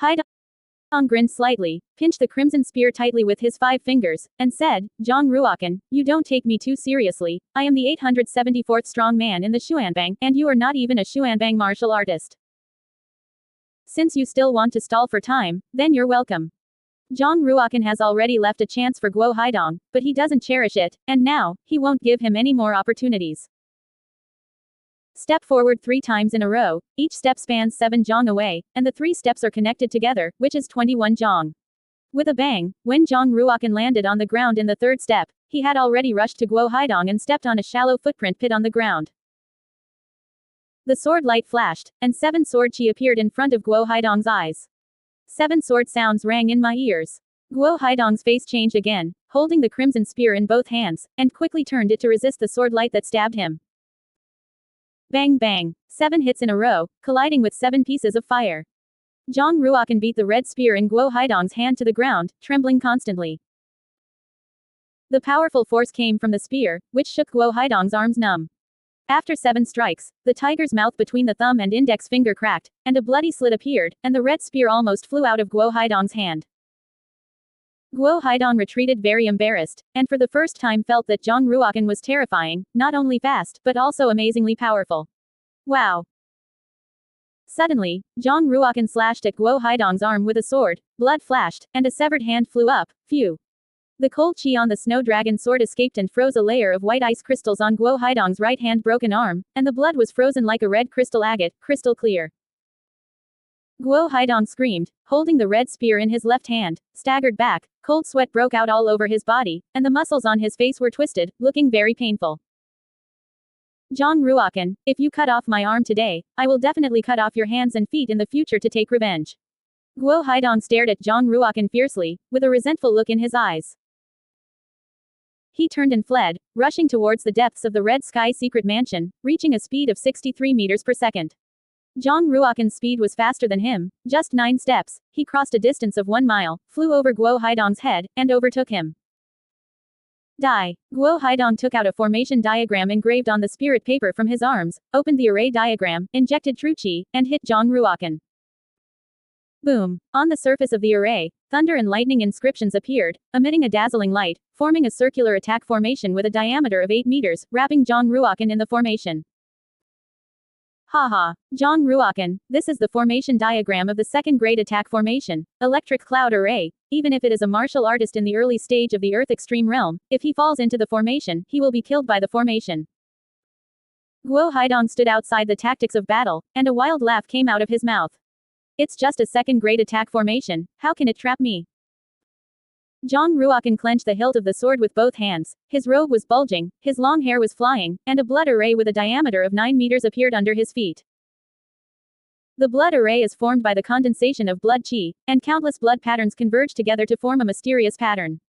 Haidong grinned slightly, pinched the crimson spear tightly with his 5 fingers, and said, Zhang Ruokan, you don't take me too seriously. I am the 874th strong man in the Xuanbang, and you are not even a Xuanbang martial artist. Since you still want to stall for time, then you're welcome. Zhang Ruokan has already left a chance for Guo Haidong, but he doesn't cherish it, and now, he won't give him any more opportunities. Step forward 3 times in a row, each step spans 7 zhang away, and the 3 steps are connected together, which is 21 zhang. With a bang, when Zhang Ruokan landed on the ground in the 3rd step, he had already rushed to Guo Haidong and stepped on a shallow footprint pit on the ground. The sword light flashed, and 7 sword chi appeared in front of Guo Haidong's eyes. 7 sword sounds rang in my ears. Guo Haidong's face changed again, holding the crimson spear in both hands, and quickly turned it to resist the sword light that stabbed him. Bang bang. 7 hits in a row, colliding with 7 pieces of fire. Zhang Ruokan beat the red spear in Guo Haidong's hand to the ground, trembling constantly. The powerful force came from the spear, which shook Guo Haidong's arms numb. After 7 strikes, the tiger's mouth between the thumb and index finger cracked, and a bloody slit appeared, and the red spear almost flew out of Guo Haidong's hand. Guo Haidong retreated very embarrassed, and for the first time felt that Zhang Ruokan was terrifying, not only fast, but also amazingly powerful. Wow! Suddenly, Zhang Ruokan slashed at Guo Haidong's arm with a sword, blood flashed, and a severed hand flew up. Phew! The cold chi on the snow dragon sword escaped and froze a layer of white ice crystals on Guo Haidong's right hand broken arm, and the blood was frozen like a red crystal agate, crystal clear. Guo Haidong screamed, holding the red spear in his left hand, staggered back, cold sweat broke out all over his body, and the muscles on his face were twisted, looking very painful. Zhang Ruokan, if you cut off my arm today, I will definitely cut off your hands and feet in the future to take revenge. Guo Haidong stared at Zhang Ruokan fiercely, with a resentful look in his eyes. He turned and fled, rushing towards the depths of the Red Sky secret mansion, reaching a speed of 63 meters per second. Zhang Ruokan's speed was faster than him. Just 9 steps, he crossed a distance of 1 mile, flew over Guo Haidong's head, and overtook him. Die. Guo Haidong took out a formation diagram engraved on the spirit paper from his arms, opened the array diagram, injected true chi, and hit Zhang Ruokan. Boom! On the surface of the array, thunder and lightning inscriptions appeared, emitting a dazzling light, forming a circular attack formation with a diameter of 8 meters, wrapping Zhang Ruokan in the formation. Haha, Zhang Ruokan, this is the formation diagram of the 2nd grade attack formation, electric cloud array. Even if it is a martial artist in the early stage of the Earth Extreme Realm, if he falls into the formation, he will be killed by the formation. Guo Haidong stood outside the tactics of battle, and a wild laugh came out of his mouth. It's just a 2nd grade attack formation, how can it trap me? Zhang Ruokan clenched the hilt of the sword with both hands, his robe was bulging, his long hair was flying, and a blood array with a diameter of 9 meters appeared under his feet. The blood array is formed by the condensation of blood chi, and countless blood patterns converge together to form a mysterious pattern.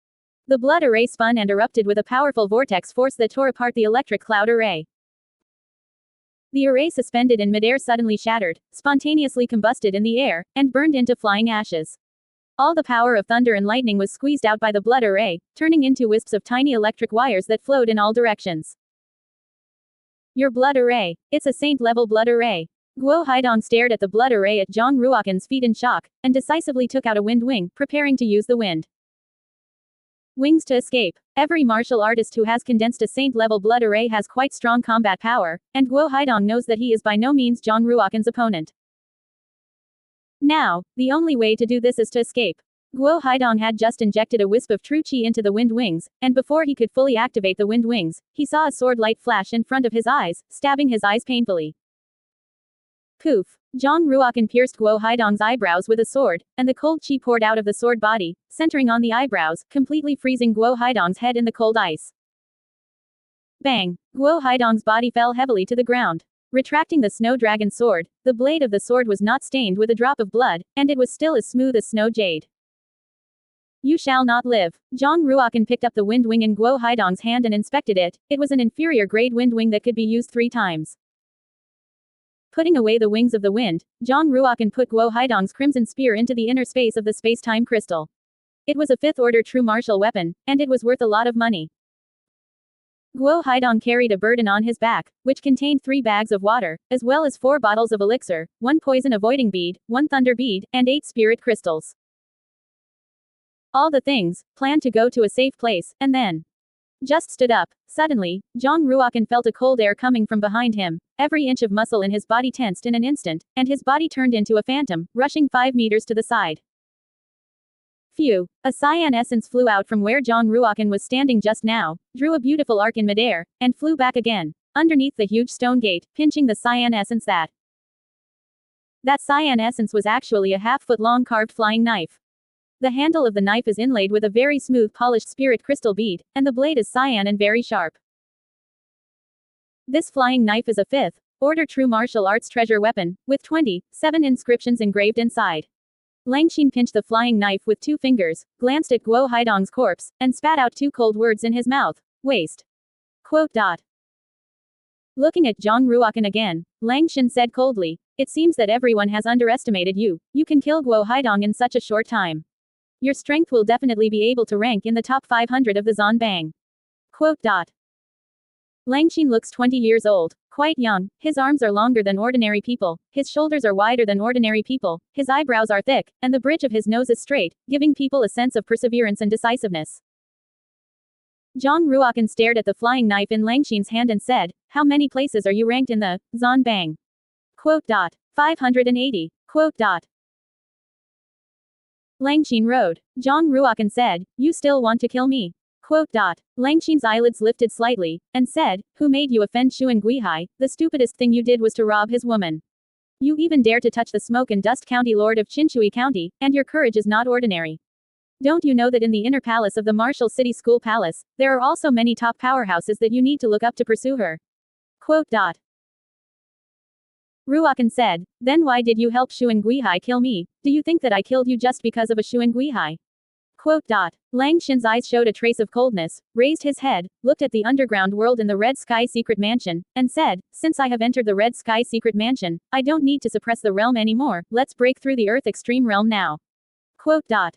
The blood array spun and erupted with a powerful vortex force that tore apart the electric cloud array. The array suspended in midair suddenly shattered, spontaneously combusted in the air, and burned into flying ashes. All the power of thunder and lightning was squeezed out by the blood array, turning into wisps of tiny electric wires that flowed in all directions. Your blood array. It's a saint-level blood array. Guo Haidong stared at the blood array at Zhang Ruokan's feet in shock, and decisively took out a wind wing, preparing to use the wind. Wings to escape. Every martial artist who has condensed a saint-level blood array has quite strong combat power, and Guo Haidong knows that he is by no means Zhang Ruokan's opponent. Now, the only way to do this is to escape. Guo Haidong had just injected a wisp of true chi into the wind wings, and before he could fully activate the wind wings, he saw a sword light flash in front of his eyes, stabbing his eyes painfully. Poof! Zhang Ruokan pierced Guo Haidong's eyebrows with a sword, and the cold chi poured out of the sword body, centering on the eyebrows, completely freezing Guo Haidong's head in the cold ice. Bang! Guo Haidong's body fell heavily to the ground. Retracting the snow dragon sword, the blade of the sword was not stained with a drop of blood, and it was still as smooth as snow jade. You shall not live. Zhang Ruokan picked up the wind wing in Guo Haidong's hand and inspected it. It was an inferior grade wind wing that could be used 3 times. Putting away the wings of the wind, Zhang Ruokan put Guo Haidong's crimson spear into the inner space of the space-time crystal. It was a 5th order true martial weapon, and it was worth a lot of money. Guo Haidong carried a burden on his back, which contained 3 bags of water, as well as 4 bottles of elixir, 1 poison-avoiding bead, 1 thunder bead, and 8 spirit crystals. All the things, planned to go to a safe place, and then just stood up. Suddenly, Zhang Ruokan felt a cold air coming from behind him. Every inch of muscle in his body tensed in an instant, and his body turned into a phantom, rushing 5 meters to the side. Phew! A cyan essence flew out from where Zhang Ruokan was standing just now, drew a beautiful arc in midair, and flew back again, underneath the huge stone gate, pinching the cyan essence that cyan essence was actually a half-foot-long carved flying knife. The handle of the knife is inlaid with a very smooth polished spirit crystal bead, and the blade is cyan and very sharp. This flying knife is a 5th order true martial arts treasure weapon, with 27 inscriptions engraved inside. Langxin pinched the flying knife with 2 fingers, glanced at Guo Haidong's corpse, and spat out 2 cold words in his mouth. Waste. Quote. Looking at Zhang Ruokan again, Langxin said coldly, "It seems that everyone has underestimated you. You can kill Guo Haidong in such a short time. Your strength will definitely be able to rank in the top 500 of the Zanbang." Quote. Langxin looks 20 years old, quite young, his arms are longer than ordinary people, his shoulders are wider than ordinary people, his eyebrows are thick, and the bridge of his nose is straight, giving people a sense of perseverance and decisiveness. Zhang Ruokan stared at the flying knife in Langxin's hand and said, "How many places are you ranked in the Zanbang?" Quote. 580. Quote. Langxin rode. Zhang Ruokan said, "You still want to kill me?" Quote. Langxin's eyelids lifted slightly, and said, "Who made you offend Xuan Guihai? The stupidest thing you did was to rob his woman. You even dare to touch the Smoke and Dust County Lord of Qinshui County, and your courage is not ordinary. Don't you know that in the inner palace of the Martial City School Palace, there are also many top powerhouses that you need to look up to pursue her?" Quote. Ruokan said, "Then why did you help Xuan Guihai kill me? Do you think that I killed you just because of a Xuan Guihai?" Quote. Langxin's eyes showed a trace of coldness, raised his head, looked at the underground world in the Red Sky Secret Mansion, and said, "Since I have entered the Red Sky Secret Mansion, I don't need to suppress the realm anymore, let's break through the Earth Extreme Realm now." Quote.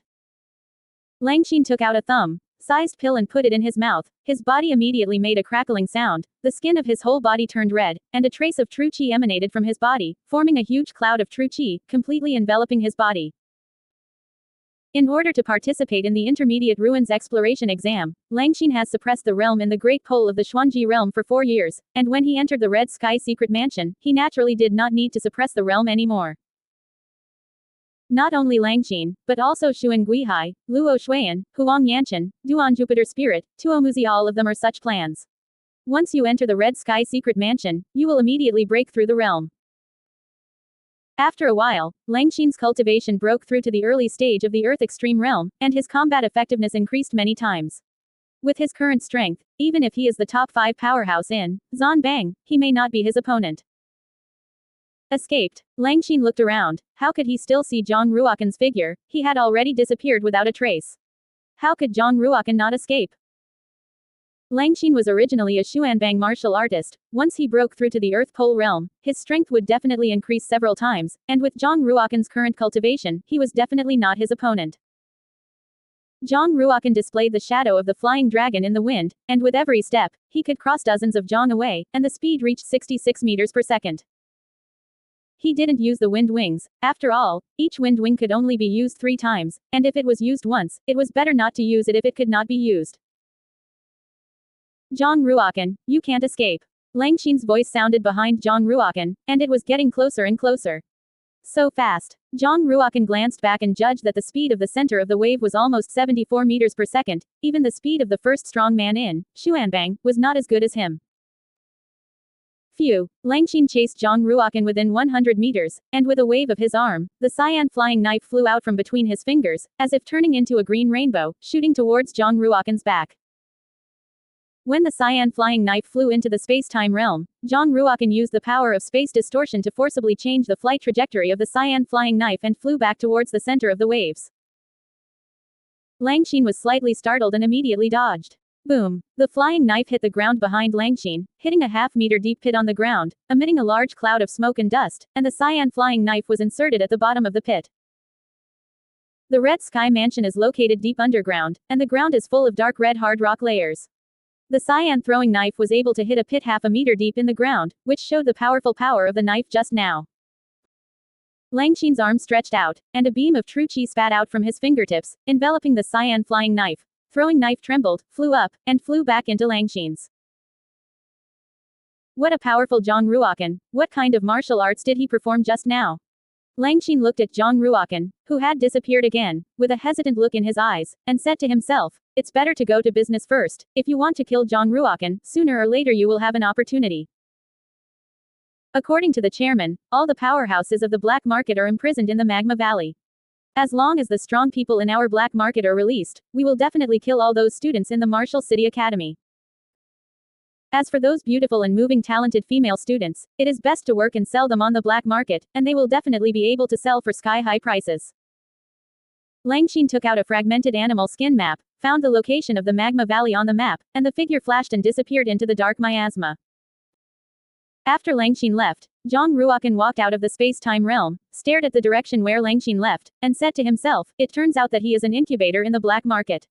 Langxin took out a thumb-sized pill and put it in his mouth, his body immediately made a crackling sound, the skin of his whole body turned red, and a trace of true qi emanated from his body, forming a huge cloud of true qi, completely enveloping his body. In order to participate in the Intermediate Ruins Exploration exam, Langxin has suppressed the realm in the Great Pole of the Xuanji realm for 4 years, and when he entered the Red Sky Secret Mansion, he naturally did not need to suppress the realm anymore. Not only Langxin, but also Xuan Guihai, Luo Shuian, Huang Yanchen, Duan Jupiter Spirit, Tuomuzi, all of them are such plans. Once you enter the Red Sky Secret Mansion, you will immediately break through the realm. After a while, Langxin's cultivation broke through to the early stage of the Earth Extreme Realm, and his combat effectiveness increased many times. With his current strength, even if he is the top 5 powerhouse in Zanbang, he may not be his opponent. Escaped. Langxin looked around. How could he still see Zhang Ruokan's figure? He had already disappeared without a trace. How could Zhang Ruokan not escape? Langxin was originally a Xuanbang martial artist. Once he broke through to the Earth Pole realm, his strength would definitely increase several times, and with Zhang Ruokan's current cultivation, he was definitely not his opponent. Zhang Ruokan displayed the shadow of the flying dragon in the wind, and with every step, he could cross dozens of zhang away, and the speed reached 66 meters per second. He didn't use the wind wings. After all, each wind wing could only be used 3 times, and if it was used once, it was better not to use it if it could not be used. "Zhang Ruokan, you can't escape." Langxin's voice sounded behind Zhang Ruokan, and it was getting closer and closer. So fast. Zhang Ruokan glanced back and judged that the speed of the center of the wave was almost 74 meters per second, even the speed of the first strong man in Xuanbang was not as good as him. Phew. Langxin chased Zhang Ruokan within 100 meters, and with a wave of his arm, the cyan flying knife flew out from between his fingers, as if turning into a green rainbow, shooting towards Zhang Ruokan's back. When the cyan flying knife flew into the space-time realm, Zhang Ruokan used the power of space distortion to forcibly change the flight trajectory of the cyan flying knife and flew back towards the center of the waves. Langxin was slightly startled and immediately dodged. Boom! The flying knife hit the ground behind Langxin, hitting a half-meter deep pit on the ground, emitting a large cloud of smoke and dust, and the cyan flying knife was inserted at the bottom of the pit. The Red Sky Mansion is located deep underground, and the ground is full of dark red hard rock layers. The cyan throwing knife was able to hit a pit half a meter deep in the ground, which showed the powerful power of the knife just now. Langxin's arm stretched out, and a beam of true qi spat out from his fingertips, enveloping the cyan flying knife. Throwing knife trembled, flew up, and flew back into Langxin's. What a powerful Zhang Ruokan! What kind of martial arts did he perform just now? Langxin looked at Zhang Ruokan, who had disappeared again, with a hesitant look in his eyes, and said to himself, "It's better to go to business first. If you want to kill Zhang Ruokan, sooner or later you will have an opportunity." According to the chairman, all the powerhouses of the black market are imprisoned in the Magma Valley. As long as the strong people in our black market are released, we will definitely kill all those students in the Martial City Academy. As for those beautiful and moving talented female students, it is best to work and sell them on the black market, and they will definitely be able to sell for sky-high prices. Langxin took out a fragmented animal skin map, found the location of the Magma Valley on the map, and the figure flashed and disappeared into the dark miasma. After Langxin left, Zhang Ruokan walked out of the space-time realm, stared at the direction where Langxin left, and said to himself, "It turns out that he is an incubator in the black market."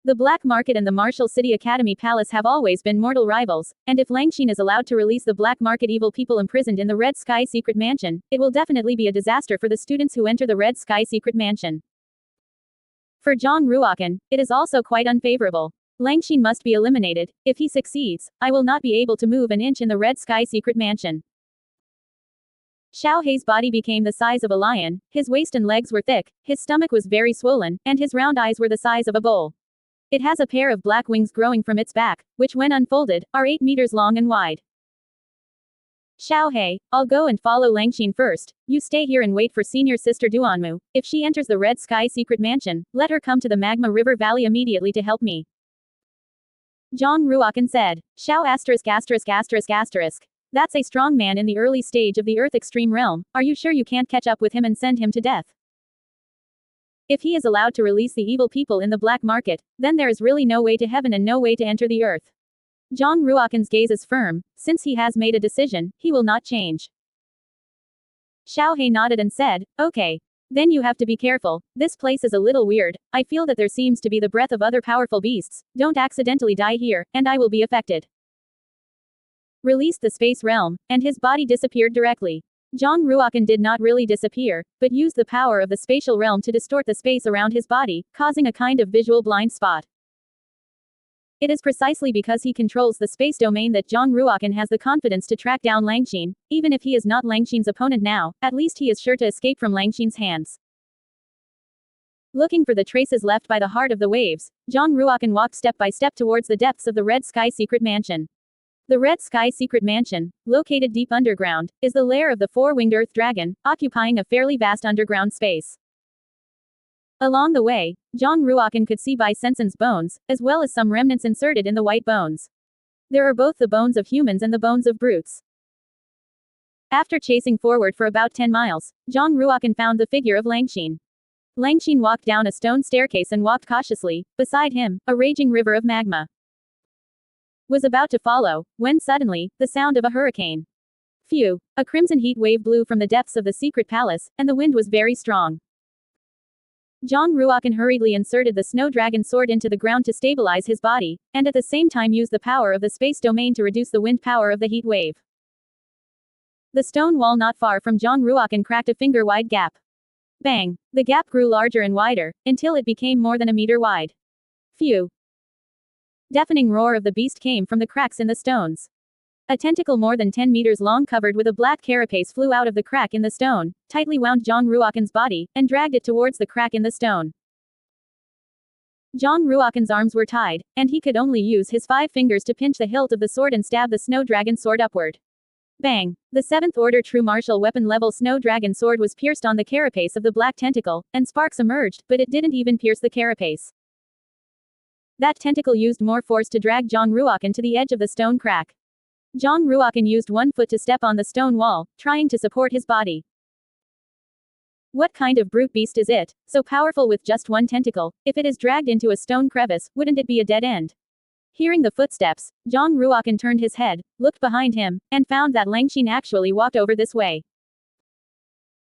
The black market and the Martial City Academy Palace have always been mortal rivals, and if Langxin is allowed to release the black market evil people imprisoned in the Red Sky Secret Mansion, it will definitely be a disaster for the students who enter the Red Sky Secret Mansion. For Zhang Ruokan, it is also quite unfavorable. Langxin must be eliminated. If he succeeds, I will not be able to move an inch in the Red Sky Secret Mansion. Xiao Hei's body became the size of a lion, his waist and legs were thick, his stomach was very swollen, and his round eyes were the size of a bowl. It has a pair of black wings growing from its back, which when unfolded, are 8 meters long and wide. Xiao Hei, I'll go and follow Langxin first. You stay here and wait for senior sister Duanmu. If she enters the Red Sky Secret Mansion, let her come to the Magma River Valley immediately to help me. Zhang Ruokan said. Xiao ******. That's a strong man in the early stage of the Earth Extreme Realm. Are you sure you can't catch up with him and send him to death? If he is allowed to release the evil people in the black market, then there is really no way to heaven and no way to enter the earth. Zhang Ruokan's gaze is firm. Since he has made a decision, he will not change. Xiao Hei nodded and said, "Okay. Then you have to be careful. This place is a little weird. I feel that there seems to be the breath of other powerful beasts. Don't accidentally die here, and I will be affected." Released the space realm, and his body disappeared directly. Zhang Ruokan did not really disappear, but used the power of the spatial realm to distort the space around his body, causing a kind of visual blind spot. It is precisely because he controls the space domain that Zhang Ruokan has the confidence to track down Langxin. Even if he is not Langxin's opponent now, at least he is sure to escape from Langxin's hands. Looking for the traces left by the heart of the waves, Zhang Ruokan walked step by step towards the depths of the Red Sky Secret Mansion. The Red Sky Secret Mansion, located deep underground, is the lair of the four-winged Earth Dragon, occupying a fairly vast underground space. Along the way, Zhang Ruokan could see Bai Sensen's bones, as well as some remnants inserted in the white bones. There are both the bones of humans and the bones of brutes. After chasing forward for about 10 miles, Zhang Ruokan found the figure of Langxin. Langxin walked down a stone staircase and walked cautiously. Beside him, a raging river of magma was about to follow, when suddenly, the sound of a hurricane. Phew! A crimson heat wave blew from the depths of the secret palace, and the wind was very strong. Zhang Ruokan hurriedly inserted the snow dragon sword into the ground to stabilize his body, and at the same time used the power of the space domain to reduce the wind power of the heat wave. The stone wall not far from Zhang Ruokan cracked a finger-wide gap. Bang! The gap grew larger and wider, until it became more than a meter wide. Phew! Deafening roar of the beast came from the cracks in the stones. A tentacle more than 10 meters long covered with a black carapace flew out of the crack in the stone, tightly wound Zhang Ruokan's body, and dragged it towards the crack in the stone. Zhang Ruokan's arms were tied, and he could only use his 5 fingers to pinch the hilt of the sword and stab the snow dragon sword upward. Bang! The 7th order true martial weapon level snow dragon sword was pierced on the carapace of the black tentacle, and sparks emerged, but it didn't even pierce the carapace. That tentacle used more force to drag Zhang Ruokan to the edge of the stone crack. Zhang Ruokan used one foot to step on the stone wall, trying to support his body. What kind of brute beast is it, so powerful with just one tentacle? If it is dragged into a stone crevice, wouldn't it be a dead end? Hearing the footsteps, Zhang Ruokan turned his head, looked behind him, and found that Langxin actually walked over this way.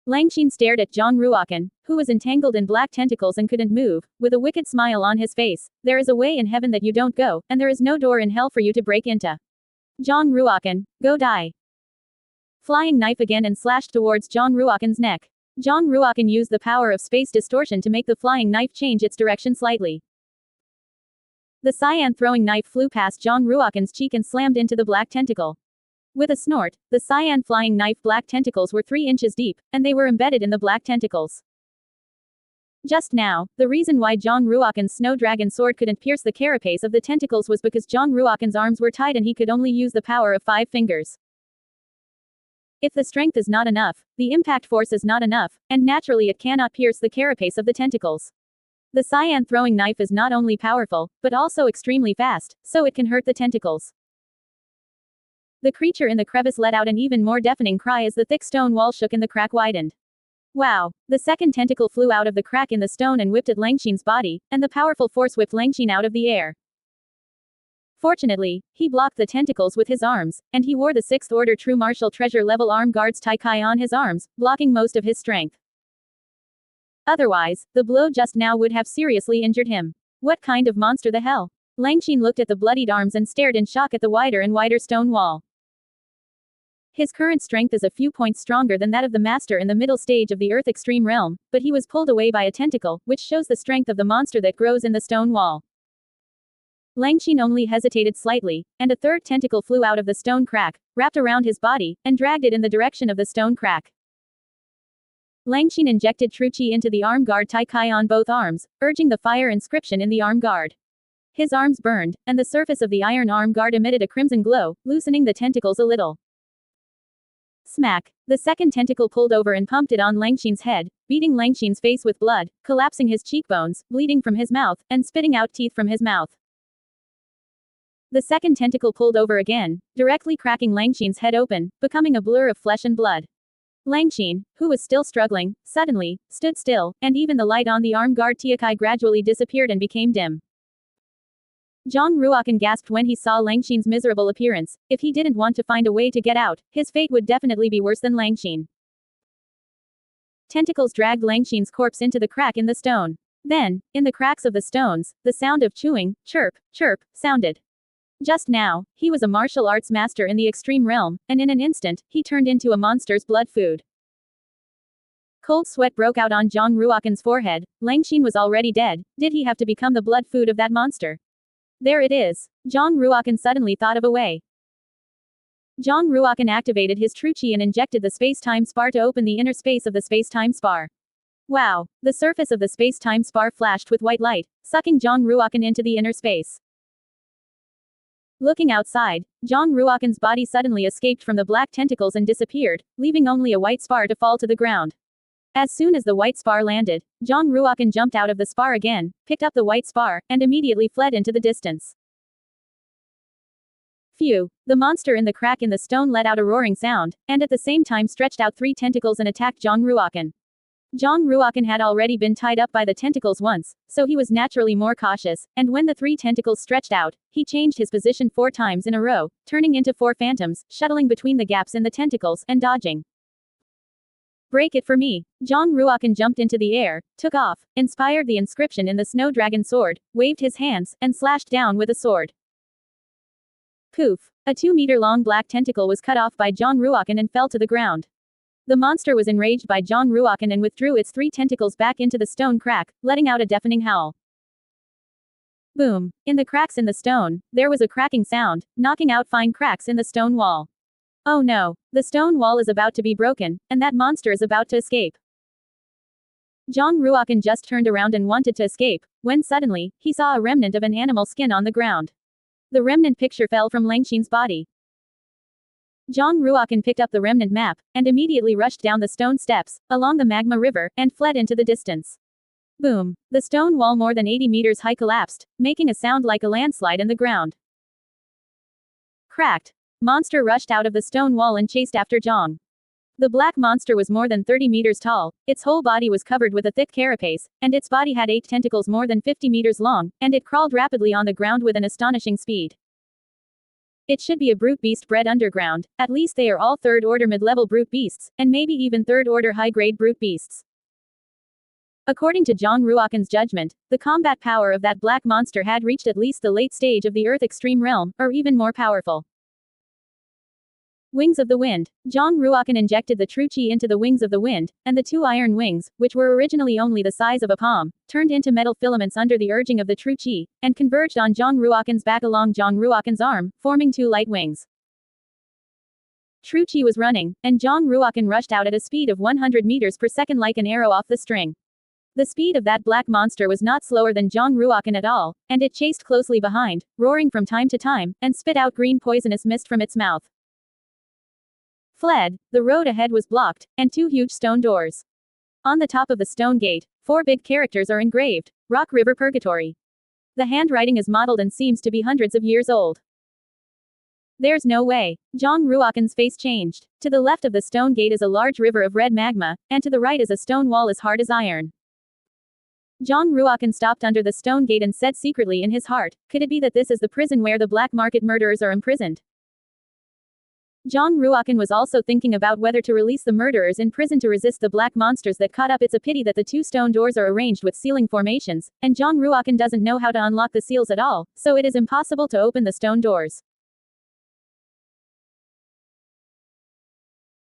Langxin stared at Zhang Ruokan, who was entangled in black tentacles and couldn't move, with a wicked smile on his face. There is a way in heaven that you don't go, and there is no door in hell for you to break into. Zhang Ruokan, go die. Flying knife again and slashed towards Zhang Ruokan's neck. Zhang Ruokan used the power of space distortion to make the flying knife change its direction slightly. The cyan throwing knife flew past Zhang Ruokan's cheek and slammed into the black tentacle. With a snort, the cyan flying knife black tentacles were 3 inches deep, and they were embedded in the black tentacles. Just now, the reason why Zhang Ruokan's snow dragon sword couldn't pierce the carapace of the tentacles was because Zhang Ruokan's arms were tied and he could only use the power of 5 fingers. If the strength is not enough, the impact force is not enough, and naturally it cannot pierce the carapace of the tentacles. The cyan throwing knife is not only powerful, but also extremely fast, so it can hurt the tentacles. The creature in the crevice let out an even more deafening cry as the thick stone wall shook and the crack widened. Wow! The second tentacle flew out of the crack in the stone and whipped at Langxin's body, and the powerful force whipped Langxin out of the air. Fortunately, he blocked the tentacles with his arms, and he wore the 6th order true martial treasure level arm guards Taikai on his arms, blocking most of his strength. Otherwise, the blow just now would have seriously injured him. What kind of monster the hell? Langxin looked at the bloodied arms and stared in shock at the wider and wider stone wall. His current strength is a few points stronger than that of the master in the middle stage of the Earth Extreme Realm, but he was pulled away by a tentacle, which shows the strength of the monster that grows in the stone wall. Langxin only hesitated slightly, and a third tentacle flew out of the stone crack, wrapped around his body, and dragged it in the direction of the stone crack. Langxin injected true chi into the arm guard Taikai on both arms, urging the fire inscription in the arm guard. His arms burned, and the surface of the iron arm guard emitted a crimson glow, loosening the tentacles a little. Smack! The second tentacle pulled over and pumped it on Langxin's head, beating Langxin's face with blood, collapsing his cheekbones, bleeding from his mouth, and spitting out teeth from his mouth. The second tentacle pulled over again, directly cracking Langxin's head open, becoming a blur of flesh and blood. Langxin, who was still struggling, suddenly stood still, and even the light on the arm guard Taikai gradually disappeared and became dim. Zhang Ruokan gasped when he saw Langxin's miserable appearance. If he didn't want to find a way to get out, his fate would definitely be worse than Langxin. Tentacles dragged Langxin's corpse into the crack in the stone. Then, in the cracks of the stones, the sound of chewing, chirp, chirp, sounded. Just now, he was a martial arts master in the extreme realm, and in an instant, he turned into a monster's blood food. Cold sweat broke out on Zhang Ruokan's forehead. Langxin was already dead. Did he have to become the blood food of that monster? There it is. Zhang Ruokan suddenly thought of a way. Zhang Ruokan activated his true chi and injected the space-time spar to open the inner space of the space-time spar. Wow! The surface of the space-time spar flashed with white light, sucking Zhang Ruokan into the inner space. Looking outside, Zhang Ruokan's body suddenly escaped from the black tentacles and disappeared, leaving only a white spar to fall to the ground. As soon as the white spar landed, Zhang Ruokan jumped out of the spar again, picked up the white spar, and immediately fled into the distance. Phew! The monster in the crack in the stone let out a roaring sound, and at the same time stretched out 3 tentacles and attacked Zhang Ruokan. Zhang Ruokan had already been tied up by the tentacles once, so he was naturally more cautious, and when the 3 tentacles stretched out, he changed his position 4 times in a row, turning into 4 phantoms, shuttling between the gaps in the tentacles, and dodging. Break it for me! Zhang Ruokan jumped into the air, took off, inspired the inscription in the snow dragon sword, waved his hands, and slashed down with a sword. Poof! A 2-meter-long black tentacle was cut off by Zhang Ruokan and fell to the ground. The monster was enraged by Zhang Ruokan and withdrew its 3 tentacles back into the stone crack, letting out a deafening howl. Boom! In the cracks in the stone, there was a cracking sound, knocking out fine cracks in the stone wall. Oh no! The stone wall is about to be broken, and that monster is about to escape. Zhang Ruokan just turned around and wanted to escape, when suddenly, he saw a remnant of an animal skin on the ground. The remnant picture fell from Langxin's body. Zhang Ruokan picked up the remnant map, and immediately rushed down the stone steps, along the magma river, and fled into the distance. Boom! The stone wall more than 80 meters high collapsed, making a sound like a landslide in the ground. Cracked! Monster rushed out of the stone wall and chased after Zhang. The black monster was more than 30 meters tall, its whole body was covered with a thick carapace, and its body had 8 tentacles more than 50 meters long, and it crawled rapidly on the ground with an astonishing speed. It should be a brute beast bred underground. At least they are all third-order mid-level brute beasts, and maybe even third-order high-grade brute beasts. According to Zhang Ruokan's judgment, the combat power of that black monster had reached at least the late stage of the Earth Extreme Realm, or even more powerful. Wings of the Wind. Zhang Ruokan injected the true qi into the wings of the wind, and the two iron wings, which were originally only the size of a palm, turned into metal filaments under the urging of the true qi, and converged on Zhang Ruokan's back along Zhang Ruokan's arm, forming two light wings. True qi was running, and Zhang Ruokan rushed out at a speed of 100 meters per second like an arrow off the string. The speed of that black monster was not slower than Zhang Ruokan at all, and it chased closely behind, roaring from time to time, and spit out green poisonous mist from its mouth. Fled. The road ahead was blocked, and two huge stone doors. On the top of the stone gate, 4 big characters are engraved: Rock River Purgatory. The handwriting is mottled and seems to be hundreds of years old. There's no way. Zhang Ruokan's face changed. To the left of the stone gate is a large river of red magma, and to the right is a stone wall as hard as iron. Zhang Ruokan stopped under the stone gate and said secretly in his heart, could it be that this is the prison where the black market murderers are imprisoned? Zhang Ruokan was also thinking about whether to release the murderers in prison to resist the black monsters that caught up. It's a pity that the two stone doors are arranged with sealing formations, and Zhang Ruokan doesn't know how to unlock the seals at all, so it is impossible to open the stone doors.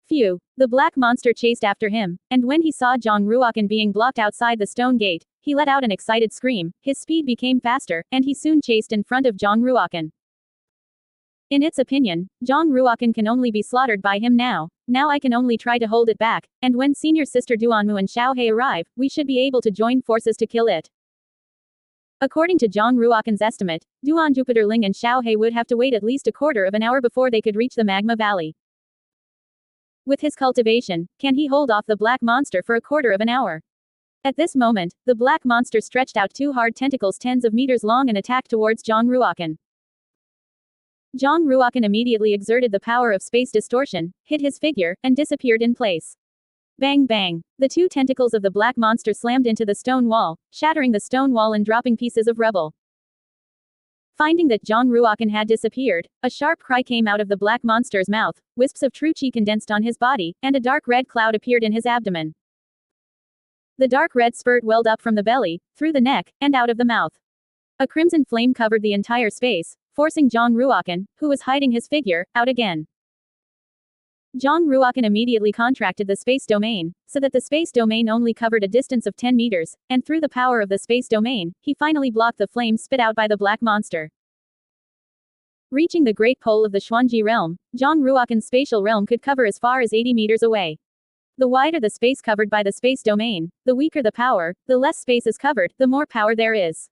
Phew. The black monster chased after him, and when he saw Zhang Ruokan being blocked outside the stone gate, he let out an excited scream. His speed became faster, and he soon chased in front of Zhang Ruokan. In its opinion, Zhang Ruokan can only be slaughtered by him now. Now I can only try to hold it back, and when senior sister Duanmu and Xiaohe arrive, we should be able to join forces to kill it. According to Zhang Ruokan's estimate, Duan Jupiterling and Xiaohe would have to wait at least a quarter of an hour before they could reach the magma valley. With his cultivation, can he hold off the black monster for a quarter of an hour? At this moment, the black monster stretched out two hard tentacles tens of meters long and attacked towards Zhang Ruokan. Zhang Ruokan immediately exerted the power of space distortion, hit his figure, and disappeared in place. Bang bang. The two tentacles of the black monster slammed into the stone wall, shattering the stone wall and dropping pieces of rubble. Finding that Zhang Ruokan had disappeared, a sharp cry came out of the black monster's mouth, wisps of true qi condensed on his body, and a dark red cloud appeared in his abdomen. The dark red spurt welled up from the belly, through the neck, and out of the mouth. A crimson flame covered the entire space, forcing Zhang Ruokan, who was hiding his figure, out again. Zhang Ruokan immediately contracted the space domain, so that the space domain only covered a distance of 10 meters, and through the power of the space domain, he finally blocked the flame spit out by the black monster. Reaching the great pole of the Xuanji realm, Zhang Ruokan's spatial realm could cover as far as 80 meters away. The wider the space covered by the space domain, the weaker the power, the less space is covered, the more power there is.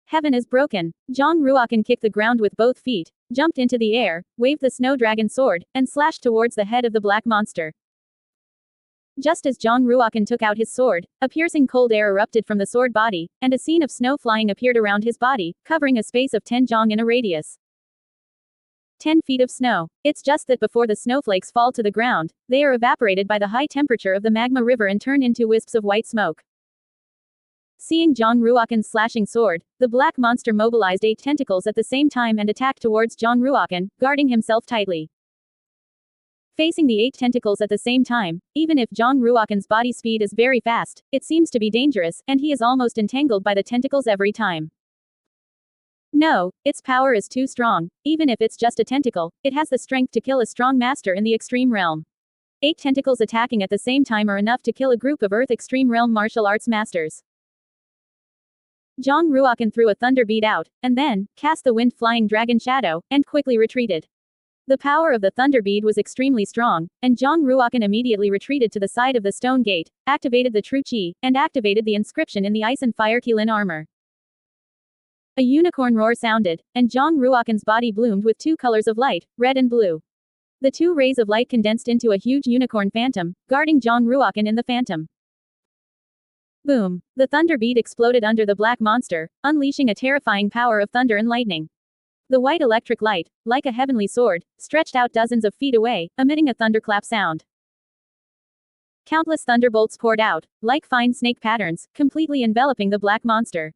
Heaven is broken. Zhang Ruokan kicked the ground with both feet, jumped into the air, waved the snow dragon sword, and slashed towards the head of the black monster. Just as Zhang Ruokan took out his sword, a piercing cold air erupted from the sword body, and a scene of snow flying appeared around his body, covering a space of 10 zhang in a radius. 10 feet of snow. It's just that before the snowflakes fall to the ground, they are evaporated by the high temperature of the magma river and turn into wisps of white smoke. Seeing Zhang Ruokan's slashing sword, the black monster mobilized 8 tentacles at the same time and attacked towards Zhang Ruokan, guarding himself tightly. Facing the 8 tentacles at the same time, even if Zhang Ruokan's body speed is very fast, it seems to be dangerous, and he is almost entangled by the tentacles every time. No, its power is too strong. Even if it's just a tentacle, it has the strength to kill a strong master in the extreme realm. 8 tentacles attacking at the same time are enough to kill a group of Earth Extreme Realm martial arts masters. Zhang Ruokan threw a thunder bead out, and then, cast the wind-flying dragon shadow, and quickly retreated. The power of the thunder bead was extremely strong, and Zhang Ruokan immediately retreated to the side of the stone gate, activated the true qi, and activated the inscription in the ice and fire Qilin armor. A unicorn roar sounded, and Zhang Ruokan's body bloomed with 2 colors of light, red and blue. The 2 rays of light condensed into a huge unicorn phantom, guarding Zhang Ruokan in the phantom. Boom! The thunder bead exploded under the black monster, unleashing a terrifying power of thunder and lightning. The white electric light, like a heavenly sword, stretched out dozens of feet away, emitting a thunderclap sound. Countless thunderbolts poured out, like fine snake patterns, completely enveloping the black monster.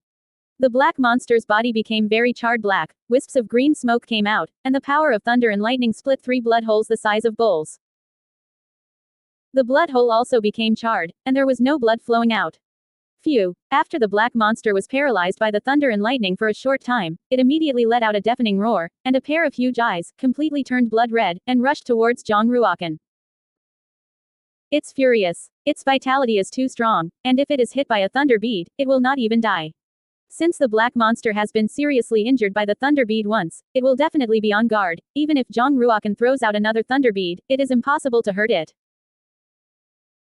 The black monster's body became very charred black, wisps of green smoke came out, and the power of thunder and lightning split 3 blood holes the size of bowls. The blood hole also became charred, and there was no blood flowing out. Phew. After the black monster was paralyzed by the thunder and lightning for a short time, it immediately let out a deafening roar, and a pair of huge eyes, completely turned blood red, and rushed towards Zhang Ruokan. It's furious. Its vitality is too strong, and if it is hit by a thunder bead, it will not even die. Since the black monster has been seriously injured by the thunder bead once, it will definitely be on guard. Even if Zhang Ruokan throws out another thunder bead, it is impossible to hurt it.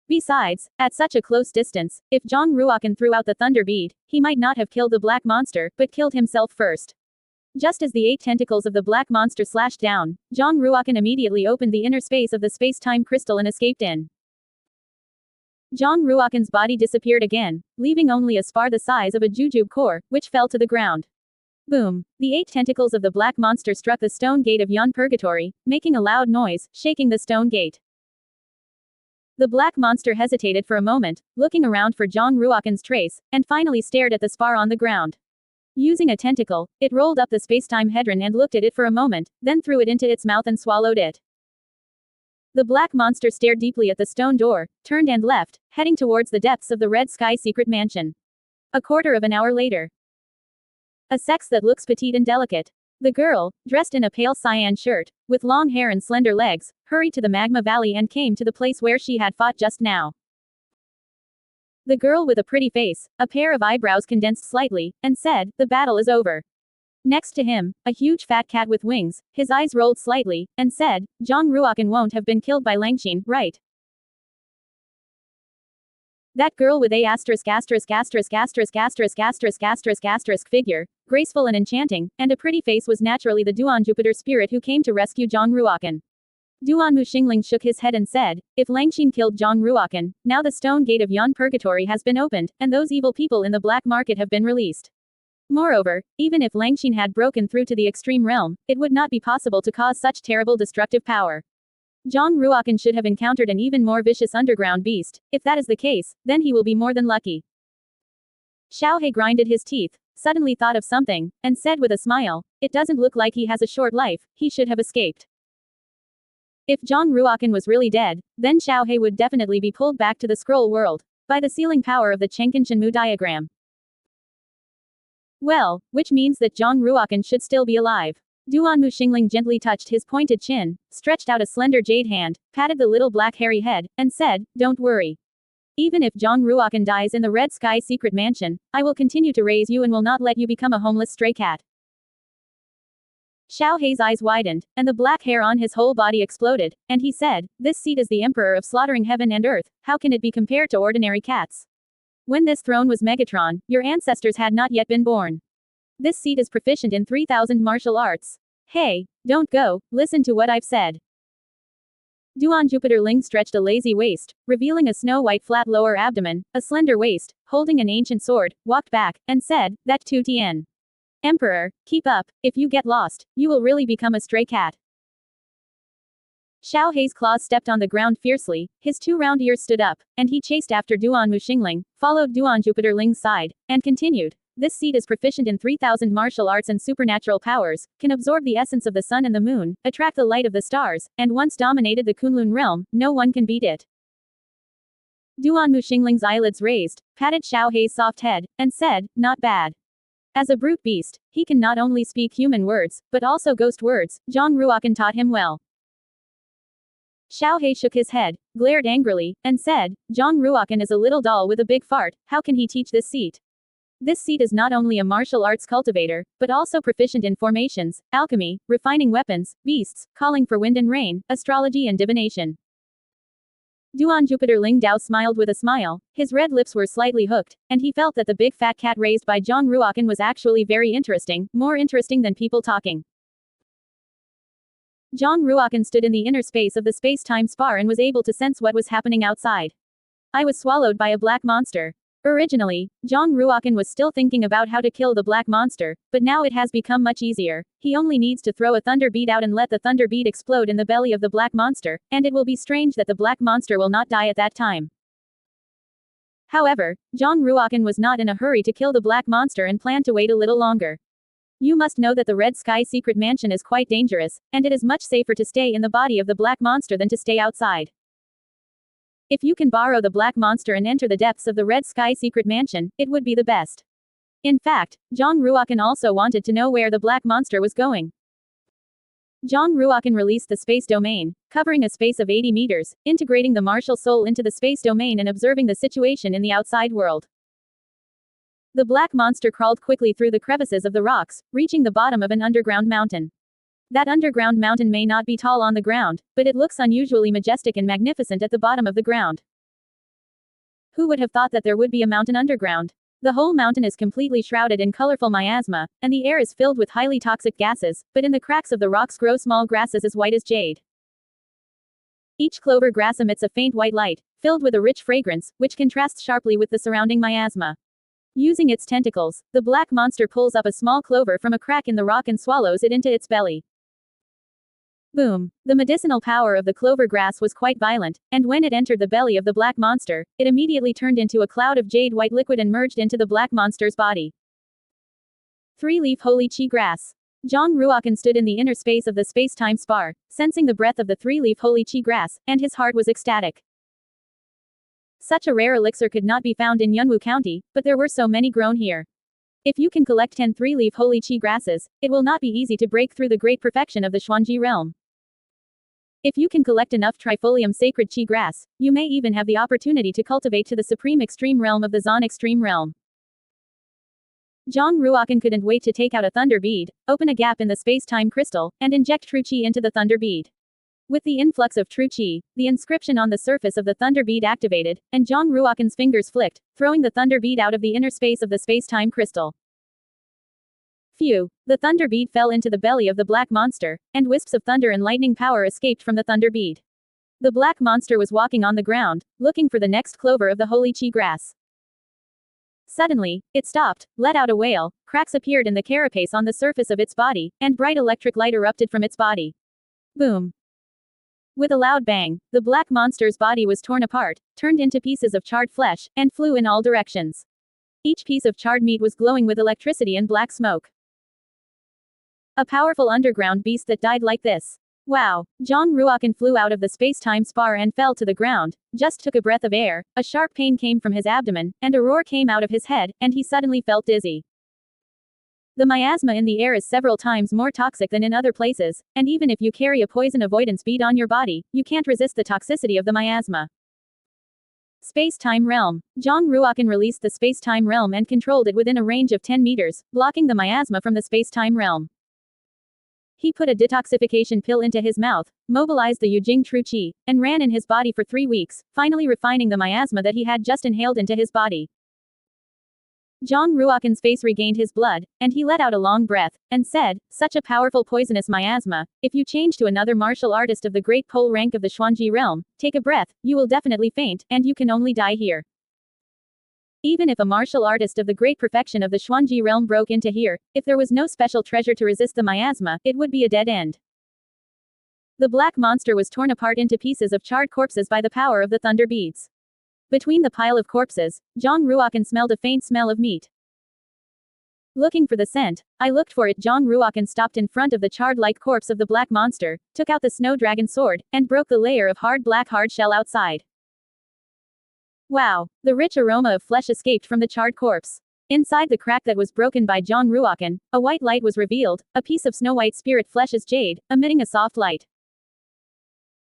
Besides, at such a close distance, if Zhang Ruokan threw out the thunder bead, he might not have killed the black monster, but killed himself first. Just as the 8 tentacles of the black monster slashed down, Zhang Ruokan immediately opened the inner space of the space-time crystal and escaped in. Zhang Ruokan's body disappeared again, leaving only a spar the size of a jujube core, which fell to the ground. Boom! The 8 tentacles of the black monster struck the stone gate of Yan Purgatory, making a loud noise, shaking the stone gate. The black monster hesitated for a moment, looking around for Zhang Ruokan's trace, and finally stared at the spar on the ground. Using a tentacle, it rolled up the spacetime hedron and looked at it for a moment, then threw it into its mouth and swallowed it. The black monster stared deeply at the stone door, turned and left, heading towards the depths of the Red Sky secret mansion. A quarter of an hour later. A sex that looks petite and delicate. The girl, dressed in a pale cyan shirt, with long hair and slender legs, hurried to the magma valley and came to the place where she had fought just now. The girl with a pretty face, a pair of eyebrows condensed slightly, and said, "The battle is over." Next to him, a huge fat cat with wings, his eyes rolled slightly, and said, "Zhang Ruokan won't have been killed by Langxin, right?" That girl with a figure, graceful and enchanting, and a pretty face was naturally the Duan Jupiter spirit who came to rescue Zhang Ruokan. Duan Muxingling shook his head and said, "If Langxin killed Zhang Ruokan, now the stone gate of Yan Purgatory has been opened, and those evil people in the black market have been released. Moreover, even if Langxin had broken through to the extreme realm, it would not be possible to cause such terrible destructive power. Zhang Ruokan should have encountered an even more vicious underground beast. If that is the case, then he will be more than lucky." Xiaohe grinded his teeth, suddenly thought of something, and said with a smile, "It doesn't look like he has a short life, he should have escaped." If Zhang Ruokan was really dead, then Xiaohe would definitely be pulled back to the scroll world, by the sealing power of the Chenkin Shenmu diagram. Well, which means that Zhang Ruokan should still be alive. Duan Muxingling gently touched his pointed chin, stretched out a slender jade hand, patted the little black hairy head, and said, "Don't worry. Even if Zhang Ruokan dies in the Red Sky secret mansion, I will continue to raise you and will not let you become a homeless stray cat." Xiaohe's eyes widened, and the black hair on his whole body exploded, and he said, "This seat is the emperor of slaughtering heaven and earth, how can it be compared to ordinary cats? When this throne was Megatron, your ancestors had not yet been born. This seat is proficient in 3,000 martial arts. Hey, don't go, listen to what I've said." Duan Jupiter Ling stretched a lazy waist, revealing a snow-white flat lower abdomen, a slender waist, holding an ancient sword, walked back, and said, "That Tu Tian. Emperor, keep up, if you get lost, you will really become a stray cat." Xiaohe's claws stepped on the ground fiercely, his 2 round ears stood up, and he chased after Duan Muxingling, followed Duan Jupiter Ling's side, and continued, "This seat is proficient in 3,000 martial arts and supernatural powers, can absorb the essence of the sun and the moon, attract the light of the stars, and once dominated the Kunlun realm, no one can beat it." Duan Muxingling's eyelids raised, patted Xiaohe's soft head, and said, "Not bad. As a brute beast, he can not only speak human words, but also ghost words. Zhang Ruokan taught him well." Xiaohe shook his head, glared angrily, and said, "Zhang Ruokan is a little doll with a big fart, how can he teach this seat? This seat is not only a martial arts cultivator, but also proficient in formations, alchemy, refining weapons, beasts, calling for wind and rain, astrology and divination." Duan Jupiter Ling Dao smiled with a smile, his red lips were slightly hooked, and he felt that the big fat cat raised by Zhang Ruokan was actually very interesting, more interesting than people talking. Zhang Ruokan stood in the inner space of the space-time spar and was able to sense what was happening outside. "I was swallowed by a black monster." Originally, Zhang Ruokan was still thinking about how to kill the black monster, but now it has become much easier. He only needs to throw a thunder bead out and let the thunder bead explode in the belly of the black monster, and it will be strange that the black monster will not die at that time. However, Zhang Ruokan was not in a hurry to kill the black monster and planned to wait a little longer. You must know that the Red Sky Secret Mansion is quite dangerous, and it is much safer to stay in the body of the black monster than to stay outside. If you can borrow the black monster and enter the depths of the Red Sky Secret Mansion, it would be the best. In fact, Zhang Ruokan also wanted to know where the black monster was going. Zhang Ruokan released the space domain, covering a space of 80 meters, integrating the martial soul into the space domain and observing the situation in the outside world. The black monster crawled quickly through the crevices of the rocks, reaching the bottom of an underground mountain. That underground mountain may not be tall on the ground, but it looks unusually majestic and magnificent at the bottom of the ground. Who would have thought that there would be a mountain underground? The whole mountain is completely shrouded in colorful miasma, and the air is filled with highly toxic gases, but in the cracks of the rocks grow small grasses as white as jade. Each clover grass emits a faint white light, filled with a rich fragrance, which contrasts sharply with the surrounding miasma. Using its tentacles, the black monster pulls up a small clover from a crack in the rock and swallows it into its belly. Boom! The medicinal power of the clover grass was quite violent, and when it entered the belly of the black monster, it immediately turned into a cloud of jade white liquid and merged into the black monster's body. 3-leaf holy qi grass. Zhang Ruokan stood in the inner space of the space-time spar, sensing the breath of the 3-leaf holy qi grass, and his heart was ecstatic. Such a rare elixir could not be found in Yunwu County, but there were so many grown here. If you can collect 10 3-leaf holy qi grasses, it will not be easy to break through the great perfection of the Xuanji realm. If you can collect enough Trifolium sacred qi grass, you may even have the opportunity to cultivate to the supreme extreme realm of the Zan extreme realm. Zhang Ruokan couldn't wait to take out a thunder bead, open a gap in the space-time crystal, and inject true qi into the thunder bead. With the influx of true qi, the inscription on the surface of the thunder bead activated, and Zhang Ruokan's fingers flicked, throwing the thunder bead out of the inner space of the space-time crystal. Phew! The thunder bead fell into the belly of the black monster, and wisps of thunder and lightning power escaped from the thunder bead. The black monster was walking on the ground, looking for the next clover of the holy qi grass. Suddenly, it stopped, let out a wail, cracks appeared in the carapace on the surface of its body, and bright electric light erupted from its body. Boom! With a loud bang, the black monster's body was torn apart, turned into pieces of charred flesh, and flew in all directions. Each piece of charred meat was glowing with electricity and black smoke. A powerful underground beast that died like this. Wow! Zhang Ruokan flew out of the space-time spar and fell to the ground, just took a breath of air, a sharp pain came from his abdomen, and a roar came out of his head, and he suddenly felt dizzy. The miasma in the air is several times more toxic than in other places, and even if you carry a poison avoidance bead on your body, you can't resist the toxicity of the miasma. Space-time realm. Zhang Ruokan released the space-time realm and controlled it within a range of 10 meters, blocking the miasma from the space-time realm. He put a detoxification pill into his mouth, mobilized the Yujing True Qi, and ran in his body for 3 weeks, finally refining the miasma that he had just inhaled into his body. Zhang Ruokan's face regained his blood, and he let out a long breath, and said, "Such a powerful poisonous miasma, if you change to another martial artist of the great pole rank of the Xuanji realm, take a breath, you will definitely faint, and you can only die here." Even if a martial artist of the great perfection of the Xuanji realm broke into here, if there was no special treasure to resist the miasma, it would be a dead end. The black monster was torn apart into pieces of charred corpses by the power of the thunder beads. Between the pile of corpses, Zhang Ruokan smelled a faint smell of meat. Looking for the scent, I looked for it. Zhang Ruokan stopped in front of the charred-like corpse of the black monster, took out the snow dragon sword, and broke the layer of hard black hard shell outside. Wow! The rich aroma of flesh escaped from the charred corpse. Inside the crack that was broken by Zhang Ruokan, a white light was revealed, a piece of snow-white spirit flesh as jade, emitting a soft light.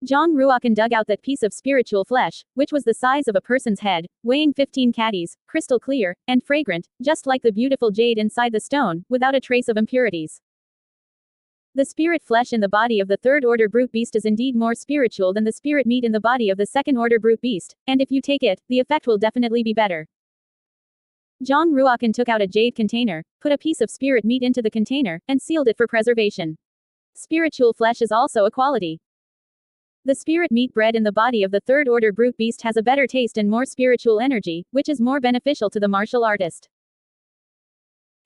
Zhang Ruokan dug out that piece of spiritual flesh, which was the size of a person's head, weighing 15 caddies, crystal clear, and fragrant, just like the beautiful jade inside the stone, without a trace of impurities. The spirit flesh in the body of the third-order brute beast is indeed more spiritual than the spirit meat in the body of the second-order brute beast, and if you take it, the effect will definitely be better. Zhang Ruokan took out a jade container, put a piece of spirit meat into the container, and sealed it for preservation. Spiritual flesh is also a quality. The spirit meat bred in the body of the third-order brute beast has a better taste and more spiritual energy, which is more beneficial to the martial artist.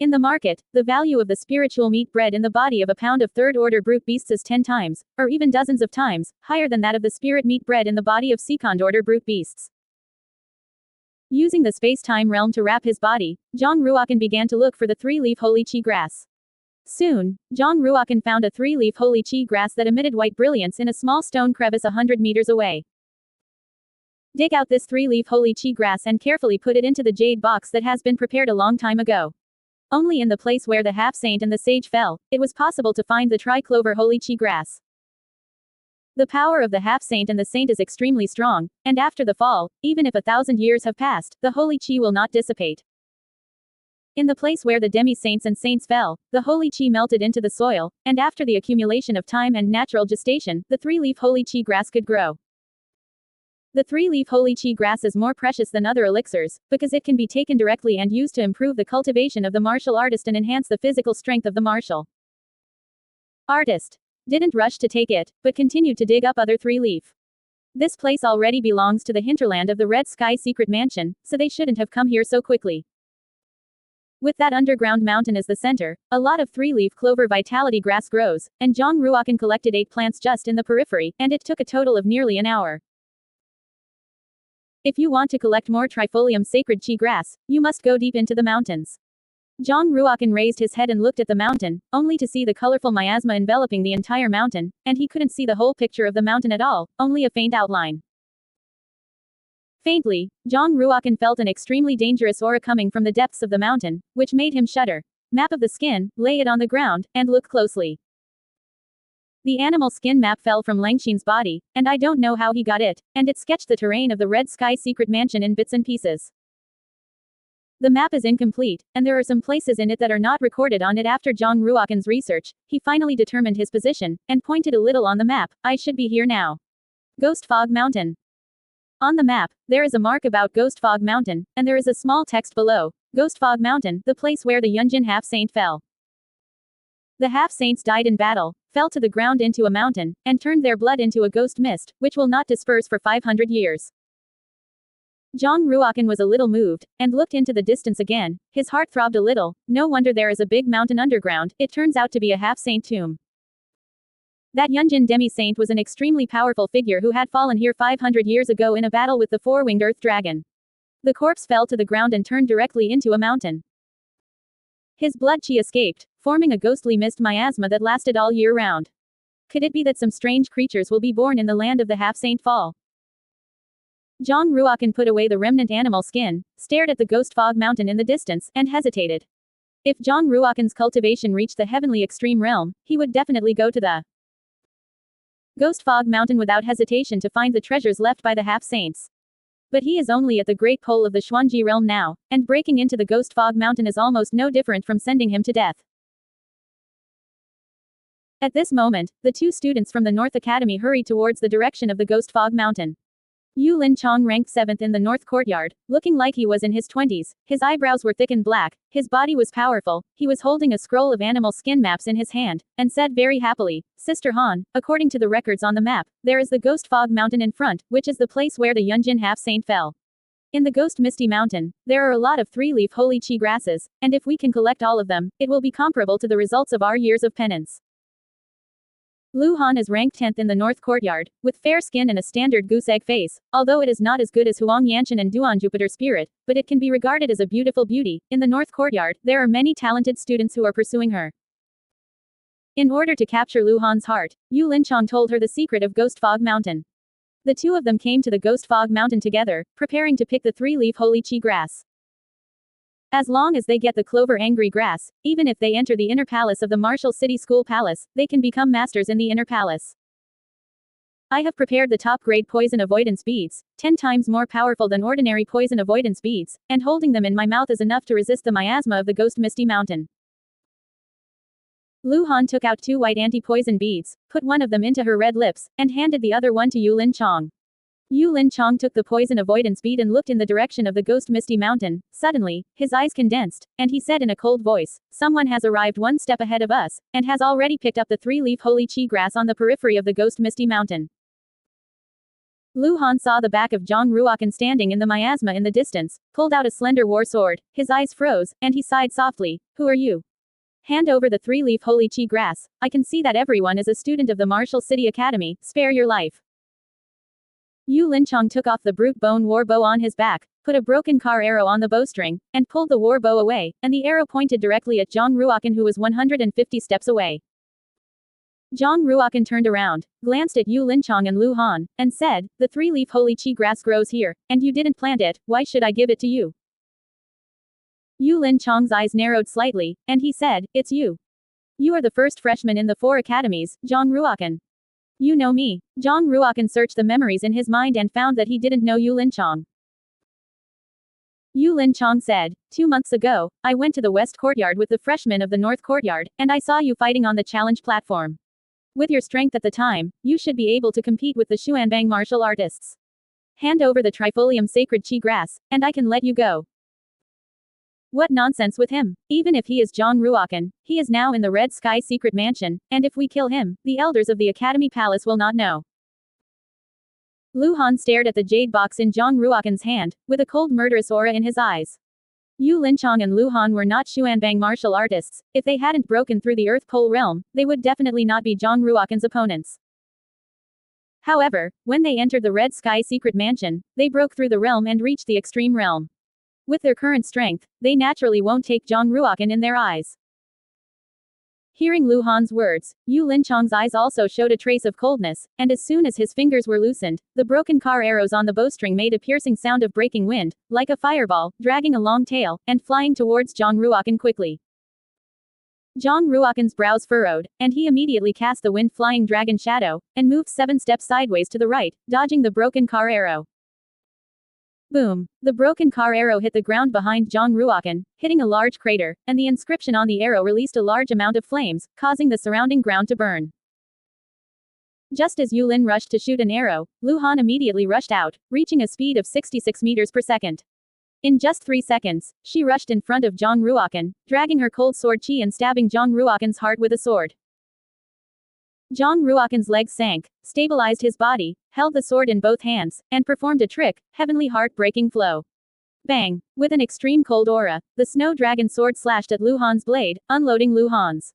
In the market, the value of the spiritual meat bred in the body of a pound of third-order brute beasts is 10 times, or even dozens of times, higher than that of the spirit meat bred in the body of second-order brute beasts. Using the space-time realm to wrap his body, Zhang Ruokan began to look for the three-leaf holy qi grass. Soon, Zhang Ruokan found a three-leaf holy qi grass that emitted white brilliance in a small stone crevice 100 meters away. Dig out this three-leaf holy qi grass and carefully put it into the jade box that has been prepared a long time ago. Only in the place where the half-saint and the sage fell, it was possible to find the tri-clover holy qi grass. The power of the half-saint and the saint is extremely strong, and after the fall, even if 1,000 years have passed, the holy qi will not dissipate. In the place where the demi-saints and saints fell, the holy qi melted into the soil, and after the accumulation of time and natural gestation, the three-leaf holy qi grass could grow. The three-leaf holy qi grass is more precious than other elixirs, because it can be taken directly and used to improve the cultivation of the martial artist and enhance the physical strength of the martial artist. Didn't rush to take it, but continued to dig up other three-leaf. This place already belongs to the hinterland of the Red Sky Secret Mansion, so they shouldn't have come here so quickly. With that underground mountain as the center, a lot of three-leaf clover vitality grass grows, and Zhang Ruokan collected 8 plants just in the periphery, and it took a total of nearly an hour. If you want to collect more trifolium sacred qi grass, you must go deep into the mountains. Zhang Ruokan raised his head and looked at the mountain, only to see the colorful miasma enveloping the entire mountain, and he couldn't see the whole picture of the mountain at all, only a faint outline. Faintly, Zhang Ruokan felt an extremely dangerous aura coming from the depths of the mountain, which made him shudder. Map of the skin, lay it on the ground, and look closely. The animal skin map fell from Langxin's body, and I don't know how he got it, and it sketched the terrain of the Red Sky Secret Mansion in bits and pieces. The map is incomplete, and there are some places in it that are not recorded on it. After Zhang Ruokan's research, he finally determined his position, and pointed a little on the map. I should be here now. Ghost Fog Mountain. On the map, there is a mark about Ghost Fog Mountain, and there is a small text below. Ghost Fog Mountain, the place where the Yunjin half-saint fell. The half-saints died in battle, fell to the ground into a mountain, and turned their blood into a ghost mist, which will not disperse for 500 years. Zhang Ruokan was a little moved, and looked into the distance again. His heart throbbed a little. No wonder there is a big mountain underground. It turns out to be a half-saint tomb. That Yunjin demi-saint was an extremely powerful figure who had fallen here 500 years ago in a battle with the four-winged earth dragon. The corpse fell to the ground and turned directly into a mountain. His blood qi escaped, forming a ghostly mist miasma that lasted all year round. Could it be that some strange creatures will be born in the land of the half-saint fall? Zhang Ruokan put away the remnant animal skin, stared at the Ghost Fog Mountain in the distance, and hesitated. If Zhang Ruokan's cultivation reached the heavenly extreme realm, he would definitely go to the Ghost Fog Mountain without hesitation to find the treasures left by the half-saints. But he is only at the great pole of the Xuanji realm now, and breaking into the Ghost Fog Mountain is almost no different from sending him to death. At this moment, the 2 students from the North Academy hurried towards the direction of the Ghost Fog Mountain. Yu Lin Chong ranked 7th in the North Courtyard, looking like he was in his 20s, his eyebrows were thick and black, his body was powerful, he was holding a scroll of animal skin maps in his hand, and said very happily, Sister Han, according to the records on the map, there is the Ghost Fog Mountain in front, which is the place where the Yunjin half-saint fell. In the Ghost Misty Mountain, there are a lot of three-leaf holy qi grasses, and if we can collect all of them, it will be comparable to the results of our years of penance. Lu Han is ranked 10th in the North Courtyard, with fair skin and a standard goose egg face, although it is not as good as Huang Yanshan and Duan Jupiter Spirit, but it can be regarded as a beautiful beauty. In the North Courtyard, there are many talented students who are pursuing her. In order to capture Lu Han's heart, Yu Linchong told her the secret of Ghost Fog Mountain. The 2 of them came to the Ghost Fog Mountain together, preparing to pick the three-leaf holy qi grass. As long as they get the clover angry grass, even if they enter the inner palace of the Martial City School Palace, they can become masters in the inner palace. I have prepared the top-grade poison avoidance beads, 10 times more powerful than ordinary poison avoidance beads, and holding them in my mouth is enough to resist the miasma of the Ghost Misty Mountain. Lu Han took out 2 white anti-poison beads, put one of them into her red lips, and handed the other one to Yu Lin Chong. Yu Lin Chong took the poison avoidance bead and looked in the direction of the Ghost Misty Mountain. Suddenly, his eyes condensed, and he said in a cold voice, Someone has arrived 1 step ahead of us, and has already picked up the three-leaf holy qi grass on the periphery of the Ghost Misty Mountain. Lu Han saw the back of Zhang Ruokan standing in the miasma in the distance, pulled out a slender war sword, his eyes froze, and he sighed softly, Who are you? Hand over the three-leaf holy qi grass. I can see that everyone is a student of the Martial City Academy, spare your life. Yu Linchong took off the brute bone war bow on his back, put a broken car arrow on the bowstring, and pulled the war bow away, and the arrow pointed directly at Zhang Ruokan, who was 150 steps away. Zhang Ruokan turned around, glanced at Yu Linchong and Lu Han, and said, "The three-leaf holy qi grass grows here, and you didn't plant it, why should I give it to you?" Yu Linchong's eyes narrowed slightly, and he said, "It's you. You are the first freshman in the 4 academies, Zhang Ruokan. You know me." Zhang Ruokan searched the memories in his mind and found that he didn't know Yu Linchong. Yu Linchong said, "2 months ago, I went to the West Courtyard with the freshmen of the North Courtyard, and I saw you fighting on the challenge platform. With your strength at the time, you should be able to compete with the Xuanbang martial artists. Hand over the Trifolium sacred qi grass, and I can let you go." What nonsense with him. Even if he is Zhang Ruokan, he is now in the Red Sky secret mansion, and if we kill him, the elders of the Academy Palace will not know. Lu Han stared at the jade box in Zhang Ruokan's hand, with a cold murderous aura in his eyes. Yu Linchong and Lu Han were not Xuanbang martial artists. If they hadn't broken through the Earth Pole realm, they would definitely not be Zhang Ruokan's opponents. However, when they entered the Red Sky secret mansion, they broke through the realm and reached the extreme realm. With their current strength, they naturally won't take Zhang Ruokan in their eyes. Hearing Lu Han's words, Yu Linchong's eyes also showed a trace of coldness, and as soon as his fingers were loosened, the broken car arrows on the bowstring made a piercing sound of breaking wind, like a fireball, dragging a long tail, and flying towards Zhang Ruokan quickly. Zhang Ruokan's brows furrowed, and he immediately cast the wind-flying dragon shadow, and moved 7 steps sideways to the right, dodging the broken car arrow. Boom! The broken car arrow hit the ground behind Zhang Ruokan, hitting a large crater, and the inscription on the arrow released a large amount of flames, causing the surrounding ground to burn. Just as Yu Lin rushed to shoot an arrow, Lu Han immediately rushed out, reaching a speed of 66 meters per second. In just 3 seconds, she rushed in front of Zhang Ruokan, dragging her cold sword qi and stabbing Zhang Ruokan's heart with a sword. Zhang Ruokan's legs sank, stabilized his body, held the sword in both hands, and performed a trick, heavenly heart-breaking flow. Bang! With an extreme cold aura, the snow dragon sword slashed at Lu Han's blade, unloading Lu Han's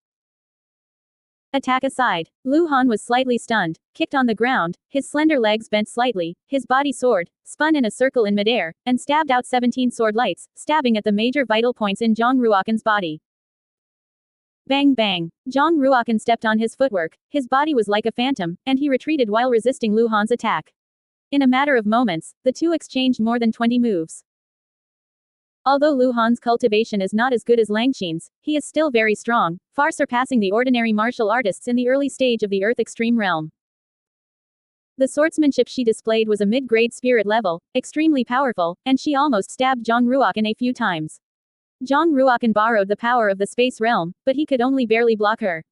attack aside. Lu Han was slightly stunned, kicked on the ground, his slender legs bent slightly, his body soared, spun in a circle in midair, and stabbed out 17 sword lights, stabbing at the major vital points in Zhang Ruokan's body. Bang bang! Zhang Ruokan stepped on his footwork, his body was like a phantom, and he retreated while resisting Lu Han's attack. In a matter of moments, the two exchanged more than 20 moves. Although Lu Han's cultivation is not as good as Langxin's, he is still very strong, far surpassing the ordinary martial artists in the early stage of the Earth Extreme realm. The swordsmanship she displayed was a mid-grade spirit level, extremely powerful, and she almost stabbed Zhang Ruokan a few times. Zhang Ruokan borrowed the power of the space realm, but he could only barely block her.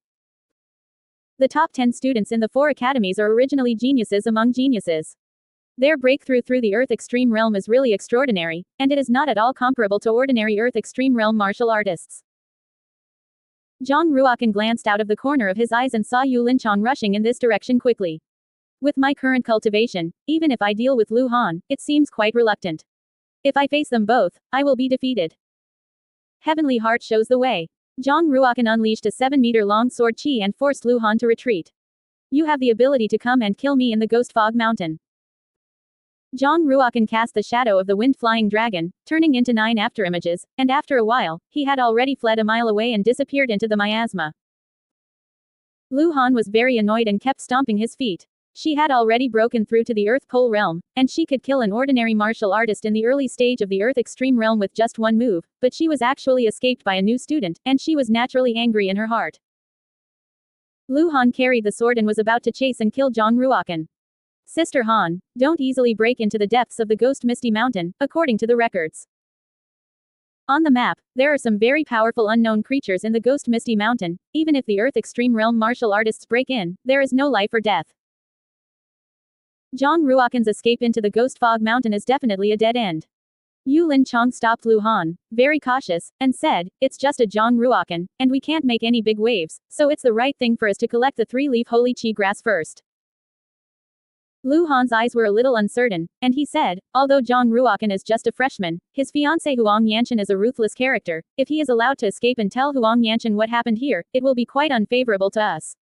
The top 10 students in the 4 academies are originally geniuses among geniuses. Their breakthrough through the Earth Extreme realm is really extraordinary, and it is not at all comparable to ordinary Earth Extreme realm martial artists. Zhang Ruokan glanced out of the corner of his eyes and saw Yu Linchong rushing in this direction quickly. With my current cultivation, even if I deal with Lu Han, it seems quite reluctant. If I face them both, I will be defeated. Heavenly Heart shows the way. Zhang Ruokan unleashed a 7-meter-long sword qi and forced Lu Han to retreat. You have the ability to come and kill me in the Ghost Fog Mountain. Zhang Ruokan cast the shadow of the wind-flying dragon, turning into 9 afterimages, and after a while, he had already fled a mile away and disappeared into the miasma. Lu Han was very annoyed and kept stomping his feet. She had already broken through to the Earth Pole realm, and she could kill an ordinary martial artist in the early stage of the Earth Extreme realm with just one move, but she was actually escaped by a new student, and she was naturally angry in her heart. Lu Han carried the sword and was about to chase and kill Zhang Ruokan. Sister Han, don't easily break into the depths of the Ghost Misty Mountain, according to the records. On the map, there are some very powerful unknown creatures in the Ghost Misty Mountain. Even if the Earth Extreme realm martial artists break in, there is no life or death. Zhang Ruokan's escape into the Ghost Fog Mountain is definitely a dead end. Yu Linchong stopped Lu Han, very cautious, and said, "It's just a Zhang Ruokan, and we can't make any big waves, so it's the right thing for us to collect the 3-leaf holy qi grass first." Lu Han's eyes were a little uncertain, and he said, "Although Zhang Ruokan is just a freshman, his fiancé Huang Yanshan is a ruthless character. If he is allowed to escape and tell Huang Yanshan what happened here, it will be quite unfavorable to us."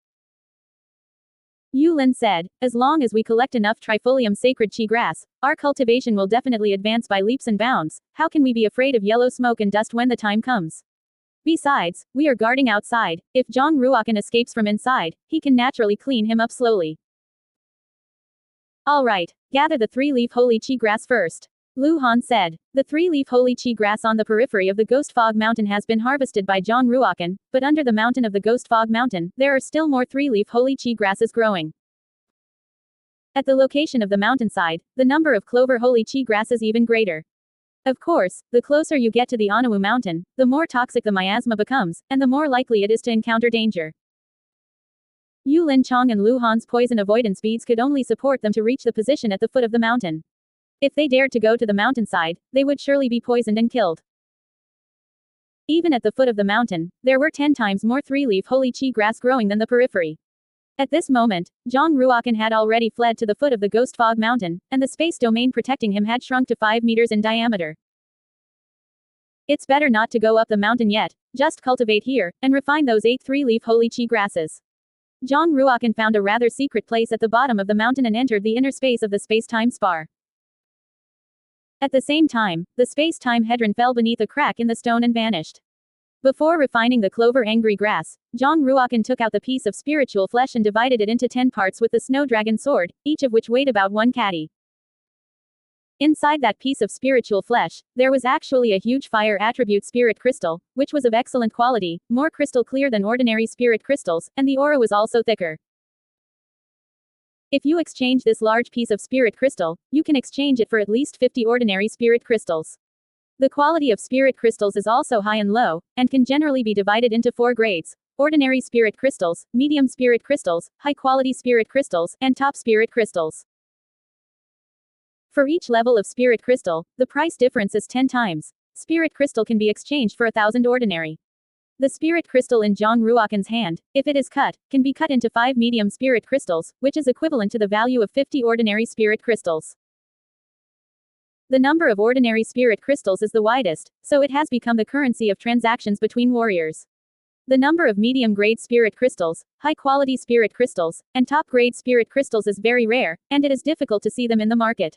Yulin said, as long as we collect enough trifolium sacred qi grass, our cultivation will definitely advance by leaps and bounds. How can we be afraid of yellow smoke and dust when the time comes? Besides, we are guarding outside. If Zhang Ruokan escapes from inside, he can naturally clean him up slowly. Alright, gather the 3-leaf holy qi grass first. Lu Han said. The 3-leaf holy qi grass on the periphery of the Ghost Fog Mountain has been harvested by Zhang Ruokan, but under the mountain of the Ghost Fog Mountain, there are still more 3-leaf holy qi grasses growing. At the location of the mountainside, the number of clover holy qi grass is even greater. Of course, the closer you get to the Anawu mountain, the more toxic the miasma becomes, and the more likely it is to encounter danger. Yulin Chong and Lu Han's poison avoidance beads could only support them to reach the position at the foot of the mountain. If they dared to go to the mountainside, they would surely be poisoned and killed. Even at the foot of the mountain, there were 10 times more 3-leaf holy qi grass growing than the periphery. At this moment, Zhang Ruokan had already fled to the foot of the Ghost Fog Mountain, and the space domain protecting him had shrunk to 5 meters in diameter. It's better not to go up the mountain yet, just cultivate here, and refine those 8 3-leaf holy qi grasses. Zhang Ruokan found a rather secret place at the bottom of the mountain and entered the inner space of the space-time spar. At the same time, the space-time hedron fell beneath a crack in the stone and vanished. Before refining the clover angry grass, Zhang Ruokan took out the piece of spiritual flesh and divided it into 10 parts with the snow dragon sword, each of which weighed about 1 kati. Inside that piece of spiritual flesh, there was actually a huge fire attribute spirit crystal, which was of excellent quality, more crystal clear than ordinary spirit crystals, and the aura was also thicker. If you exchange this large piece of spirit crystal, you can exchange it for at least 50 ordinary spirit crystals. The quality of spirit crystals is also high and low, and can generally be divided into 4 grades: ordinary spirit crystals, medium spirit crystals, high quality spirit crystals, and top spirit crystals. For each level of spirit crystal, the price difference is 10 times. Spirit crystal can be exchanged for 1,000 ordinary. The spirit crystal in Zhang Ruokan's hand, if it is cut, can be cut into 5 medium spirit crystals, which is equivalent to the value of 50 ordinary spirit crystals. The number of ordinary spirit crystals is the widest, so it has become the currency of transactions between warriors. The number of medium-grade spirit crystals, high-quality spirit crystals, and top-grade spirit crystals is very rare, and it is difficult to see them in the market.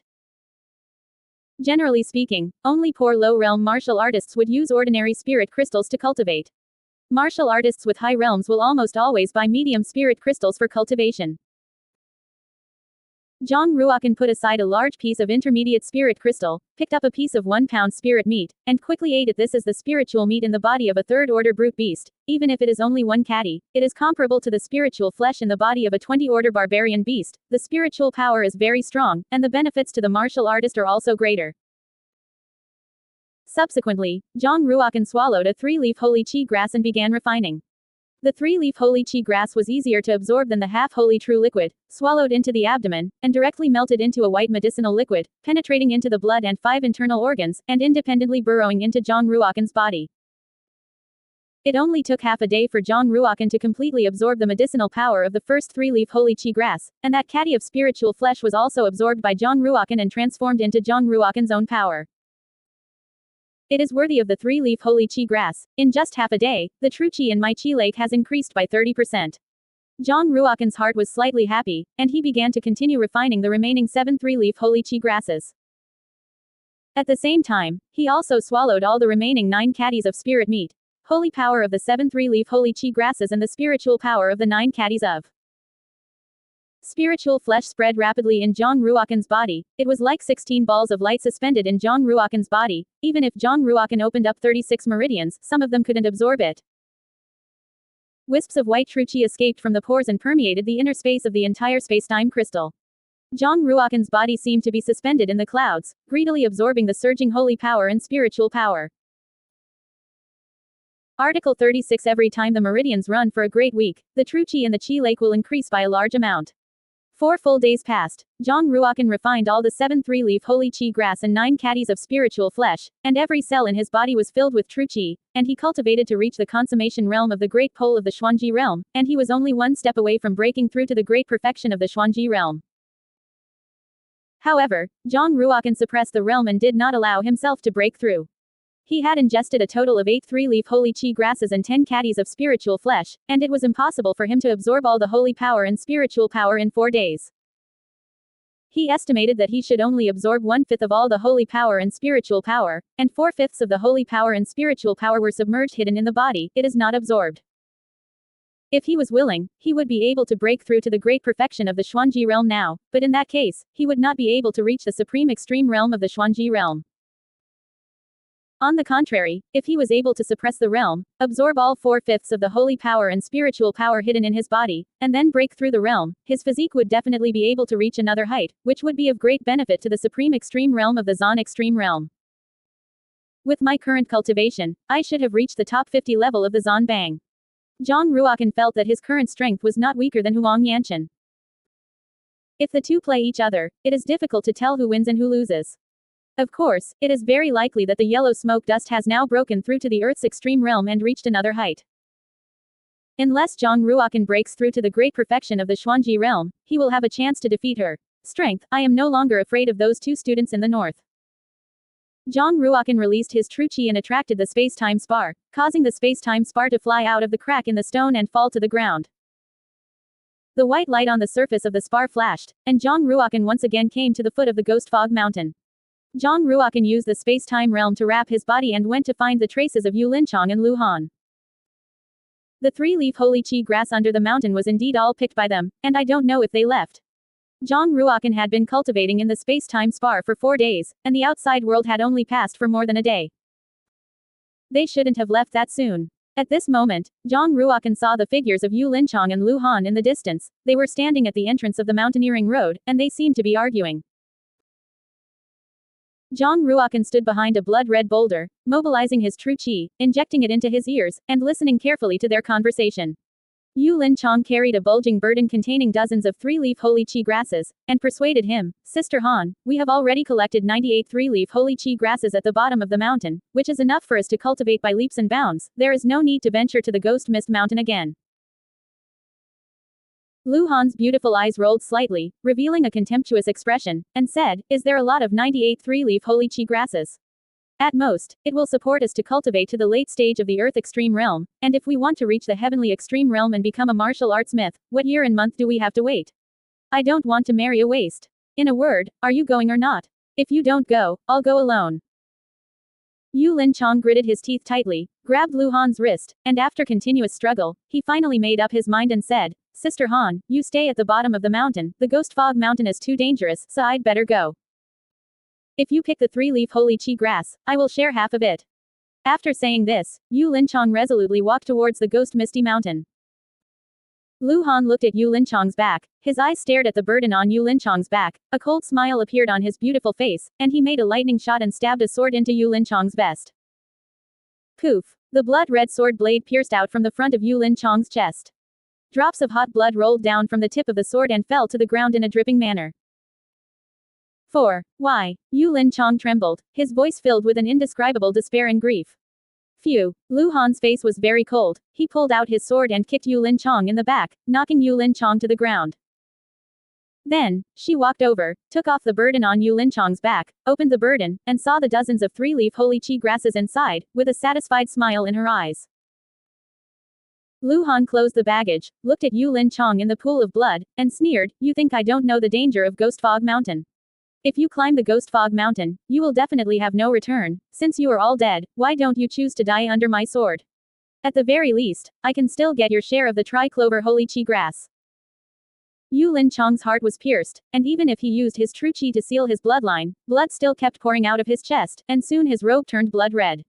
Generally speaking, only poor low-realm martial artists would use ordinary spirit crystals to cultivate. Martial artists with high realms will almost always buy medium spirit crystals for cultivation. Zhang Ruokan put aside a large piece of intermediate spirit crystal, picked up a piece of 1-pound spirit meat, and quickly ate it. This is the spiritual meat in the body of a third-order brute beast. Even if it is only 1 kati, it is comparable to the spiritual flesh in the body of a 20-order barbarian beast. The spiritual power is very strong, and the benefits to the martial artist are also greater. Subsequently, Zhang Ruokan swallowed a 3-leaf holy qi grass and began refining. The 3-leaf holy qi grass was easier to absorb than the half-holy true liquid, swallowed into the abdomen, and directly melted into a white medicinal liquid, penetrating into the blood and 5 internal organs, and independently burrowing into Zhang Ruokan's body. It only took half a day for Zhang Ruokan to completely absorb the medicinal power of the first 3-leaf holy qi grass, and that kati of spiritual flesh was also absorbed by Zhang Ruokan and transformed into Zhang Ruokan's own power. It is worthy of the 3-leaf holy qi grass. In just half a day, the true qi in my qi lake has increased by 30%. Zhang Ruokan's heart was slightly happy, and he began to continue refining the remaining 7 3-leaf holy qi grasses. At the same time, he also swallowed all the remaining 9 katis of spirit meat, holy power of the 7 3-leaf holy qi grasses and the spiritual power of the 9 katis of spiritual flesh spread rapidly in Zhang Ruokan's body. It was like 16 balls of light suspended in Zhang Ruokan's body. Even if Zhang Ruokan opened up 36 meridians, some of them couldn't absorb it. Wisps of white true qi escaped from the pores and permeated the inner space of the entire spacetime crystal. Zhang Ruokan's body seemed to be suspended in the clouds, greedily absorbing the surging holy power and spiritual power. Article 36. Every time the meridians run for a great week, the true qi in the qi lake will increase by a large amount. 4 full days passed. Zhang Ruokan refined all the 7 3-leaf holy qi grass and 9 katis of spiritual flesh, and every cell in his body was filled with true qi, and he cultivated to reach the consummation realm of the great pole of the Xuanji realm, and he was only 1 step away from breaking through to the great perfection of the Xuanji realm. However, Zhang Ruokan suppressed the realm and did not allow himself to break through. He had ingested a total of 8 three-leaf holy chi grasses and 10 caddies of spiritual flesh, and it was impossible for him to absorb all the holy power and spiritual power in 4 days. He estimated that he should only absorb 1/5 of all the holy power and spiritual power, and 4/5 of the holy power and spiritual power were submerged hidden in the body, it is not absorbed. If he was willing, he would be able to break through to the great perfection of the Xuanji realm now, but in that case, he would not be able to reach the supreme extreme realm of the Xuanji realm. On the contrary, if he was able to suppress the realm, absorb all 4/5 of the holy power and spiritual power hidden in his body, and then break through the realm, his physique would definitely be able to reach another height, which would be of great benefit to the supreme extreme realm of the Zan extreme realm. With my current cultivation, I should have reached the top 50 level of the Zan Bang. Zhang Ruokan felt that his current strength was not weaker than Huang Yanqian. If the two play each other, it is difficult to tell who wins and who loses. Of course, it is very likely that the yellow smoke dust has now broken through to the Earth's extreme realm and reached another height. Unless Zhang Ruokan breaks through to the great perfection of the Xuanji realm, he will have a chance to defeat her. Strength, I am no longer afraid of those two students in the north. Zhang Ruokan released his true chi and attracted the space-time spar, causing the space-time spar to fly out of the crack in the stone and fall to the ground. The white light on the surface of the spar flashed, and Zhang Ruokan once again came to the foot of the Ghost Fog Mountain. Zhang Ruokan used the space-time realm to wrap his body and went to find the traces of Yu Linchong and Lu Han. The three-leaf holy chi grass under the mountain was indeed all picked by them, and I don't know if they left. Zhang Ruokan had been cultivating in the space-time spar for 4 days, and the outside world had only passed for more than a day. They shouldn't have left that soon. At this moment, Zhang Ruokan saw the figures of Yu Linchong and Lu Han in the distance. They were standing at the entrance of the mountaineering road, and they seemed to be arguing. Zhang Ruokan stood behind a blood-red boulder, mobilizing his true chi, injecting it into his ears, and listening carefully to their conversation. Yu Linchong carried a bulging burden containing dozens of three-leaf holy chi grasses, and persuaded him, Sister Han, we have already collected 98 three-leaf holy chi grasses at the bottom of the mountain, which is enough for us to cultivate by leaps and bounds, there is no need to venture to the Ghost Mist Mountain again. Lu Han's beautiful eyes rolled slightly, revealing a contemptuous expression, and said, is there a lot of 98 three-leaf holy chi grasses? At most, it will support us to cultivate to the late stage of the Earth Extreme Realm, and if we want to reach the Heavenly Extreme Realm and become a martial arts myth, what year and month do we have to wait? I don't want to marry a waste. In a word, are you going or not? If you don't go, I'll go alone. Yu Linchong gritted his teeth tightly, grabbed Lu Han's wrist, and after continuous struggle, he finally made up his mind and said, Sister Han, you stay at the bottom of the mountain, the Ghost Fog Mountain is too dangerous, so I'd better go. If you pick the three-leaf holy chi grass, I will share half of it. After saying this, Yu Linchong resolutely walked towards the Ghost Misty Mountain. Lu Han looked at Yu Linchong's back, his eyes stared at the burden on Yu Linchong's back, a cold smile appeared on his beautiful face, and he made a lightning shot and stabbed a sword into Yu Linchong's vest. Poof! The blood-red sword blade pierced out from the front of Yu Linchong's chest. Drops of hot blood rolled down from the tip of the sword and fell to the ground in a dripping manner. 4. Why? Yu Linchong trembled, his voice filled with an indescribable despair and grief. Phew. Lu Han's face was very cold, he pulled out his sword and kicked Yu Linchong in the back, knocking Yu Linchong to the ground. Then, she walked over, took off the burden on Yu Linchong's back, opened the burden, and saw the dozens of three-leaf holy chi grasses inside, with a satisfied smile in her eyes. Lu Han closed the baggage, looked at Yu Linchong in the pool of blood, and sneered, you think I don't know the danger of Ghost Fog Mountain? If you climb the Ghost Fog Mountain, you will definitely have no return. Since you are all dead, why don't you choose to die under my sword? At the very least, I can still get your share of the Tri-Clover Holy Chi grass. Yu Linchong's heart was pierced, and even if he used his true chi to seal his bloodline, blood still kept pouring out of his chest, and soon his robe turned blood red.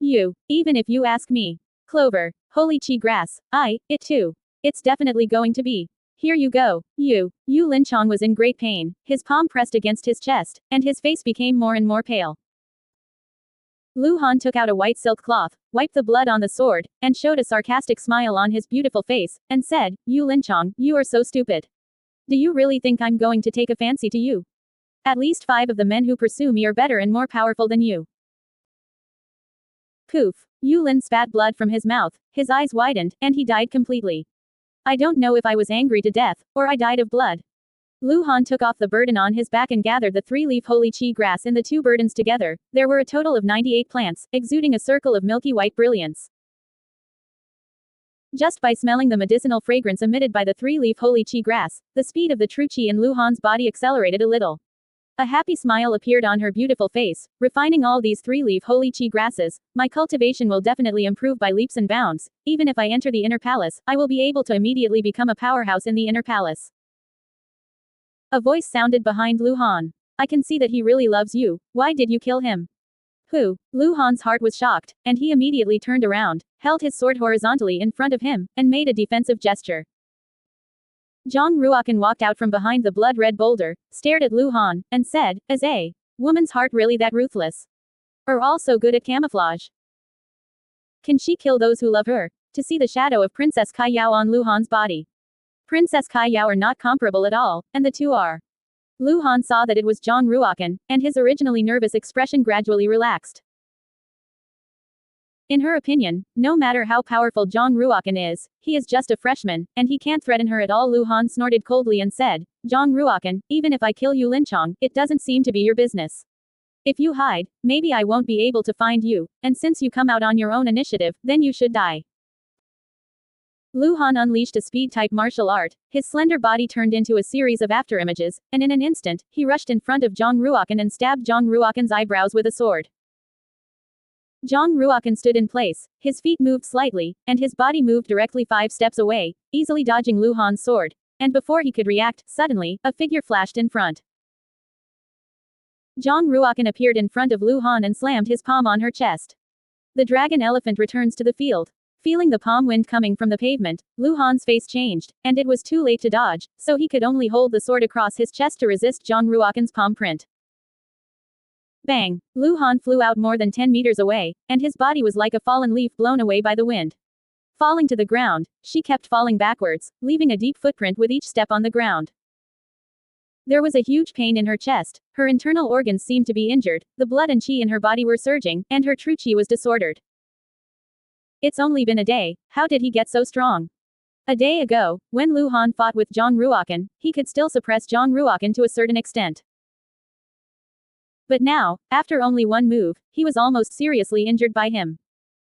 Even if you ask me. Clover, holy chi grass, it too. It's definitely going to be. Here you go, Yu Linchong was in great pain, his palm pressed against his chest, and his face became more and more pale. Lu Han took out a white silk cloth, wiped the blood on the sword, and showed a sarcastic smile on his beautiful face, and said, Yu Linchong, you are so stupid. Do you really think I'm going to take a fancy to you? At least 5 of the men who pursue me are better and more powerful than you. Poof. Yu Lin spat blood from his mouth, his eyes widened, and he died completely. I don't know if I was angry to death, or I died of blood. Lu Han took off the burden on his back and gathered the 3-leaf holy qi grass in the 2 burdens together. There were a total of 98 plants, exuding a circle of milky white brilliance. Just by smelling the medicinal fragrance emitted by the 3-leaf holy qi grass, the speed of the true qi in Lu Han's body accelerated a little. A happy smile appeared on her beautiful face. Refining all these 3-leaf holy qi grasses, my cultivation will definitely improve by leaps and bounds. Even if I enter the inner palace, I will be able to immediately become a powerhouse in the inner palace. A voice sounded behind Lu Han. I can see that he really loves you. Why did you kill him? Who? Lu Han's heart was shocked, and he immediately turned around, held his sword horizontally in front of him, and made a defensive gesture. Zhang Ruokan walked out from behind the blood-red boulder, stared at Lu Han, and said, "Is a woman's heart really that ruthless? Or also good at camouflage? Can she kill those who love her?" To see the shadow of Princess Kai Yao on Lu Han's body. Princess Kai Yao are not comparable at all, and the two are. Lu Han saw that it was Zhang Ruokan, and his originally nervous expression gradually relaxed. In her opinion, no matter how powerful Zhang Ruokan is, he is just a freshman, and he can't threaten her at all. Lu Han snorted coldly and said, "Zhang Ruokan, even if I kill you Linchong, it doesn't seem to be your business. If you hide, maybe I won't be able to find you, and since you come out on your own initiative, then you should die." Lu Han unleashed a speed-type martial art, his slender body turned into a series of afterimages, and in an instant, he rushed in front of Zhang Ruokan and stabbed Zhang Ruokan's eyebrows with a sword. Zhang Ruokan stood in place, his feet moved slightly, and his body moved directly 5 steps away, easily dodging Lu Han's sword. And before he could react, suddenly, a figure flashed in front. Zhang Ruokan appeared in front of Lu Han and slammed his palm on her chest. The dragon elephant returns to the field. Feeling the palm wind coming from the pavement, Lu Han's face changed, and it was too late to dodge, so he could only hold the sword across his chest to resist Zhang Ruokan's palm print. Bang! Lu Han flew out more than 10 meters away, and his body was like a fallen leaf blown away by the wind. Falling to the ground, she kept falling backwards, leaving a deep footprint with each step on the ground. There was a huge pain in her chest, her internal organs seemed to be injured, the blood and qi in her body were surging, and her true qi was disordered. It's only been a day, how did he get so strong? A day ago, when Lu Han fought with Zhang Ruokan, he could still suppress Zhang Ruokan to a certain extent. But now, after only one move, he was almost seriously injured by him.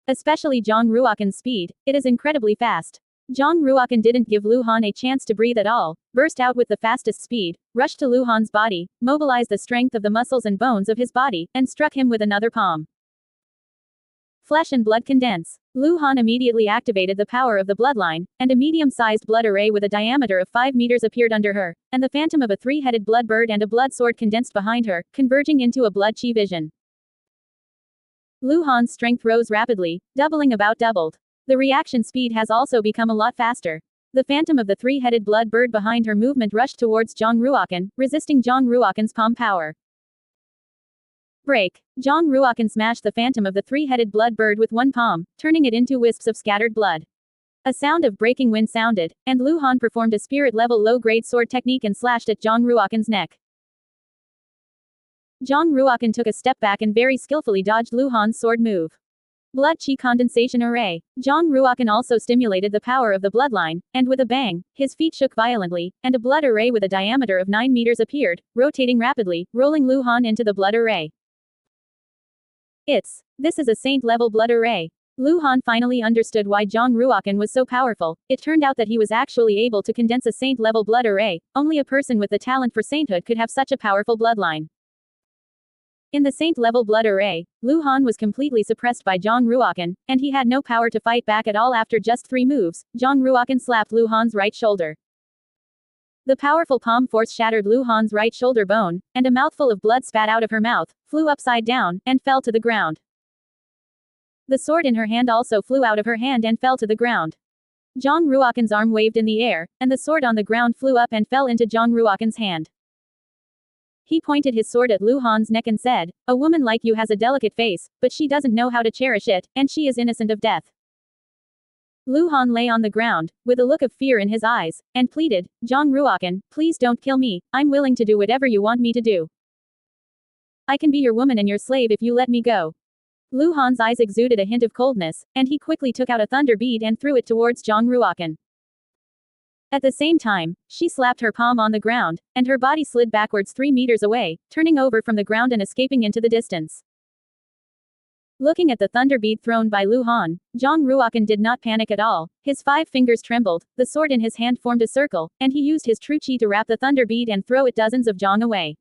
Especially Zhang Ruokan's speed, it is incredibly fast. Zhang Ruokan didn't give Lu Han a chance to breathe at all, burst out with the fastest speed, rushed to Lu Han's body, mobilized the strength of the muscles and bones of his body, and struck him with another palm. Flesh and blood condense. Lu Han immediately activated the power of the bloodline, and a medium-sized blood array with a diameter of 5 meters appeared under her, and the phantom of a 3-headed blood bird and a blood sword condensed behind her, converging into a blood qi vision. Lu Han's strength rose rapidly, about doubled. The reaction speed has also become a lot faster. The phantom of the 3-headed blood bird behind her movement rushed towards Zhang Ruokan, resisting Zhang Ruokan's palm power. Break. Zhang Ruokan smashed the phantom of the 3-headed blood bird with one palm, turning it into wisps of scattered blood. A sound of breaking wind sounded, and Lu Han performed a spirit-level low-grade sword technique and slashed at Zhang Ruokan's neck. Zhang Ruokan took a step back and very skillfully dodged Lu Han's sword move. Blood qi condensation array. Zhang Ruokan also stimulated the power of the bloodline, and with a bang, his feet shook violently, and a blood array with a diameter of 9 meters appeared, rotating rapidly, rolling Lu Han into the blood array. This is a saint-level blood array. Lu Han finally understood why Zhang Ruokan was so powerful. It turned out that he was actually able to condense a saint-level blood array. Only a person with the talent for sainthood could have such a powerful bloodline. In the saint-level blood array, Lu Han was completely suppressed by Zhang Ruokan, and he had no power to fight back at all. After just 3 moves, Zhang Ruokan slapped Lu Han's right shoulder. The powerful palm force shattered Lu Han's right shoulder bone, and a mouthful of blood spat out of her mouth, flew upside down, and fell to the ground. The sword in her hand also flew out of her hand and fell to the ground. Zhang Ruokan's arm waved in the air, and the sword on the ground flew up and fell into Zhang Ruokan's hand. He pointed his sword at Lu Han's neck and said, "A woman like you has a delicate face, but she doesn't know how to cherish it, and she is innocent of death." Lu Han lay on the ground, with a look of fear in his eyes, and pleaded, "Zhang Ruokan, please don't kill me, I'm willing to do whatever you want me to do. I can be your woman and your slave if you let me go." Lu Han's eyes exuded a hint of coldness, and he quickly took out a thunder bead and threw it towards Zhang Ruokan. At the same time, she slapped her palm on the ground, and her body slid backwards 3 meters away, turning over from the ground and escaping into the distance. Looking at the thunder bead thrown by Lu Han, Zhang Ruokan did not panic at all. His 5 fingers trembled, the sword in his hand formed a circle, and he used his true chi to wrap the thunder bead and throw it dozens of zhang away.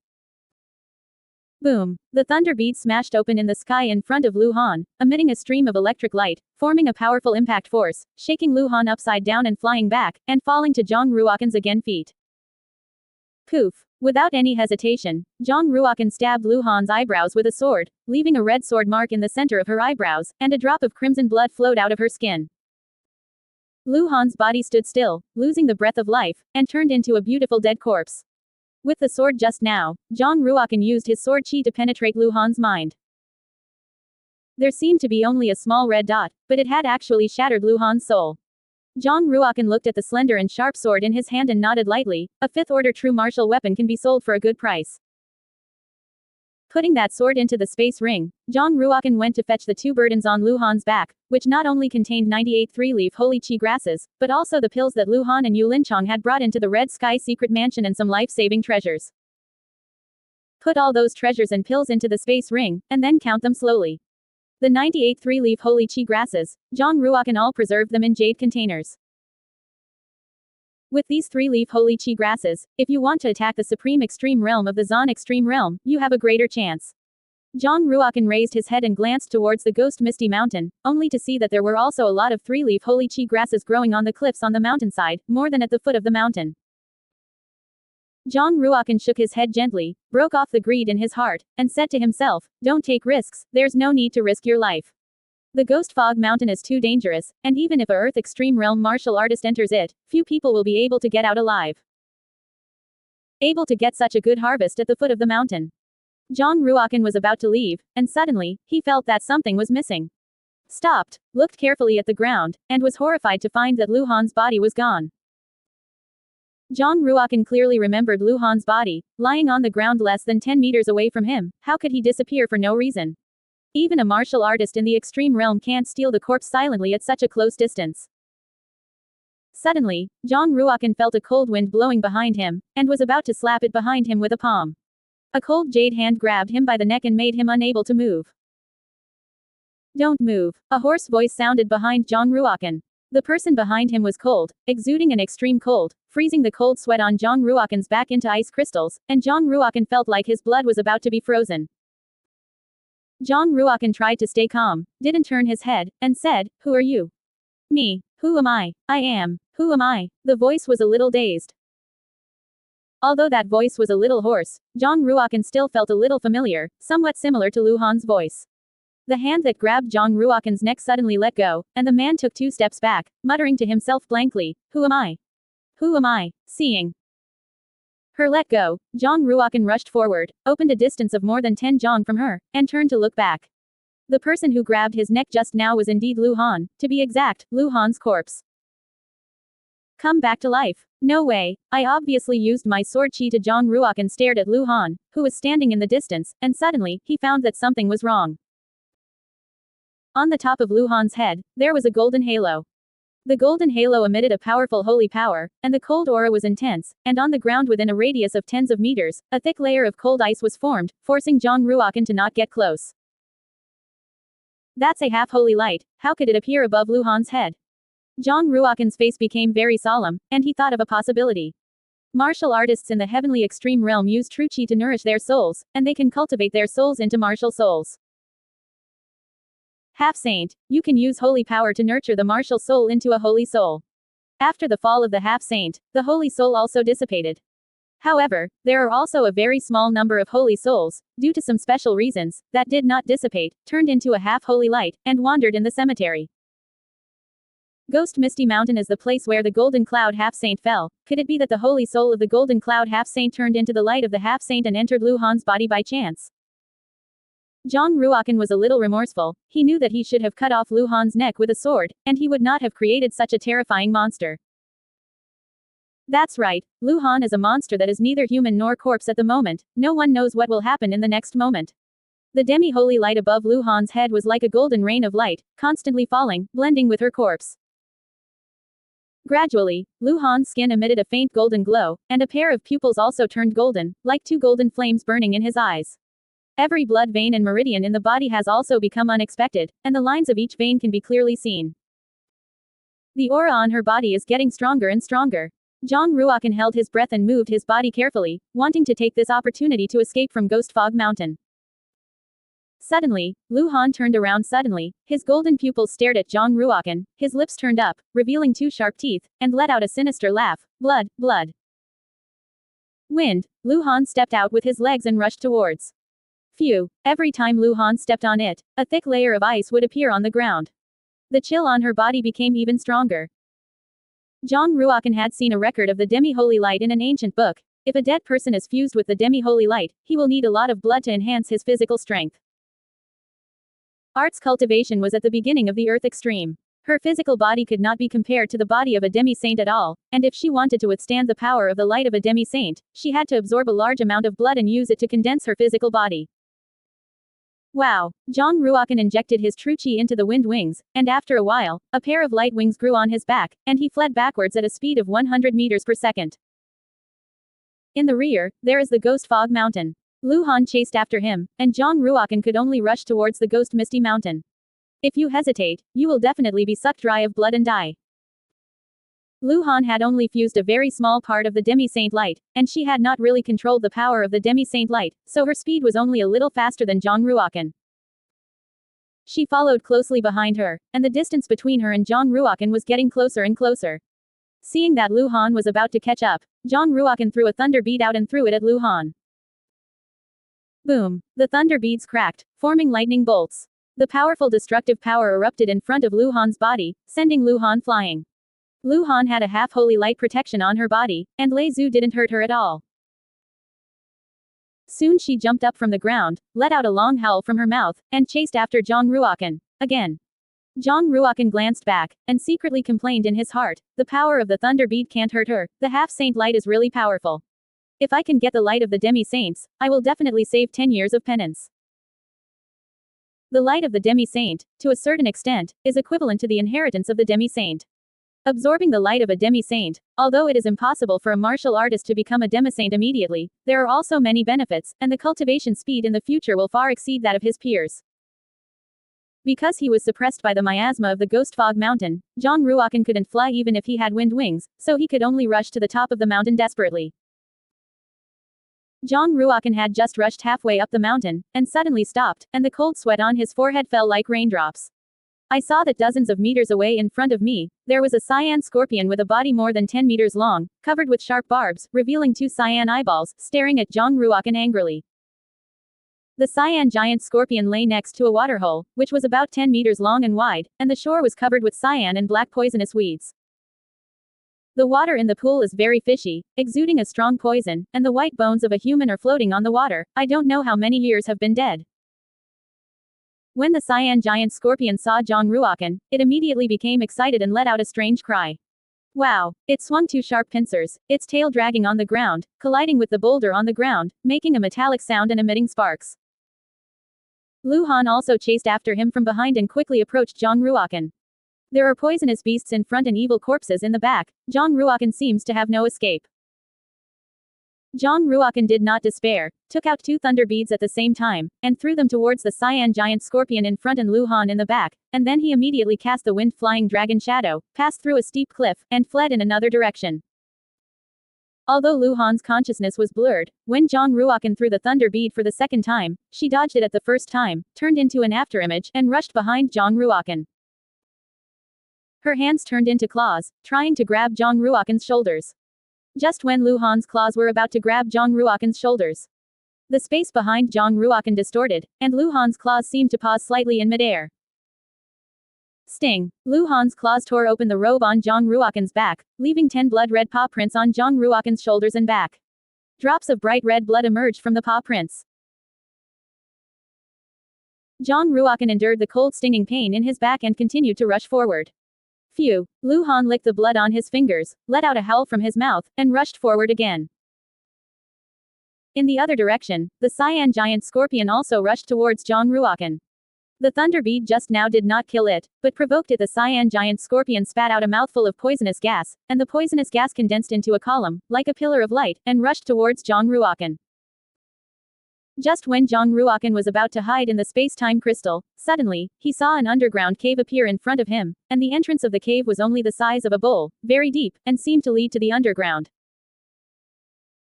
Boom! The thunder bead smashed open in the sky in front of Lu Han, emitting a stream of electric light, forming a powerful impact force, shaking Lu Han upside down and flying back, and falling to Zhang Ruokan's again feet. Poof! Without any hesitation, Zhang Ruokan stabbed Lu Han's eyebrows with a sword, leaving a red sword mark in the center of her eyebrows, and a drop of crimson blood flowed out of her skin. Lu Han's body stood still, losing the breath of life, and turned into a beautiful dead corpse. With the sword just now, Zhang Ruokan used his sword chi to penetrate Lu Han's mind. There seemed to be only a small red dot, but it had actually shattered Lu Han's soul. Zhang Ruokan looked at the slender and sharp sword in his hand and nodded lightly. A 5th-order true martial weapon can be sold for a good price. Putting that sword into the space ring, Zhang Ruokan went to fetch the 2 burdens on Lu Han's back, which not only contained 98 3-leaf holy chi grasses, but also the pills that Lu Han and Yu Linchong had brought into the Red Sky secret mansion and some life-saving treasures. Put all those treasures and pills into the space ring, and then count them slowly. The 98 3-leaf holy chi grasses, Zhang Ruokan all preserved them in jade containers. With these 3-leaf holy chi grasses, if you want to attack the supreme extreme realm of the Zan extreme realm, you have a greater chance. Zhang Ruokan raised his head and glanced towards the ghost misty mountain, only to see that there were also a lot of 3-leaf holy chi grasses growing on the cliffs on the mountainside, more than at the foot of the mountain. Zhang Ruokan shook his head gently, broke off the greed in his heart, and said to himself, "Don't take risks, there's no need to risk your life. The Ghost Fog Mountain is too dangerous, and even if a Earth Extreme Realm martial artist enters it, few people will be able to get out alive. Able to get such a good harvest at the foot of the mountain." Zhang Ruokan was about to leave, and suddenly, he felt that something was missing. Stopped, looked carefully at the ground, and was horrified to find that Lu Han's body was gone. Zhang Ruokan clearly remembered Lu Han's body, lying on the ground less than 10 meters away from him. How could he disappear for no reason? Even a martial artist in the extreme realm can't steal the corpse silently at such a close distance. Suddenly, Zhang Ruokan felt a cold wind blowing behind him, and was about to slap it behind him with a palm. A cold jade hand grabbed him by the neck and made him unable to move. "Don't move," a hoarse voice sounded behind Zhang Ruokan. The person behind him was cold, exuding an extreme cold, freezing the cold sweat on Zhang Ruokan's back into ice crystals, and Zhang Ruokan felt like his blood was about to be frozen. Zhang Ruokan tried to stay calm, didn't turn his head, and said, "Who are you?" "Me. Who am I? I am. Who am I?" The voice was a little dazed. Although that voice was a little hoarse, Zhang Ruokan still felt a little familiar, somewhat similar to Lu Han's voice. The hand that grabbed Zhang Ruokan's neck suddenly let go, and the man took 2 steps back, muttering to himself blankly, "Who am I? Who am I seeing?" Her let go, Zhang Ruokan rushed forward, opened a distance of more than 10 zhang from her, and turned to look back. The person who grabbed his neck just now was indeed Lu Han, to be exact, Lu Han's corpse. Come back to life. No way. I obviously used my sword chi to. Zhang Ruokan stared at Lu Han, who was standing in the distance, and suddenly, he found that something was wrong. On the top of Lu Han's head, there was a golden halo. The golden halo emitted a powerful holy power, and the cold aura was intense, and on the ground within a radius of tens of meters, a thick layer of cold ice was formed, forcing Zhang Ruokan to not get close. That's a half-holy light, how could it appear above Lu Han's head? Zhang Ruokan's face became very solemn, and he thought of a possibility. Martial artists in the heavenly extreme realm use true chi to nourish their souls, and they can cultivate their souls into martial souls. Half-saint, you can use holy power to nurture the martial soul into a holy soul. After the fall of the half-saint, the holy soul also dissipated. However, there are also a very small number of holy souls, due to some special reasons, that did not dissipate, turned into a half-holy light, and wandered in the cemetery. Ghost Misty Mountain is the place where the Golden Cloud half-saint fell. Could it be that the holy soul of the Golden Cloud half-saint turned into the light of the half-saint and entered Lu Han's body by chance? Zhang Ruokan was a little remorseful. He knew that he should have cut off Lu Han's neck with a sword, and he would not have created such a terrifying monster. That's right, Lu Han is a monster that is neither human nor corpse at the moment. No one knows what will happen in the next moment. The demi-holy light above Lu Han's head was like a golden rain of light, constantly falling, blending with her corpse. Gradually, Lu Han's skin emitted a faint golden glow, and a pair of pupils also turned golden, like two golden flames burning in his eyes. Every blood vein and meridian in the body has also become unexpected, and the lines of each vein can be clearly seen. The aura on her body is getting stronger and stronger. Zhang Ruokan held his breath and moved his body carefully, wanting to take this opportunity to escape from Ghost Fog Mountain. Suddenly, Lu Han turned around suddenly, his golden pupils stared at Zhang Ruokan, his lips turned up, revealing two sharp teeth, and let out a sinister laugh. Blood, blood. Wind. Lu Han stepped out with his legs and rushed towards. Phew, every time Lu Han stepped on it, a thick layer of ice would appear on the ground. The chill on her body became even stronger. Zhang Ruokan had seen a record of the demi-holy light in an ancient book. If a dead person is fused with the demi-holy light, he will need a lot of blood to enhance his physical strength. Art's cultivation was at the beginning of the Earth Extreme. Her physical body could not be compared to the body of a demi-saint at all, and if she wanted to withstand the power of the light of a demi-saint, she had to absorb a large amount of blood and use it to condense her physical body. Wow! Zhang Ruokan injected his true chi into the wind wings, and after a while, a pair of light wings grew on his back, and he fled backwards at a speed of 100 meters per second. In the rear, there is the Ghost Fog Mountain. Lu Han chased after him, and Zhang Ruokan could only rush towards the Ghost Misty Mountain. If you hesitate, you will definitely be sucked dry of blood and die. Lu Han had only fused a very small part of the demi-saint light, and she had not really controlled the power of the demi-saint light, so her speed was only a little faster than Zhang Ruokan. She followed closely behind her, and the distance between her and Zhang Ruokan was getting closer and closer. Seeing that Lu Han was about to catch up, Zhang Ruokan threw a thunder bead out and threw it at Lu Han. Boom! The thunder beads cracked, forming lightning bolts. The powerful destructive power erupted in front of Lu Han's body, sending Lu Han flying. Lu Han had a half-holy light protection on her body, and Lei Zhu didn't hurt her at all. Soon she jumped up from the ground, let out a long howl from her mouth, and chased after Zhang Ruokan. Again. Zhang Ruokan glanced back, and secretly complained in his heart, the power of the thunder bead can't hurt her, the half-saint light is really powerful. If I can get the light of the demi-saints, I will definitely save 10 years of penance. The light of the demi-saint, to a certain extent, is equivalent to the inheritance of the demi-saint. Absorbing the light of a demi-saint, although it is impossible for a martial artist to become a demi-saint immediately, there are also many benefits, and the cultivation speed in the future will far exceed that of his peers. Because he was suppressed by the miasma of the Ghost Fog Mountain, Zhang Ruokan couldn't fly even if he had wind wings, so he could only rush to the top of the mountain desperately. Zhang Ruokan had just rushed halfway up the mountain, and suddenly stopped, and the cold sweat on his forehead fell like raindrops. I saw that dozens of meters away in front of me, there was a cyan scorpion with a body more than 10 meters long, covered with sharp barbs, revealing two cyan eyeballs, staring at Zhang Ruokan angrily. The cyan giant scorpion lay next to a waterhole, which was about 10 meters long and wide, and the shore was covered with cyan and black poisonous weeds. The water in the pool is very fishy, exuding a strong poison, and the white bones of a human are floating on the water. I don't know how many years have been dead. When the cyan giant scorpion saw Zhang Ruokan, it immediately became excited and let out a strange cry. Wow! It swung two sharp pincers, its tail dragging on the ground, colliding with the boulder on the ground, making a metallic sound and emitting sparks. Lu Han also chased after him from behind and quickly approached Zhang Ruokan. There are poisonous beasts in front and evil corpses in the back. Zhang Ruokan seems to have no escape. Zhang Ruokan did not despair, took out two thunder beads at the same time, and threw them towards the cyan giant scorpion in front and Lu Han in the back, and then he immediately cast the wind-flying dragon shadow, passed through a steep cliff, and fled in another direction. Although Lu Han's consciousness was blurred, when Zhang Ruokan threw the thunder bead for the second time, she dodged it at the first time, turned into an afterimage, and rushed behind Zhang Ruokan. Her hands turned into claws, trying to grab Zhang Ruokan's shoulders. Just when Lu Han's claws were about to grab Zhang Ruokan's shoulders, the space behind Zhang Ruokan distorted, and Lu Han's claws seemed to pause slightly in midair. Sting! Lu Han's claws tore open the robe on Zhang Ruokan's back, leaving 10 blood-red paw prints on Zhang Ruokan's shoulders and back. Drops of bright red blood emerged from the paw prints. Zhang Ruokan endured the cold stinging pain in his back and continued to rush forward. Phew! Lu Han licked the blood on his fingers, let out a howl from his mouth, and rushed forward again. In the other direction, the cyan giant scorpion also rushed towards Zhang Ruokan. The thunder bead just now did not kill it, but provoked it. The cyan giant scorpion spat out a mouthful of poisonous gas, and the poisonous gas condensed into a column, like a pillar of light, and rushed towards Zhang Ruokan. Just when Zhang Ruokan was about to hide in the space-time crystal, suddenly, he saw an underground cave appear in front of him, and the entrance of the cave was only the size of a bowl, very deep, and seemed to lead to the underground.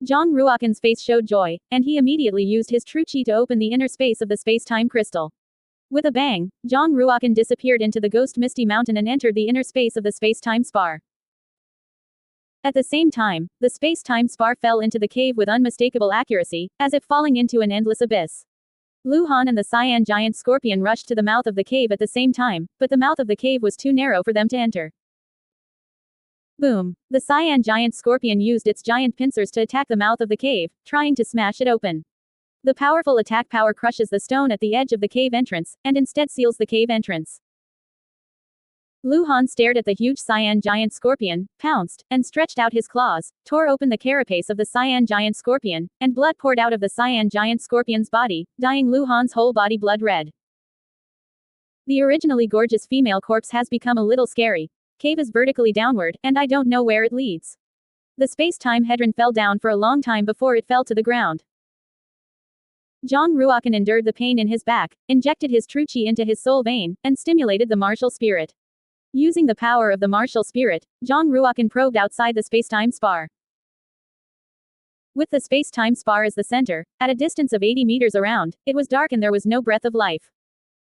Zhang Ruokan's face showed joy, and he immediately used his true chi to open the inner space of the space-time crystal. With a bang, Zhang Ruokan disappeared into the ghost Misty Mountain and entered the inner space of the space-time spar. At the same time, the space-time spar fell into the cave with unmistakable accuracy, as if falling into an endless abyss. Lu Han and the cyan giant scorpion rushed to the mouth of the cave at the same time, but the mouth of the cave was too narrow for them to enter. Boom! The cyan giant scorpion used its giant pincers to attack the mouth of the cave, trying to smash it open. The powerful attack power crushes the stone at the edge of the cave entrance, and instead seals the cave entrance. Lu Han stared at the huge cyan giant scorpion, pounced, and stretched out his claws, tore open the carapace of the cyan giant scorpion, and blood poured out of the cyan giant scorpion's body, dyeing Lu Han's whole body blood red. The originally gorgeous female corpse has become a little scary. Cave is vertically downward, and I don't know where it leads. The space-time hedron fell down for a long time before it fell to the ground. Zhang Ruokan endured the pain in his back, injected his true chi into his soul vein, and stimulated the martial spirit. Using the power of the martial spirit, Zhang Ruokan probed outside the space-time spar. With the space-time spar as the center, at a distance of 80 meters around, it was dark and there was no breath of life.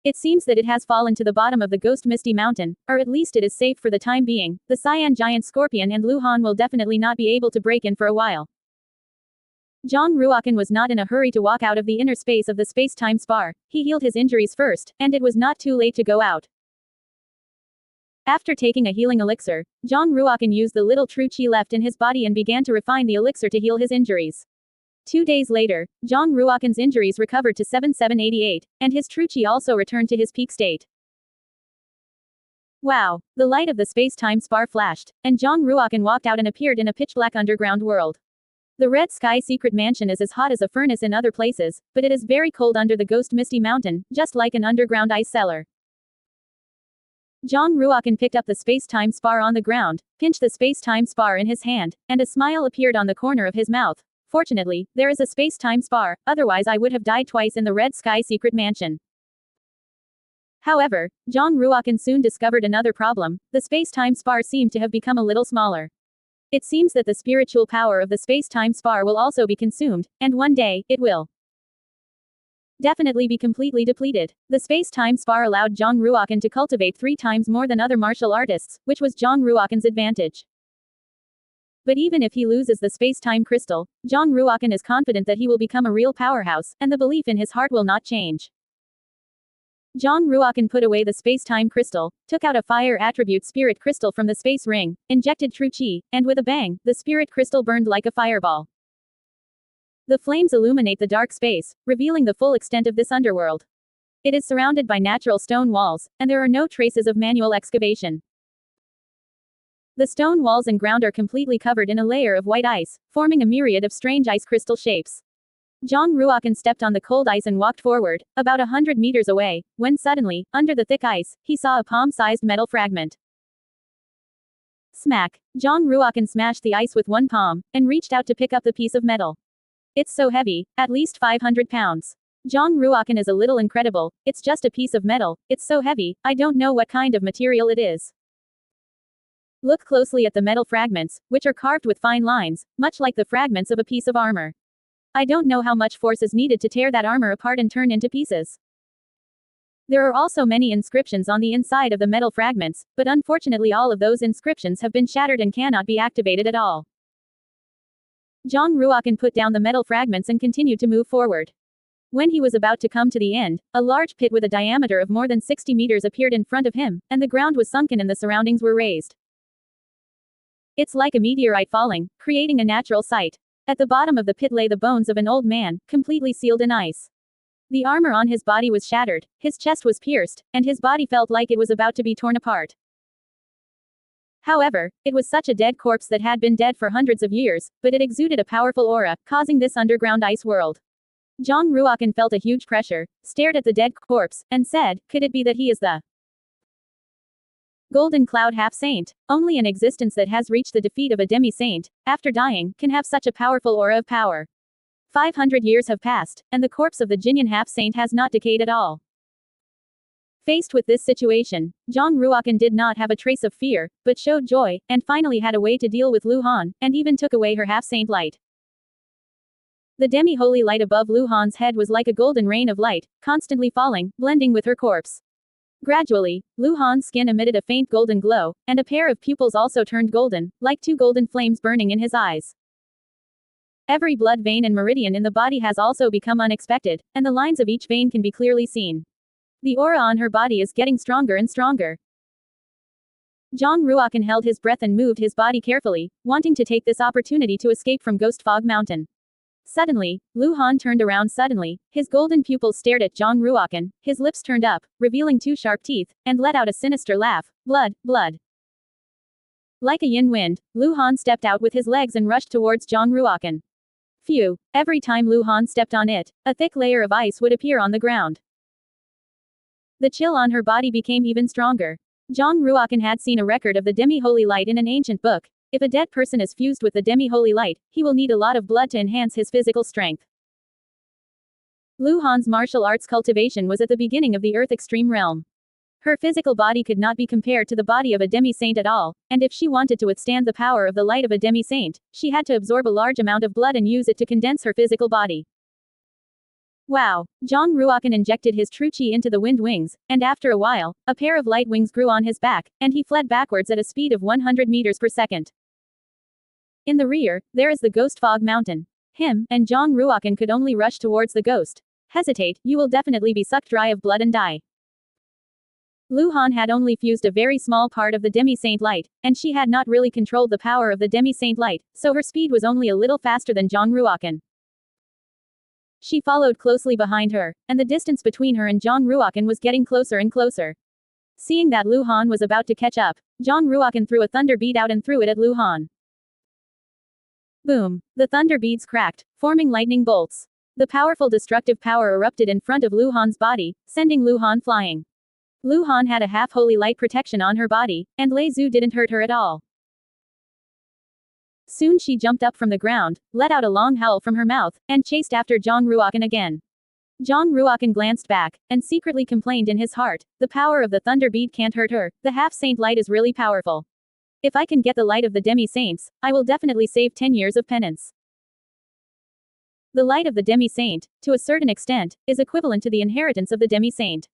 It seems that it has fallen to the bottom of the ghost Misty Mountain, or at least it is safe for the time being. The cyan giant scorpion and Lu Han will definitely not be able to break in for a while. Zhang Ruokan was not in a hurry to walk out of the inner space of the space-time spar. He healed his injuries first, and it was not too late to go out. After taking a healing elixir, Zhang Ruokan used the little true chi left in his body and began to refine the elixir to heal his injuries. 2 days later, Zhang Ruokan's injuries recovered to 7788, and his true chi also returned to his peak state. Wow! The light of the space-time spar flashed, and Zhang Ruokan walked out and appeared in a pitch-black underground world. The Red Sky Secret Mansion is as hot as a furnace in other places, but it is very cold under the ghost Misty Mountain, just like an underground ice cellar. Zhang Ruokan picked up the space-time spar on the ground, pinched the space-time spar in his hand, and a smile appeared on the corner of his mouth. Fortunately, there is a space-time spar, otherwise I would have died twice in the Red Sky Secret Mansion. However, Zhang Ruokan soon discovered another problem. The space-time spar seemed to have become a little smaller. It seems that the spiritual power of the space-time spar will also be consumed, and one day, it will definitely be completely depleted. The space-time spar allowed Zhang Ruokan to cultivate 3 times more than other martial artists, which was Zhang Ruokan's advantage. But even if he loses the space-time crystal, Zhang Ruokan is confident that he will become a real powerhouse, and the belief in his heart will not change. Zhang Ruokan put away the space-time crystal, took out a fire attribute spirit crystal from the space ring, injected true chi, and with a bang, the spirit crystal burned like a fireball. The flames illuminate the dark space, revealing the full extent of this underworld. It is surrounded by natural stone walls, and there are no traces of manual excavation. The stone walls and ground are completely covered in a layer of white ice, forming a myriad of strange ice crystal shapes. Zhang Ruokan stepped on the cold ice and walked forward, about 100 meters away, when suddenly, under the thick ice, he saw a palm-sized metal fragment. Smack! Zhang Ruokan smashed the ice with one palm, and reached out to pick up the piece of metal. It's so heavy, at least 500 pounds. Zhang Ruokan is a little incredible. It's just a piece of metal, it's so heavy, I don't know what kind of material it is. Look closely at the metal fragments, which are carved with fine lines, much like the fragments of a piece of armor. I don't know how much force is needed to tear that armor apart and turn into pieces. There are also many inscriptions on the inside of the metal fragments, but unfortunately all of those inscriptions have been shattered and cannot be activated at all. Zhang Ruokan put down the metal fragments and continued to move forward. When he was about to come to the end, a large pit with a diameter of more than 60 meters appeared in front of him, and the ground was sunken and the surroundings were raised. It's like a meteorite falling, creating a natural sight. At the bottom of the pit lay the bones of an old man, completely sealed in ice. The armor on his body was shattered, his chest was pierced, and his body felt like it was about to be torn apart. However, it was such a dead corpse that had been dead for hundreds of years, but it exuded a powerful aura, causing this underground ice world. Zhang Ruokan felt a huge pressure, stared at the dead corpse, and said, could it be that he is the Golden Cloud half-saint? Only an existence that has reached the defeat of a demi-saint, after dying, can have such a powerful aura of power. 500 years have passed, and the corpse of the Jinyan half-saint has not decayed at all. Faced with this situation, Zhang Ruokan did not have a trace of fear, but showed joy, and finally had a way to deal with Lu Han, and even took away her half-saint light. The demi-holy light above Lu Han's head was like a golden rain of light, constantly falling, blending with her corpse. Gradually, Lu Han's skin emitted a faint golden glow, and a pair of pupils also turned golden, like two golden flames burning in his eyes. Every blood vein and meridian in the body has also become unexpected, and the lines of each vein can be clearly seen. The aura on her body is getting stronger and stronger. Zhang Ruokan held his breath and moved his body carefully, wanting to take this opportunity to escape from Ghost Fog Mountain. Suddenly, Lu Han turned around suddenly, his golden pupils stared at Zhang Ruokan, his lips turned up, revealing two sharp teeth, and let out a sinister laugh. Blood, blood. Like a yin wind, Lu Han stepped out with his legs and rushed towards Zhang Ruokan. Phew, every time Lu Han stepped on it, a thick layer of ice would appear on the ground. The chill on her body became even stronger. Zhang Ruokan had seen a record of the demi-holy light in an ancient book. If a dead person is fused with the demi-holy light, he will need a lot of blood to enhance his physical strength. Lu Han's martial arts cultivation was at the beginning of the Earth Extreme Realm. Her physical body could not be compared to the body of a demi-saint at all, and if she wanted to withstand the power of the light of a demi-saint, she had to absorb a large amount of blood and use it to condense her physical body. Wow! Zhang Ruokan injected his true chi into the wind wings, and after a while, a pair of light wings grew on his back, and he fled backwards at a speed of 100 meters per second. In the rear, there is the Ghost Fog Mountain. Him and Zhang Ruokan could only rush towards the ghost. Hesitate, you will definitely be sucked dry of blood and die. Lu Han had only fused a very small part of the demi-saint light, and she had not really controlled the power of the demi-saint light, so her speed was only a little faster than Zhang Ruokan. She followed closely behind her, and the distance between her and Zhang Ruokan was getting closer and closer. Seeing that Lu Han was about to catch up, Zhang Ruokan threw a thunder bead out and threw it at Lu Han. Boom! The thunder beads cracked, forming lightning bolts. The powerful destructive power erupted in front of Lu Han's body, sending Lu Han flying. Lu Han had a half-holy light protection on her body, and Lei Zhu didn't hurt her at all. Soon she jumped up from the ground, let out a long howl from her mouth, and chased after Zhang Ruokan again. Zhang Ruokan glanced back, and secretly complained in his heart, the power of the thunder bead can't hurt her, the half-saint light is really powerful. If I can get the light of the demi-saints, I will definitely save 10 years of penance. The light of the demi-saint, to a certain extent, is equivalent to the inheritance of the demi-saint.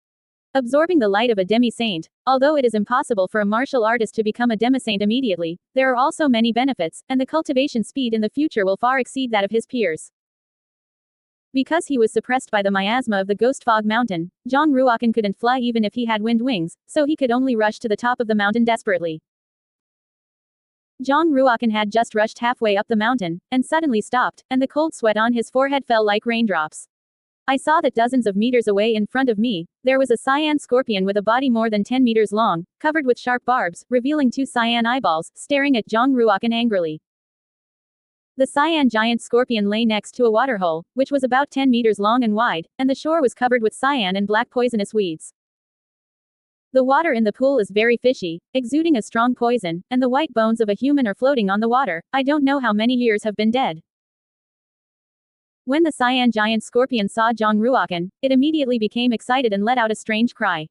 Absorbing the light of a demi-saint, although it is impossible for a martial artist to become a demi-saint immediately, there are also many benefits, and the cultivation speed in the future will far exceed that of his peers. Because he was suppressed by the miasma of the Ghost Fog Mountain, Zhang Ruokan couldn't fly even if he had wind wings, so he could only rush to the top of the mountain desperately. Zhang Ruokan had just rushed halfway up the mountain, and suddenly stopped, and the cold sweat on his forehead fell like raindrops. I saw that dozens of meters away in front of me, there was a cyan scorpion with a body more than 10 meters long, covered with sharp barbs, revealing two cyan eyeballs, staring at Zhang Ruokan angrily. The cyan giant scorpion lay next to a waterhole, which was about 10 meters long and wide, and the shore was covered with cyan and black poisonous weeds. The water in the pool is very fishy, exuding a strong poison, and the white bones of a human are floating on the water. I don't know how many years have been dead. When the cyan giant scorpion saw Zhang Ruokan, it immediately became excited and let out a strange cry.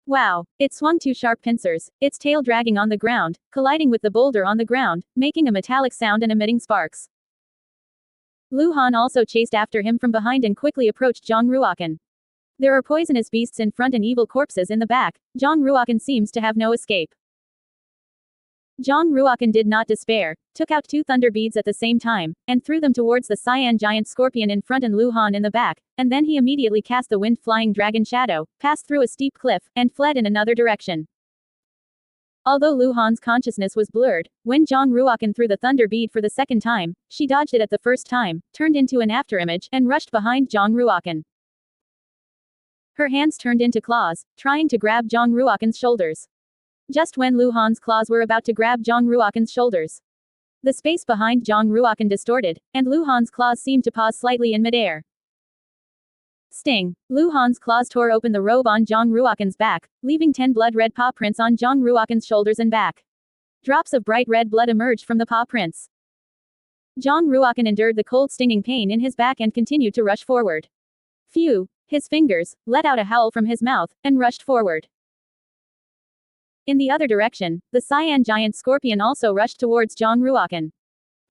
Wow! It swung two sharp pincers, its tail dragging on the ground, colliding with the boulder on the ground, making a metallic sound and emitting sparks. Lu Han also chased after him from behind and quickly approached Zhang Ruokan. There are poisonous beasts in front and evil corpses in the back. Zhang Ruokan seems to have no escape. Zhang Ruokan did not despair, took out two thunder beads at the same time, and threw them towards the cyan giant scorpion in front and Lu Han in the back, and then he immediately cast the wind-flying dragon shadow, passed through a steep cliff, and fled in another direction. Although Lu Han's consciousness was blurred, when Zhang Ruokan threw the thunder bead for the second time, she dodged it at the first time, turned into an afterimage, and rushed behind Zhang Ruokan. Her hands turned into claws, trying to grab Zhang Ruokan's shoulders. Just when Lu Han's claws were about to grab Zhang Ruokan's shoulders, the space behind Zhang Ruokan distorted, and Lu Han's claws seemed to pause slightly in midair. Sting. Lu Han's claws tore open the robe on Zhang Ruokan's back, leaving 10 blood-red paw prints on Zhang Ruokan's shoulders and back. Drops of bright red blood emerged from the paw prints. Zhang Ruokan endured the cold stinging pain in his back and continued to rush forward. Phew! His fingers let out a howl from his mouth and rushed forward. In the other direction, the cyan giant scorpion also rushed towards Zhang Ruokan.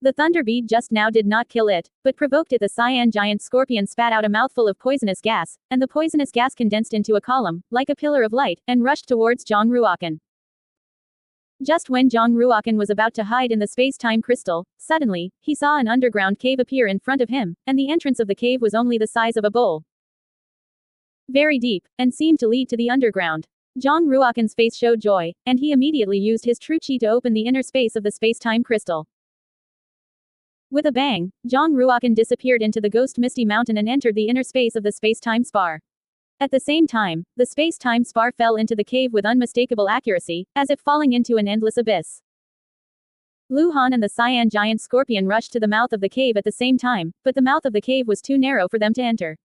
The thunder bead just now did not kill it, but provoked it. The cyan giant scorpion spat out a mouthful of poisonous gas, and the poisonous gas condensed into a column, like a pillar of light, and rushed towards Zhang Ruokan. Just when Zhang Ruokan was about to hide in the space-time crystal, suddenly, he saw an underground cave appear in front of him, and the entrance of the cave was only the size of a bowl. Very deep, and seemed to lead to the underground. Zhang Ruokan's face showed joy, and he immediately used his true chi to open the inner space of the space-time crystal. With a bang, Zhang Ruokan disappeared into the ghost misty mountain and entered the inner space of the space-time spar. At the same time, the space-time spar fell into the cave with unmistakable accuracy, as if falling into an endless abyss. Lu Han and the cyan giant scorpion rushed to the mouth of the cave at the same time, but the mouth of the cave was too narrow for them to enter.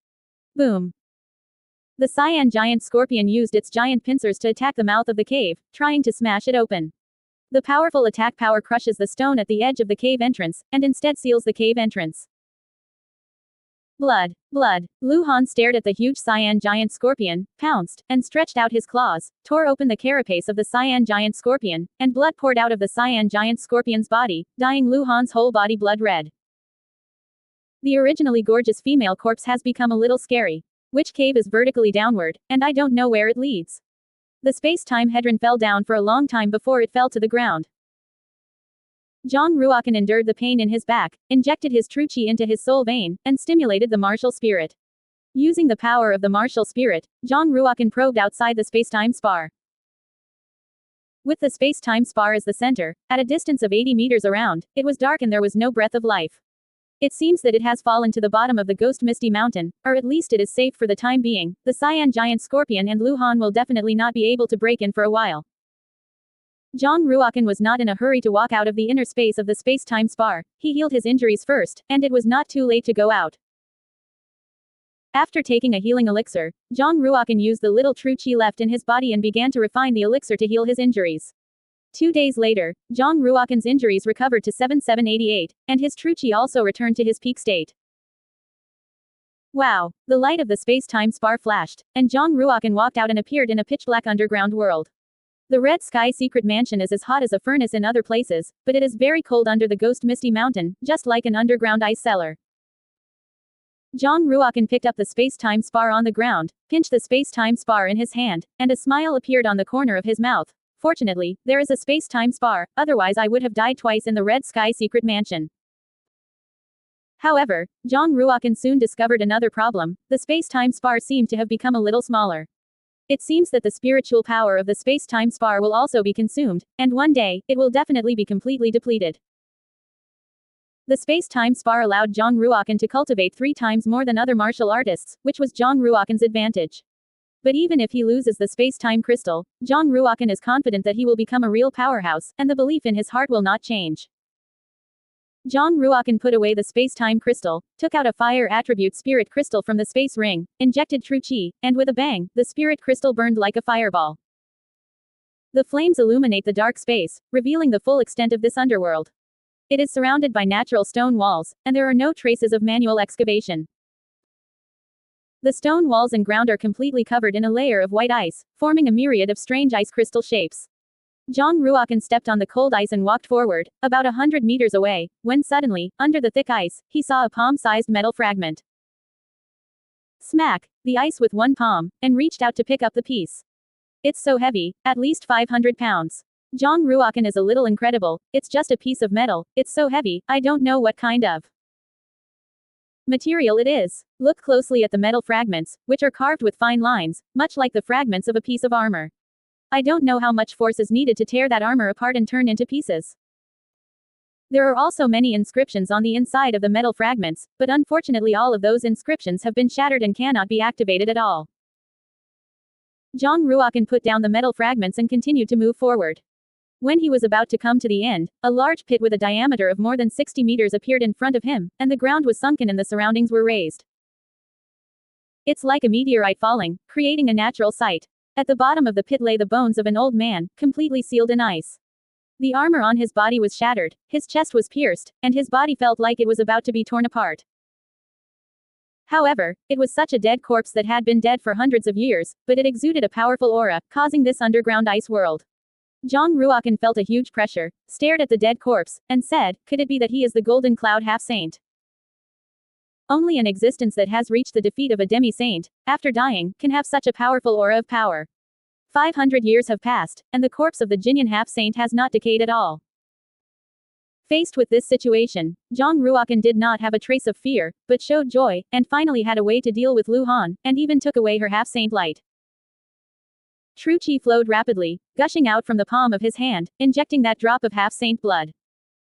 Boom! The cyan giant scorpion used its giant pincers to attack the mouth of the cave, trying to smash it open. The powerful attack power crushes the stone at the edge of the cave entrance, and instead seals the cave entrance. Blood! Blood! Lu Han stared at the huge cyan giant scorpion, pounced, and stretched out his claws, tore open the carapace of the cyan giant scorpion, and blood poured out of the cyan giant scorpion's body, dyeing Lu Han's whole body blood red. The originally gorgeous female corpse has become a little scary. Which cave is vertically downward, and I don't know where it leads. The space-time hedron fell down for a long time before it fell to the ground. Zhang Ruokan endured the pain in his back, injected his true chi into his soul vein, and stimulated the martial spirit. Using the power of the martial spirit, Zhang Ruokan probed outside the space-time spar. With the space-time spar as the center, at a distance of 80 meters around, it was dark and there was no breath of life. It seems that it has fallen to the bottom of the ghost misty mountain, or at least it is safe for the time being. The cyan giant scorpion and Lu Han will definitely not be able to break in for a while. Zhang Ruokan was not in a hurry to walk out of the inner space of the space-time spar. He healed his injuries first, and it was not too late to go out. After taking a healing elixir, Zhang Ruokan used the little true chi left in his body and began to refine the elixir to heal his injuries. 2 days later, Zhang Ruokan's injuries recovered to 7788, and his true chi also returned to his peak state. Wow! The light of the space-time spar flashed, and Zhang Ruokan walked out and appeared in a pitch-black underground world. The Red Sky Secret Mansion is as hot as a furnace in other places, but it is very cold under the Ghost Misty Mountain, just like an underground ice cellar. Zhang Ruokan picked up the space-time spar on the ground, pinched the space-time spar in his hand, and a smile appeared on the corner of his mouth. Fortunately, there is a space-time spar, otherwise I would have died twice in the Red Sky Secret Mansion. However, Zhang Ruokan soon discovered another problem. The space-time spar seemed to have become a little smaller. It seems that the spiritual power of the space-time spar will also be consumed, and one day, it will definitely be completely depleted. The space-time spar allowed Zhang Ruokan to cultivate 3 times more than other martial artists, which was Zhang Ruokan's advantage. But even if he loses the space-time crystal, Zhang Ruokan is confident that he will become a real powerhouse, and the belief in his heart will not change. Zhang Ruokan put away the space-time crystal, took out a fire attribute spirit crystal from the space ring, injected true chi, and with a bang, the spirit crystal burned like a fireball. The flames illuminate the dark space, revealing the full extent of this underworld. It is surrounded by natural stone walls, and there are no traces of manual excavation. The stone walls and ground are completely covered in a layer of white ice, forming a myriad of strange ice crystal shapes. Zhang Ruokan stepped on the cold ice and walked forward, about 100 meters away, when suddenly, under the thick ice, he saw a palm-sized metal fragment. Smack! The ice with one palm, and reached out to pick up the piece. It's so heavy, at least 500 pounds. Zhang Ruokan is a little incredible. It's just a piece of metal, it's so heavy, I don't know what kind of material it is. Look closely at the metal fragments, which are carved with fine lines, much like the fragments of a piece of armor. I don't know how much force is needed to tear that armor apart and turn into pieces. There are also many inscriptions on the inside of the metal fragments, but unfortunately all of those inscriptions have been shattered and cannot be activated at all. Zhang Ruokan put down the metal fragments and continued to move forward. When he was about to come to the end, a large pit with a diameter of more than 60 meters appeared in front of him, and the ground was sunken and the surroundings were raised. It's like a meteorite falling, creating a natural sight. At the bottom of the pit lay the bones of an old man, completely sealed in ice. The armor on his body was shattered, his chest was pierced, and his body felt like it was about to be torn apart. However, it was such a dead corpse that had been dead for hundreds of years, but it exuded a powerful aura, causing this underground ice world. Jong Ruokan felt a huge pressure, stared at the dead corpse, and said, could it be that he is the Golden Cloud half-saint? Only an existence that has reached the defeat of a demi-saint, after dying, can have such a powerful aura of power. 500 years have passed, and the corpse of the Jinyan half-saint has not decayed at all. Faced with this situation, Jong Ruokan did not have a trace of fear, but showed joy, and finally had a way to deal with Lu Han, and even took away her half-saint light. True Qi flowed rapidly, gushing out from the palm of his hand, injecting that drop of half-saint blood.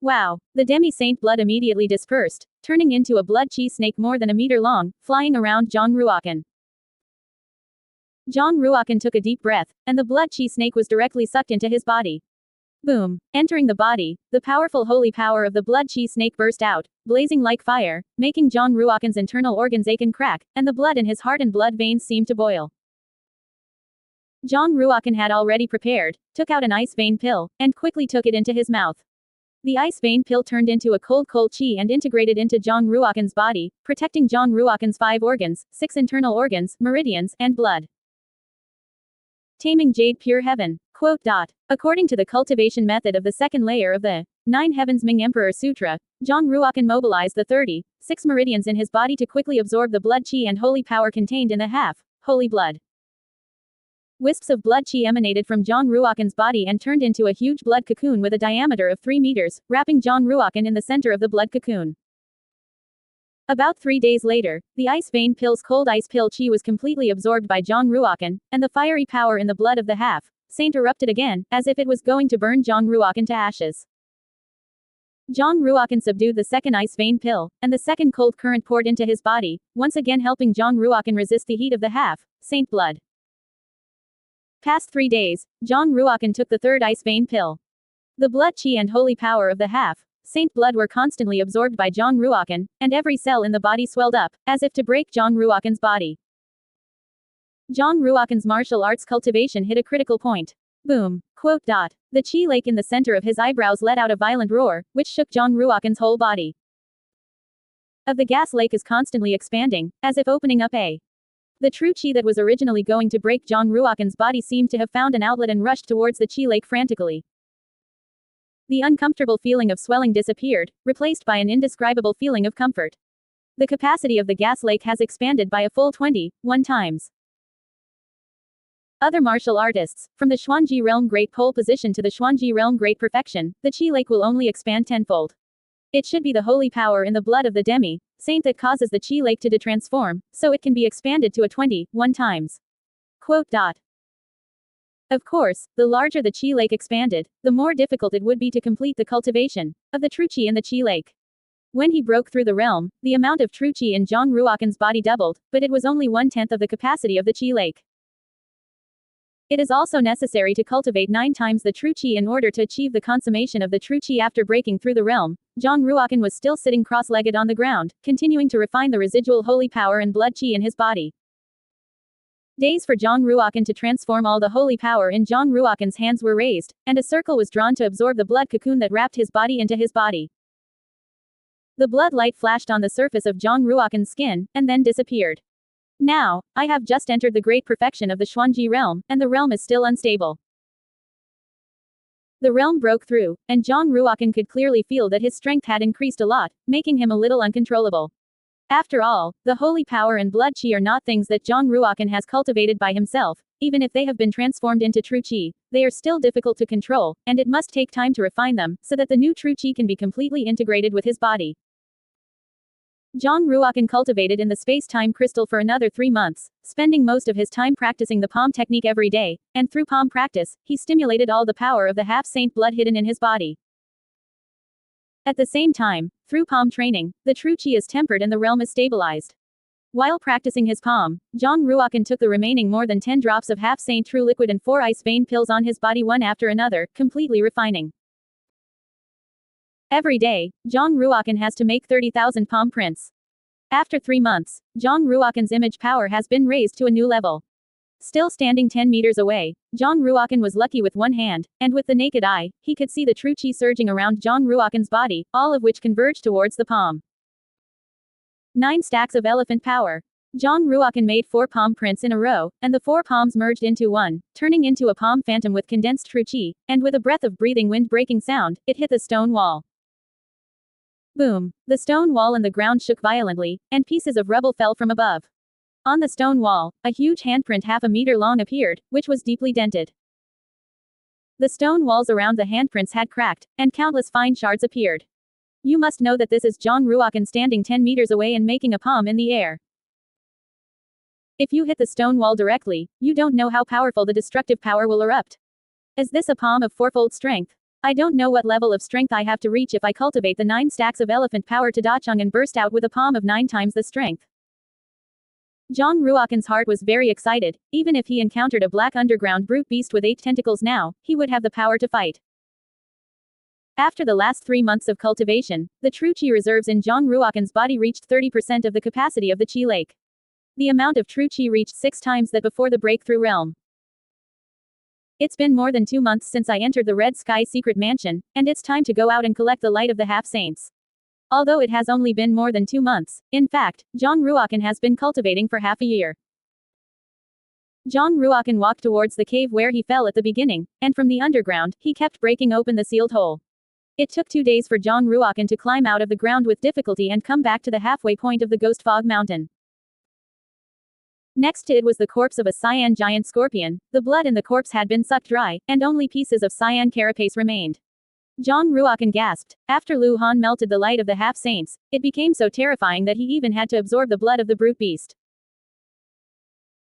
Wow! The demi-saint blood immediately dispersed, turning into a blood Qi snake more than a meter long, flying around Jong Ruokan. Jong Ruokan took a deep breath, and the blood Qi snake was directly sucked into his body. Boom! Entering the body, the powerful holy power of the blood Qi snake burst out, blazing like fire, making Jong Ruokan's internal organs ache and crack, and the blood in his heart and blood veins seemed to boil. Jong Ruokan had already prepared, took out an ice vein pill, and quickly took it into his mouth. The ice vein pill turned into a cold Qi and integrated into Jong Ruokan's body, protecting Jong Ruokan's 5 organs, 6 internal organs, meridians, and blood. Taming Jade Pure Heaven. Quote. According to the cultivation method of the second layer of the 9 Heavens Ming Emperor Sutra, Jong Ruokan mobilized the 36 meridians in his body to quickly absorb the blood Qi and holy power contained in the holy blood. Wisps of blood Qi emanated from Jong Ruokan's body and turned into a huge blood cocoon with a diameter of 3 meters, wrapping Jong Ruokan in the center of the blood cocoon. About 3 days later, the ice vein pill's cold ice pill Qi was completely absorbed by Jong Ruokan, and the fiery power in the blood of the half-saint erupted again, as if it was going to burn Jong Ruokan to ashes. Jong Ruokan subdued the second ice vein pill, and the second cold current poured into his body, once again helping Jong Ruokan resist the heat of the half-saint blood. Past 3 days, Jong Ruokan took the third ice vein pill. The blood Qi and holy power of the half-saint blood were constantly absorbed by Jong Ruokan, and every cell in the body swelled up, as if to break Jong Ruokan's body. Jong Ruokan's martial arts cultivation hit a critical point. Boom! Quote. The Qi lake in the center of his eyebrows let out a violent roar, which shook Jong Ruokan's whole body. The gas lake is constantly expanding, as if opening up the true Qi that was originally going to break Jong Ruokan's body seemed to have found an outlet and rushed towards the Qi lake frantically. The uncomfortable feeling of swelling disappeared, replaced by an indescribable feeling of comfort. The capacity of the gas lake has expanded by a full 21 times. Other martial artists, from the Xuanji realm great pole position to the Xuanji realm great perfection, the Qi lake will only expand tenfold. It should be the holy power in the blood of the demi-saint that causes the Qi lake to transform, so it can be expanded to a 21 times. Quote. Of course, the larger the Qi lake expanded, the more difficult it would be to complete the cultivation of the true Qi in the Qi lake. When he broke through the realm, the amount of true Qi in Jong Ruokan's body doubled, but it was only 1/10 of the capacity of the Qi lake. It is also necessary to cultivate 9 times the true Qi in order to achieve the consummation of the true Qi. After breaking through the realm, Jong Ruokan was still sitting cross-legged on the ground, continuing to refine the residual holy power and blood Qi in his body. Days for Jong Ruokan to transform all the holy power in Jong Ruokan's hands were raised, and a circle was drawn to absorb the blood cocoon that wrapped his body into his body. The blood light flashed on the surface of Jong Ruokan's skin, and then disappeared. Now, I have just entered the great perfection of the Xuanji realm, and the realm is still unstable. The realm broke through, and Jong Ruokan could clearly feel that his strength had increased a lot, making him a little uncontrollable. After all, the holy power and blood Qi are not things that Jong Ruokan has cultivated by himself. Even if they have been transformed into true Qi, they are still difficult to control, and it must take time to refine them, so that the new true Qi can be completely integrated with his body. Jong Ruokan cultivated in the space-time crystal for another 3 months, spending most of his time practicing the palm technique every day, and through palm practice, he stimulated all the power of the half-saint blood hidden in his body. At the same time, through palm training, the true Qi is tempered and the realm is stabilized. While practicing his palm, Jong Ruokan took the remaining more than 10 drops of half-saint true liquid and 4 ice vein pills on his body one after another, completely refining. Every day, Jong Ruokan has to make 30,000 palm prints. After 3 months, Zhang Ruokan's image power has been raised to a new level. Still standing 10 meters away, Zhang Ruokan was lucky with one hand, and with the naked eye, he could see the true qi surging around Zhang Ruokan's body, all of which converged towards the palm. 9 stacks of elephant power. Zhang Ruokan made 4 palm prints in a row, and the 4 palms merged into one, turning into a palm phantom with condensed true qi, and with a breath of breathing wind-breaking sound, it hit the stone wall. Boom! The stone wall and the ground shook violently, and pieces of rubble fell from above. On the stone wall, a huge handprint half a meter long appeared, which was deeply dented. The stone walls around the handprints had cracked, and countless fine shards appeared. You must know that this is Zhang Ruokan standing 10 meters away and making a palm in the air. If you hit the stone wall directly, you don't know how powerful the destructive power will erupt. Is this a palm of 4-fold strength? I don't know what level of strength I have to reach if I cultivate the 9 stacks of elephant power to Dacheng and burst out with a palm of 9 times the strength. Zhang Ruokan's heart was very excited. Even if he encountered a black underground brute beast with 8 tentacles now, he would have the power to fight. After the last 3 months of cultivation, the true qi reserves in Zhang Ruokan's body reached 30% of the capacity of the qi lake. The amount of true qi reached 6 times that before the breakthrough realm. It's been more than 2 months since I entered the Red Sky Secret Mansion, and it's time to go out and collect the light of the half-saints. Although it has only been more than 2 months, in fact, Zhang Ruokan has been cultivating for half a year. Zhang Ruokan walked towards the cave where he fell at the beginning, and from the underground, he kept breaking open the sealed hole. It took 2 days for Zhang Ruokan to climb out of the ground with difficulty and come back to the halfway point of the Ghost Fog Mountain. Next to it was the corpse of a cyan giant scorpion. The blood in the corpse had been sucked dry, and only pieces of cyan carapace remained. Zhang Ruokan gasped. After Lu Han melted the light of the half-saints, it became so terrifying that he even had to absorb the blood of the brute beast.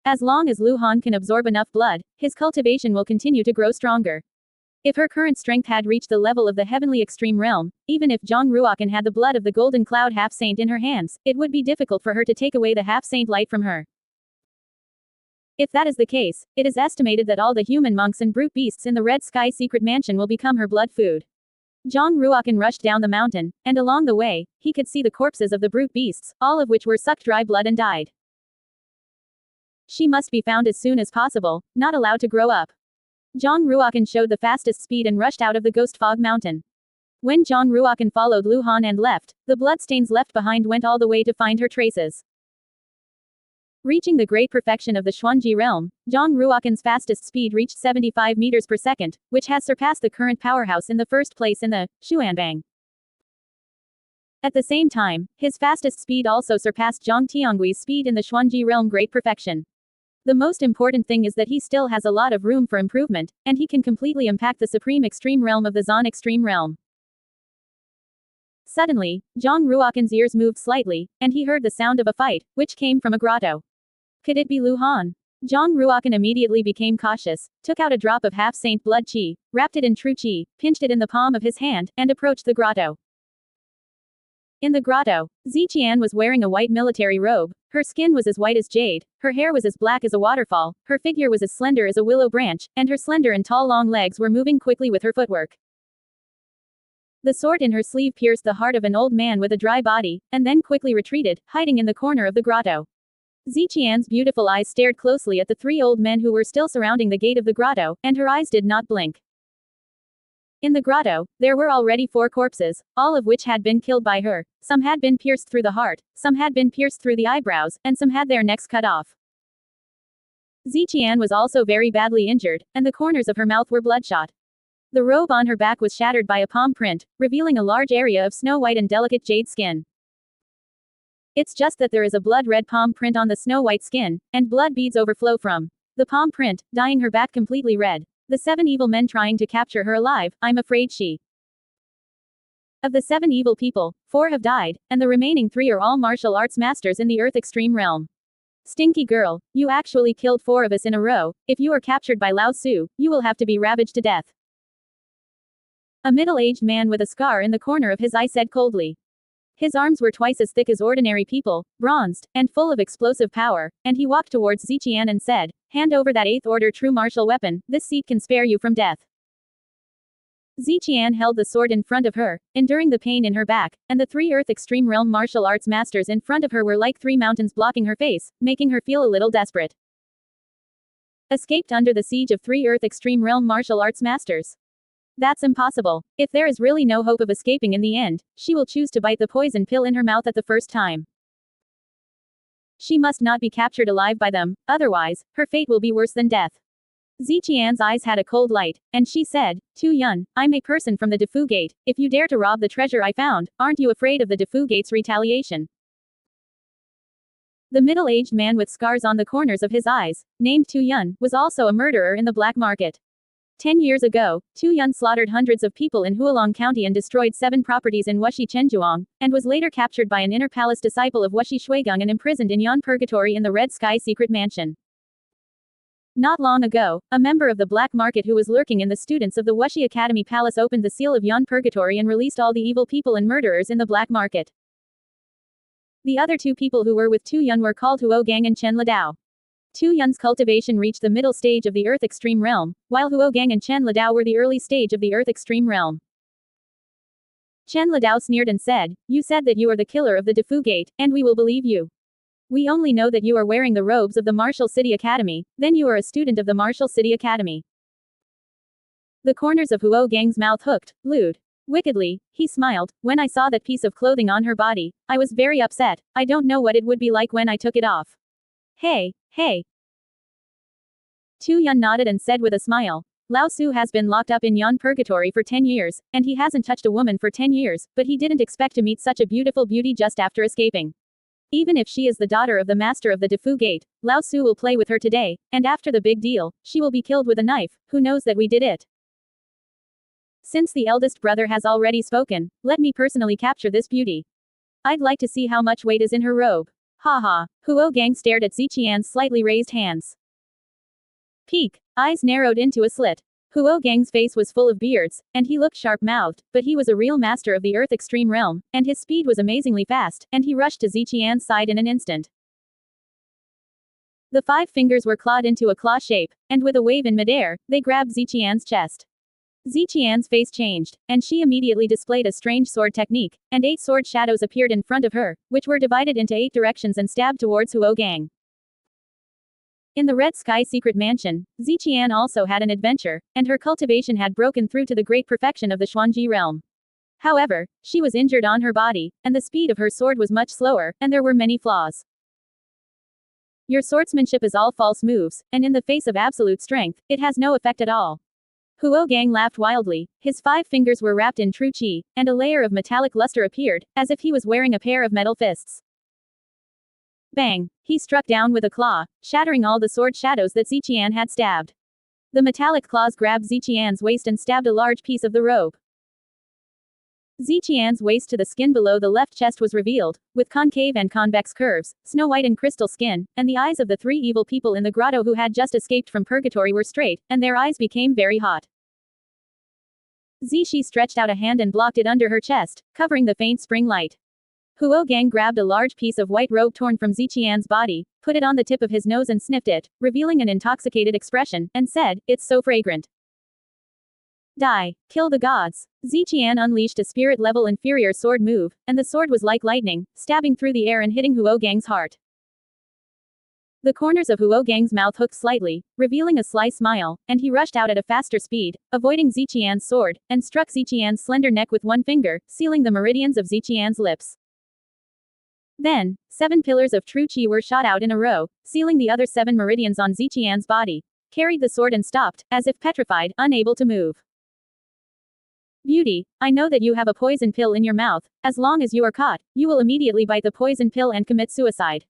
As long as Lu Han can absorb enough blood, his cultivation will continue to grow stronger. If her current strength had reached the level of the heavenly extreme realm, even if Zhang Ruokan had the blood of the golden cloud half-saint in her hands, it would be difficult for her to take away the half-saint light from her. If that is the case, it is estimated that all the human monks and brute beasts in the Red Sky Secret Mansion will become her blood food. Zhang Ruokan rushed down the mountain, and along the way, he could see the corpses of the brute beasts, all of which were sucked dry blood and died. She must be found as soon as possible, not allowed to grow up. Zhang Ruokan showed the fastest speed and rushed out of the Ghost Fog Mountain. When Zhang Ruokan followed Lu Han and left, the bloodstains left behind went all the way to find her traces. Reaching the great perfection of the Xuanji realm, Zhang Ruokan's fastest speed reached 75 meters per second, which has surpassed the current powerhouse in the first place in the Xuanbang. At the same time, his fastest speed also surpassed Zhang Tiangui's speed in the Xuanji realm great perfection. The most important thing is that he still has a lot of room for improvement, and he can completely impact the supreme extreme realm of the Zan extreme realm. Suddenly, Zhang Ruokan's ears moved slightly, and he heard the sound of a fight, which came from a grotto. Could it be Lu Han? Zhang Ruokan immediately became cautious, took out a drop of half-saint blood qi, wrapped it in true qi, pinched it in the palm of his hand, and approached the grotto. In the grotto, Ziqian was wearing a white military robe, her skin was as white as jade, her hair was as black as a waterfall, her figure was as slender as a willow branch, and her slender and tall long legs were moving quickly with her footwork. The sword in her sleeve pierced the heart of an old man with a dry body, and then quickly retreated, hiding in the corner of the grotto. Ziqian's beautiful eyes stared closely at the 3 old men who were still surrounding the gate of the grotto, and her eyes did not blink. In the grotto, there were already 4 corpses, all of which had been killed by her. Some had been pierced through the heart, some had been pierced through the eyebrows, and some had their necks cut off. Ziqian was also very badly injured, and the corners of her mouth were bloodshot. The robe on her back was shattered by a palm print, revealing a large area of snow-white and delicate jade skin. It's just that there is a blood-red palm print on the snow-white skin, and blood beads overflow from the palm print, dyeing her back completely red. The 7 evil men trying to capture her alive, I'm afraid she. Of the 7 evil people, 4 have died, and the remaining 3 are all martial arts masters in the Earth Extreme realm. Stinky girl, you actually killed 4 of us in a row. If you are captured by Lao Su, you will have to be ravaged to death. A middle-aged man with a scar in the corner of his eye said coldly. His arms were twice as thick as ordinary people, bronzed, and full of explosive power, and he walked towards Ziqian and said, "Hand over that 8th order true martial weapon, this seat can spare you from death." Ziqian held the sword in front of her, enduring the pain in her back, and the three Earth Extreme Realm martial arts masters in front of her were like three mountains blocking her face, making her feel a little desperate. Escaped under the siege of three Earth Extreme Realm martial arts masters. That's impossible. If there is really no hope of escaping in the end, she will choose to bite the poison pill in her mouth at the first time. She must not be captured alive by them, otherwise, her fate will be worse than death. Ziqian's eyes had a cold light, and she said, Tu Yun, I'm a person from the Defu Gate. If you dare to rob the treasure I found, aren't you afraid of the Defu Gate's retaliation? The middle-aged man with scars on the corners of his eyes, named Tu Yun, was also a murderer in the black market. 10 years ago, Tu Yun slaughtered hundreds of people in Hualong County and destroyed 7 properties in Wuxi Chenjuang, and was later captured by an inner palace disciple of Wuxi Shuigang and imprisoned in Yan Purgatory in the Red Sky Secret Mansion. Not long ago, a member of the black market who was lurking in the students of the Wuxi Academy Palace opened the seal of Yan Purgatory and released all the evil people and murderers in the black market. The other 2 people who were with Tu Yun were called Huo Gang and Chen Ladao. Tu Yun's cultivation reached the middle stage of the Earth Extreme Realm, while Huo Gang and Chen Ladao were the early stage of the Earth Extreme Realm. Chen Ladao sneered and said, You said that you are the killer of the Defu Gate, and we will believe you. We only know that you are wearing the robes of the Martial City Academy, then you are a student of the Martial City Academy. The corners of Huo Gang's mouth hooked, lewd. Wickedly, he smiled. When I saw that piece of clothing on her body, I was very upset. I don't know what it would be like when I took it off. Hey. Tu Yun nodded and said with a smile. Lao Su has been locked up in Yan Purgatory for 10 years, and he hasn't touched a woman for 10 years, but he didn't expect to meet such a beautiful beauty just after escaping. Even if she is the daughter of the master of the Defu Gate, Lao Su will play with her today, and after the big deal, she will be killed with a knife. Who knows that we did it? Since the eldest brother has already spoken, let me personally capture this beauty. I'd like to see how much weight is in her robe. Haha. Huo Gang stared at Ziqian's slightly raised hands. Peak. Eyes narrowed into a slit. Huo Gang's face was full of beards, and he looked sharp-mouthed, but he was a real master of the Earth Extreme Realm, and his speed was amazingly fast, and he rushed to Ziqian's side in an instant. The 5 fingers were clawed into a claw shape, and with a wave in midair, they grabbed Ziqian's chest. Ziqian's face changed, and she immediately displayed a strange sword technique, and 8 sword shadows appeared in front of her, which were divided into 8 directions and stabbed towards Huo Gang. In the Red Sky Secret Mansion, Ziqian also had an adventure, and her cultivation had broken through to the great perfection of the Xuanji realm. However, she was injured on her body, and the speed of her sword was much slower, and there were many flaws. Your swordsmanship is all false moves, and in the face of absolute strength, it has no effect at all. Huo Gang laughed wildly, his 5 fingers were wrapped in true qi, and a layer of metallic luster appeared, as if he was wearing a pair of metal fists. Bang! He struck down with a claw, shattering all the sword shadows that Ziqian had stabbed. The metallic claws grabbed Ziqian's waist and stabbed a large piece of the robe. Ziqian's waist to the skin below the left chest was revealed, with concave and convex curves, snow-white and crystal skin, and the eyes of the 3 evil people in the grotto who had just escaped from purgatory were straight, and their eyes became very hot. Ziqi stretched out a hand and blocked it under her chest, covering the faint spring light. Huo Gang grabbed a large piece of white robe torn from Ziqian's body, put it on the tip of his nose and sniffed it, revealing an intoxicated expression, and said, It's so fragrant. Die. Kill the gods. Ziqian unleashed a spirit-level inferior sword move, and the sword was like lightning, stabbing through the air and hitting Huo Gang's heart. The corners of Huo Gang's mouth hooked slightly, revealing a sly smile, and he rushed out at a faster speed, avoiding Ziqian's sword, and struck Ziqian's slender neck with one finger, sealing the meridians of Ziqian's lips. Then, 7 pillars of true qi were shot out in a row, sealing the other 7 meridians on Ziqian's body, carried the sword and stopped, as if petrified, unable to move. Beauty, I know that you have a poison pill in your mouth. As long as you are caught, you will immediately bite the poison pill and commit suicide.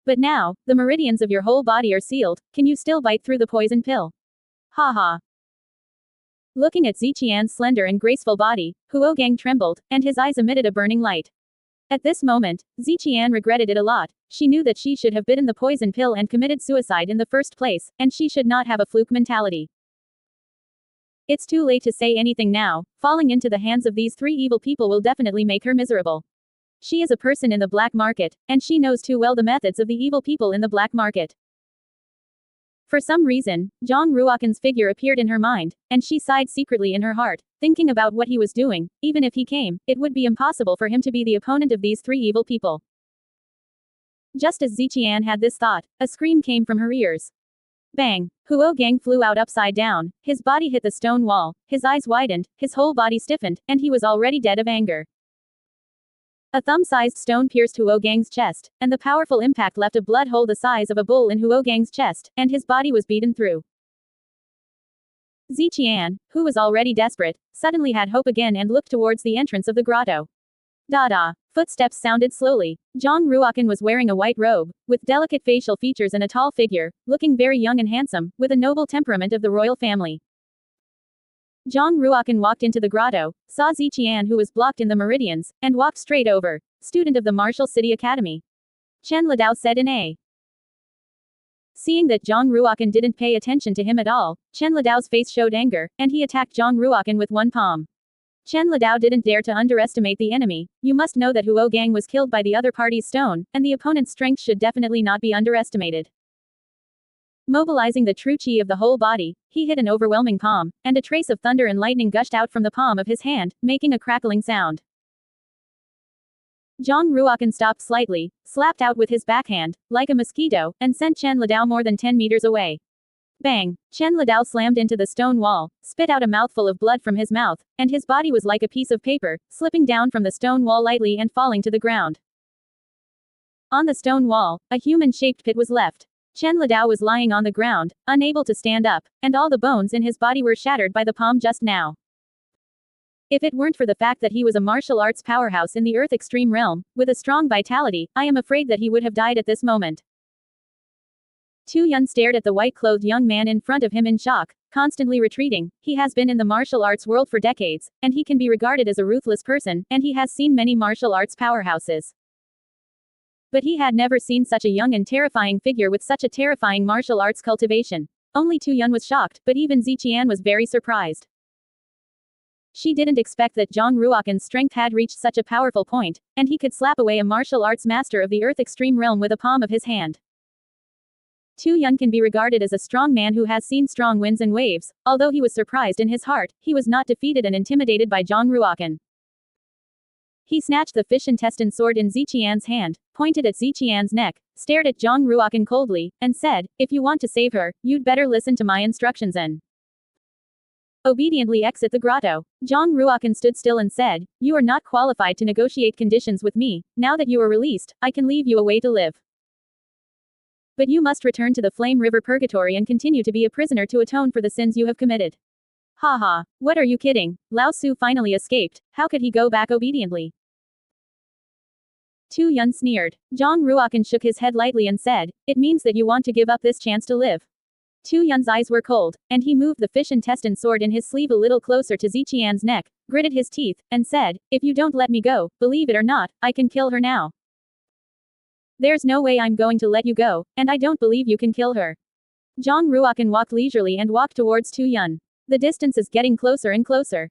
But now, the meridians of your whole body are sealed, can you still bite through the poison pill? Haha. Looking at Ziqian's slender and graceful body, Huo Gang trembled, and his eyes emitted a burning light. At this moment, Ziqian regretted it a lot. She knew that she should have bitten the poison pill and committed suicide in the first place, and she should not have a fluke mentality. It's too late to say anything now. Falling into the hands of these 3 evil people will definitely make her miserable. She is a person in the black market, and she knows too well the methods of the evil people in the black market. For some reason, Zhang Ruokan's figure appeared in her mind, and she sighed secretly in her heart, thinking about what he was doing. Even if he came, it would be impossible for him to be the opponent of these three evil people. Just as Ziqian had this thought, a scream came from her ears. Bang! Huo Gang flew out upside down, his body hit the stone wall, his eyes widened, his whole body stiffened, and he was already dead of anger. A thumb-sized stone pierced Huo Gang's chest, and the powerful impact left a blood hole the size of a bull in Huo Gang's chest, and his body was beaten through. Ziqian, who was already desperate, suddenly had hope again and looked towards the entrance of the grotto. Da-da. Footsteps sounded slowly. Zhang Ruokan was wearing a white robe, with delicate facial features and a tall figure, looking very young and handsome, with a noble temperament of the royal family. Zhang Ruokan walked into the grotto, saw Ziqian who was blocked in the meridians, and walked straight over. Student of the Martial City Academy. Chen Lidao said in a. Seeing that Zhang Ruokan didn't pay attention to him at all, Chen Lidao's face showed anger, and he attacked Zhang Ruokan with one palm. Chen Lidao didn't dare to underestimate the enemy. You must know that Huo Gang was killed by the other party's stone, and the opponent's strength should definitely not be underestimated. Mobilizing the true chi of the whole body, he hit an overwhelming palm, and a trace of thunder and lightning gushed out from the palm of his hand, making a crackling sound. Zhang Ruokan stopped slightly, slapped out with his backhand, like a mosquito, and sent Chen Lidao more than 10 meters away. Bang! Chen Lidao slammed into the stone wall, spit out a mouthful of blood from his mouth, and his body was like a piece of paper, slipping down from the stone wall lightly and falling to the ground. On the stone wall, a human-shaped pit was left. Chen Lidao was lying on the ground, unable to stand up, and all the bones in his body were shattered by the palm just now. If it weren't for the fact that he was a martial arts powerhouse in the Earth Extreme realm, with a strong vitality, I am afraid that he would have died at this moment. Tu Yun stared at the white-clothed young man in front of him in shock, constantly retreating. He has been in the martial arts world for decades, and he can be regarded as a ruthless person, and he has seen many martial arts powerhouses. But he had never seen such a young and terrifying figure with such a terrifying martial arts cultivation. Only Tu Yun was shocked, but even Ziqian was very surprised. She didn't expect that Zhang Ruokan's strength had reached such a powerful point, and he could slap away a martial arts master of the Earth Extreme realm with a palm of his hand. Tu Yun can be regarded as a strong man who has seen strong winds and waves. Although he was surprised in his heart, he was not defeated and intimidated by Zhang Ruokan. He snatched the fish intestine sword in Ziqian's hand, pointed at Ziqian's neck, stared at Zhang Ruokan coldly, and said, "If you want to save her, you'd better listen to my instructions and obediently exit the grotto." Zhang Ruokan stood still and said, "You are not qualified to negotiate conditions with me. Now that you are released, I can leave you a way to live. But you must return to the Flame River Purgatory and continue to be a prisoner to atone for the sins you have committed." Haha, what are you kidding? Lao Su finally escaped. How could he go back obediently? Tu Yun sneered. Zhang Ruokan shook his head lightly and said, "It means that you want to give up this chance to live." Tu Yun's eyes were cold, and he moved the fish intestine sword in his sleeve a little closer to Ziqian's neck, gritted his teeth, and said, "If you don't let me go, believe it or not, I can kill her now. There's no way I'm going to let you go, and I don't believe you can kill her." Zhang Ruokan walked leisurely and walked towards Tu Yun. The distance is getting closer and closer.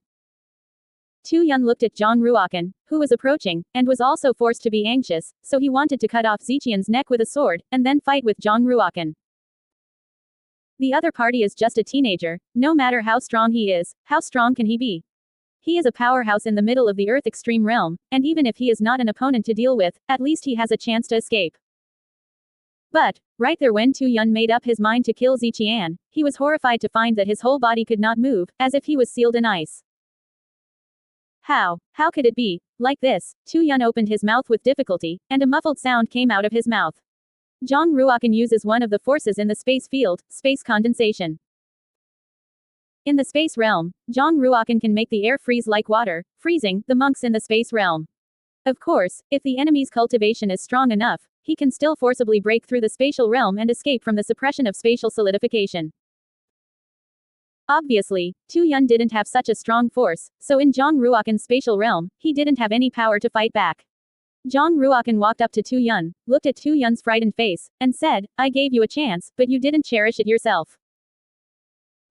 Tu Yun looked at Zhang Ruokan, who was approaching, and was also forced to be anxious, so he wanted to cut off Ziqian's neck with a sword, and then fight with Zhang Ruokan. The other party is just a teenager. No matter how strong he is, how strong can he be? He is a powerhouse in the middle of the Earth Extreme realm, and even if he is not an opponent to deal with, at least he has a chance to escape. But, right there when Tu Yun made up his mind to kill Ziqian, he was horrified to find that his whole body could not move, as if he was sealed in ice. How could it be? Like this? Tu Yun opened his mouth with difficulty, and a muffled sound came out of his mouth. Zhang Ruokan uses one of the forces in the space field, space condensation. In the space realm, Zhang Ruokan can make the air freeze like water, freezing the monks in the space realm. Of course, if the enemy's cultivation is strong enough, he can still forcibly break through the spatial realm and escape from the suppression of spatial solidification. Obviously, Tu Yun didn't have such a strong force, so in Zhang Ruokan's spatial realm, he didn't have any power to fight back. Zhang Ruokan walked up to Tu Yun, looked at Tu Yun's frightened face, and said, "I gave you a chance, but you didn't cherish it yourself."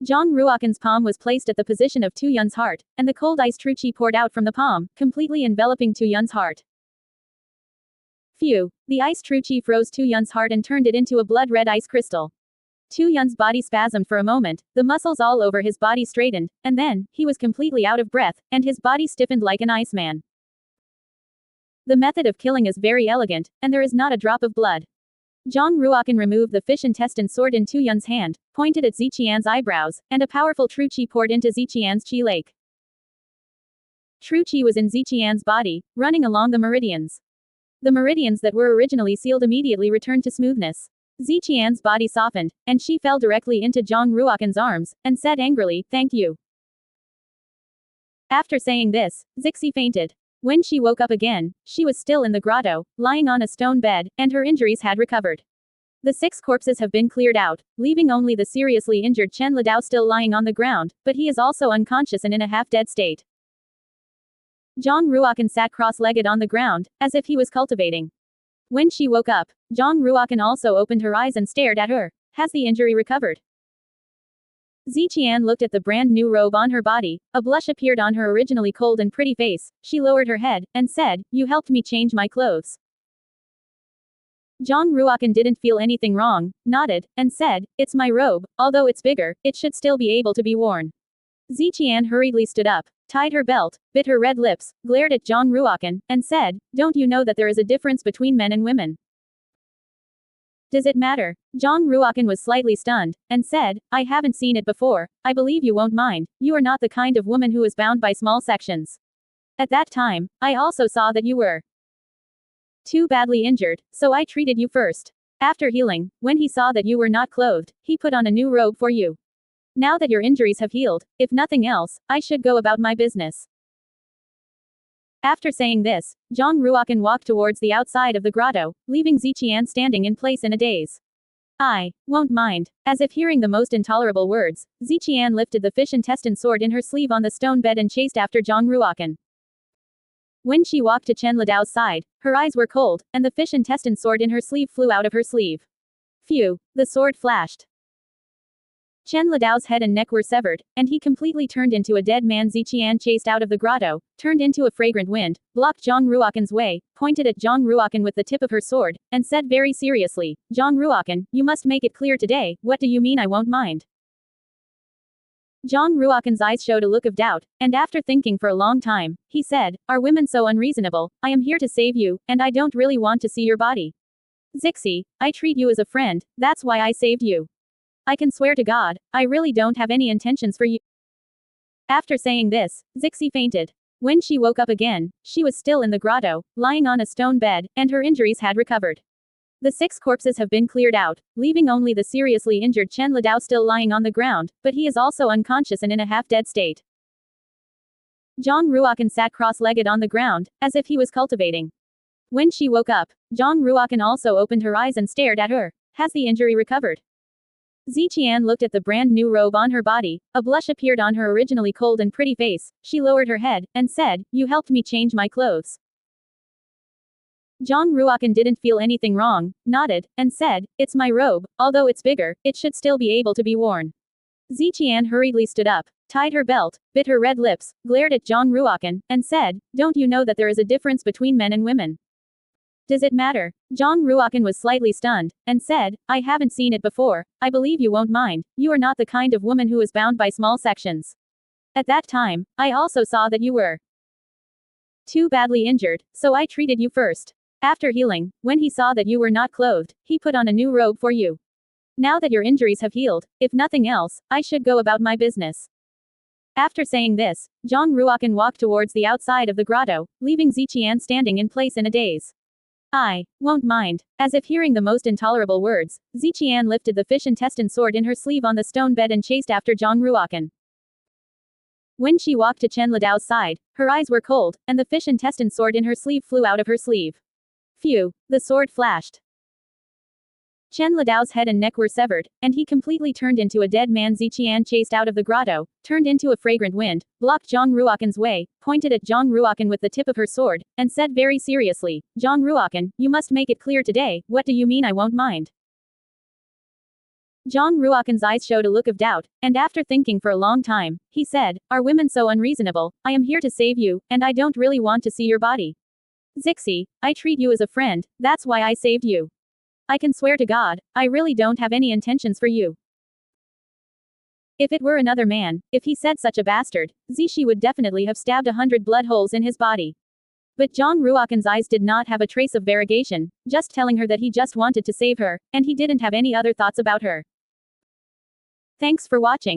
Zhang Ruokan's palm was placed at the position of Tu Yun's heart, and the cold ice true chi poured out from the palm, completely enveloping Tu Yun's heart. Phew! The ice true chi froze Tu Yun's heart and turned it into a blood-red ice crystal. Tu Yun's body spasmed for a moment, the muscles all over his body straightened, and then, he was completely out of breath, and his body stiffened like an iceman. The method of killing is very elegant, and there is not a drop of blood. Zhang Ruokan removed the fish intestine sword in Tu Yun's hand, pointed at Ziqian's eyebrows, and a powerful true qi poured into Ziqian's qi lake. True qi was in Ziqian's body, running along the meridians. The meridians that were originally sealed immediately returned to smoothness. Ziqian's body softened, and she fell directly into Zhang Ruokan's arms, and said angrily, "Thank you." After saying this, Zixi fainted. When she woke up again, she was still in the grotto, lying on a stone bed, and her injuries had recovered. The 6 corpses have been cleared out, leaving only the seriously injured Chen Lidao still lying on the ground, but he is also unconscious and in a half-dead state. Zhang Ruokan sat cross-legged on the ground, as if he was cultivating. When she woke up, Zhang Ruokan also opened her eyes and stared at her. Has the injury recovered? Ziqian looked at the brand new robe on her body, a blush appeared on her originally cold and pretty face, she lowered her head, and said, "You helped me change my clothes." Zhang Ruokan didn't feel anything wrong, nodded, and said, "It's my robe, although it's bigger, it should still be able to be worn." Ziqian hurriedly stood up, tied her belt, bit her red lips, glared at Zhang Ruokan, and said, "Don't you know that there is a difference between men and women?" Does it matter? Zhang Ruokan was slightly stunned, and said, "I haven't seen it before, I believe you won't mind, you are not the kind of woman who is bound by small sections. At that time, I also saw that you were too badly injured, so I treated you first. After healing, when he saw that you were not clothed, he put on a new robe for you. Now that your injuries have healed, if nothing else, I should go about my business." After saying this, Zhang Ruokan walked towards the outside of the grotto, leaving Ziqian standing in place in a daze. "I won't mind." As if hearing the most intolerable words, Ziqian lifted the fish intestine sword in her sleeve on the stone bed and chased after Zhang Ruokan. When she walked to Chen Lidao's side, her eyes were cold, and the fish intestine sword in her sleeve flew out of her sleeve. Phew, the sword flashed. Chen Lidao's head and neck were severed, and he completely turned into a dead man. Ziqian chased out of the grotto, turned into a fragrant wind, blocked Zhang Ruokan's way, pointed at Zhang Ruokan with the tip of her sword, and said very seriously, "Zhang Ruokan, you must make it clear today, what do you mean I won't mind?" Zhang Ruokan's eyes showed a look of doubt, and after thinking for a long time, he said, "Are women so unreasonable? I am here to save you, and I don't really want to see your body. Zixi, I treat you as a friend, that's why I saved you. I can swear to God, I really don't have any intentions for you." After saying this, Zixi fainted. When she woke up again, she was still in the grotto, lying on a stone bed, and her injuries had recovered. The 6 corpses have been cleared out, leaving only the seriously injured Chen Lidao still lying on the ground, but he is also unconscious and in a half-dead state. Zhang Ruokan sat cross-legged on the ground, as if he was cultivating. When she woke up, Zhang Ruokan also opened her eyes and stared at her. Has the injury recovered? Ziqian looked at the brand new robe on her body, a blush appeared on her originally cold and pretty face, she lowered her head, and said, "You helped me change my clothes." Zhang Ruokan didn't feel anything wrong, nodded, and said, "It's my robe, although it's bigger, it should still be able to be worn." Ziqian hurriedly stood up, tied her belt, bit her red lips, glared at Zhang Ruokan, and said, "Don't you know that there is a difference between men and women?" Does it matter? Zhang Ruokan was slightly stunned, and said, "I haven't seen it before, I believe you won't mind, you are not the kind of woman who is bound by small sections. At that time, I also saw that you were too badly injured, so I treated you first. After healing, when he saw that you were not clothed, he put on a new robe for you. Now that your injuries have healed, if nothing else, I should go about my business." After saying this, Zhang Ruokan walked towards the outside of the grotto, leaving Ziqian standing in place in a daze. "I won't mind." As if hearing the most intolerable words, Ziqian lifted the fish intestine sword in her sleeve on the stone bed and chased after Zhang Ruokan. When she walked to Chen Lidao's side, her eyes were cold, and the fish intestine sword in her sleeve flew out of her sleeve. Phew, the sword flashed. Chen Lidao's head and neck were severed, and he completely turned into a dead man. Ziqian chased out of the grotto, turned into a fragrant wind, blocked Zhang Ruokan's way, pointed at Zhang Ruokan with the tip of her sword, and said very seriously, "Zhang Ruokan, you must make it clear today, what do you mean I won't mind?" Zhang Ruokan's eyes showed a look of doubt, and after thinking for a long time, he said, "Are women so unreasonable? I am here to save you, and I don't really want to see your body. Zixi, I treat you as a friend, that's why I saved you." I can swear to God, I really don't have any intentions for you. If it were another man, if he said such a bastard, Zishi would definitely have stabbed 100 blood holes in his body. But Zhang Ruokan's eyes did not have a trace of variegation, just telling her that he just wanted to save her, and he didn't have any other thoughts about her. Thanks for watching.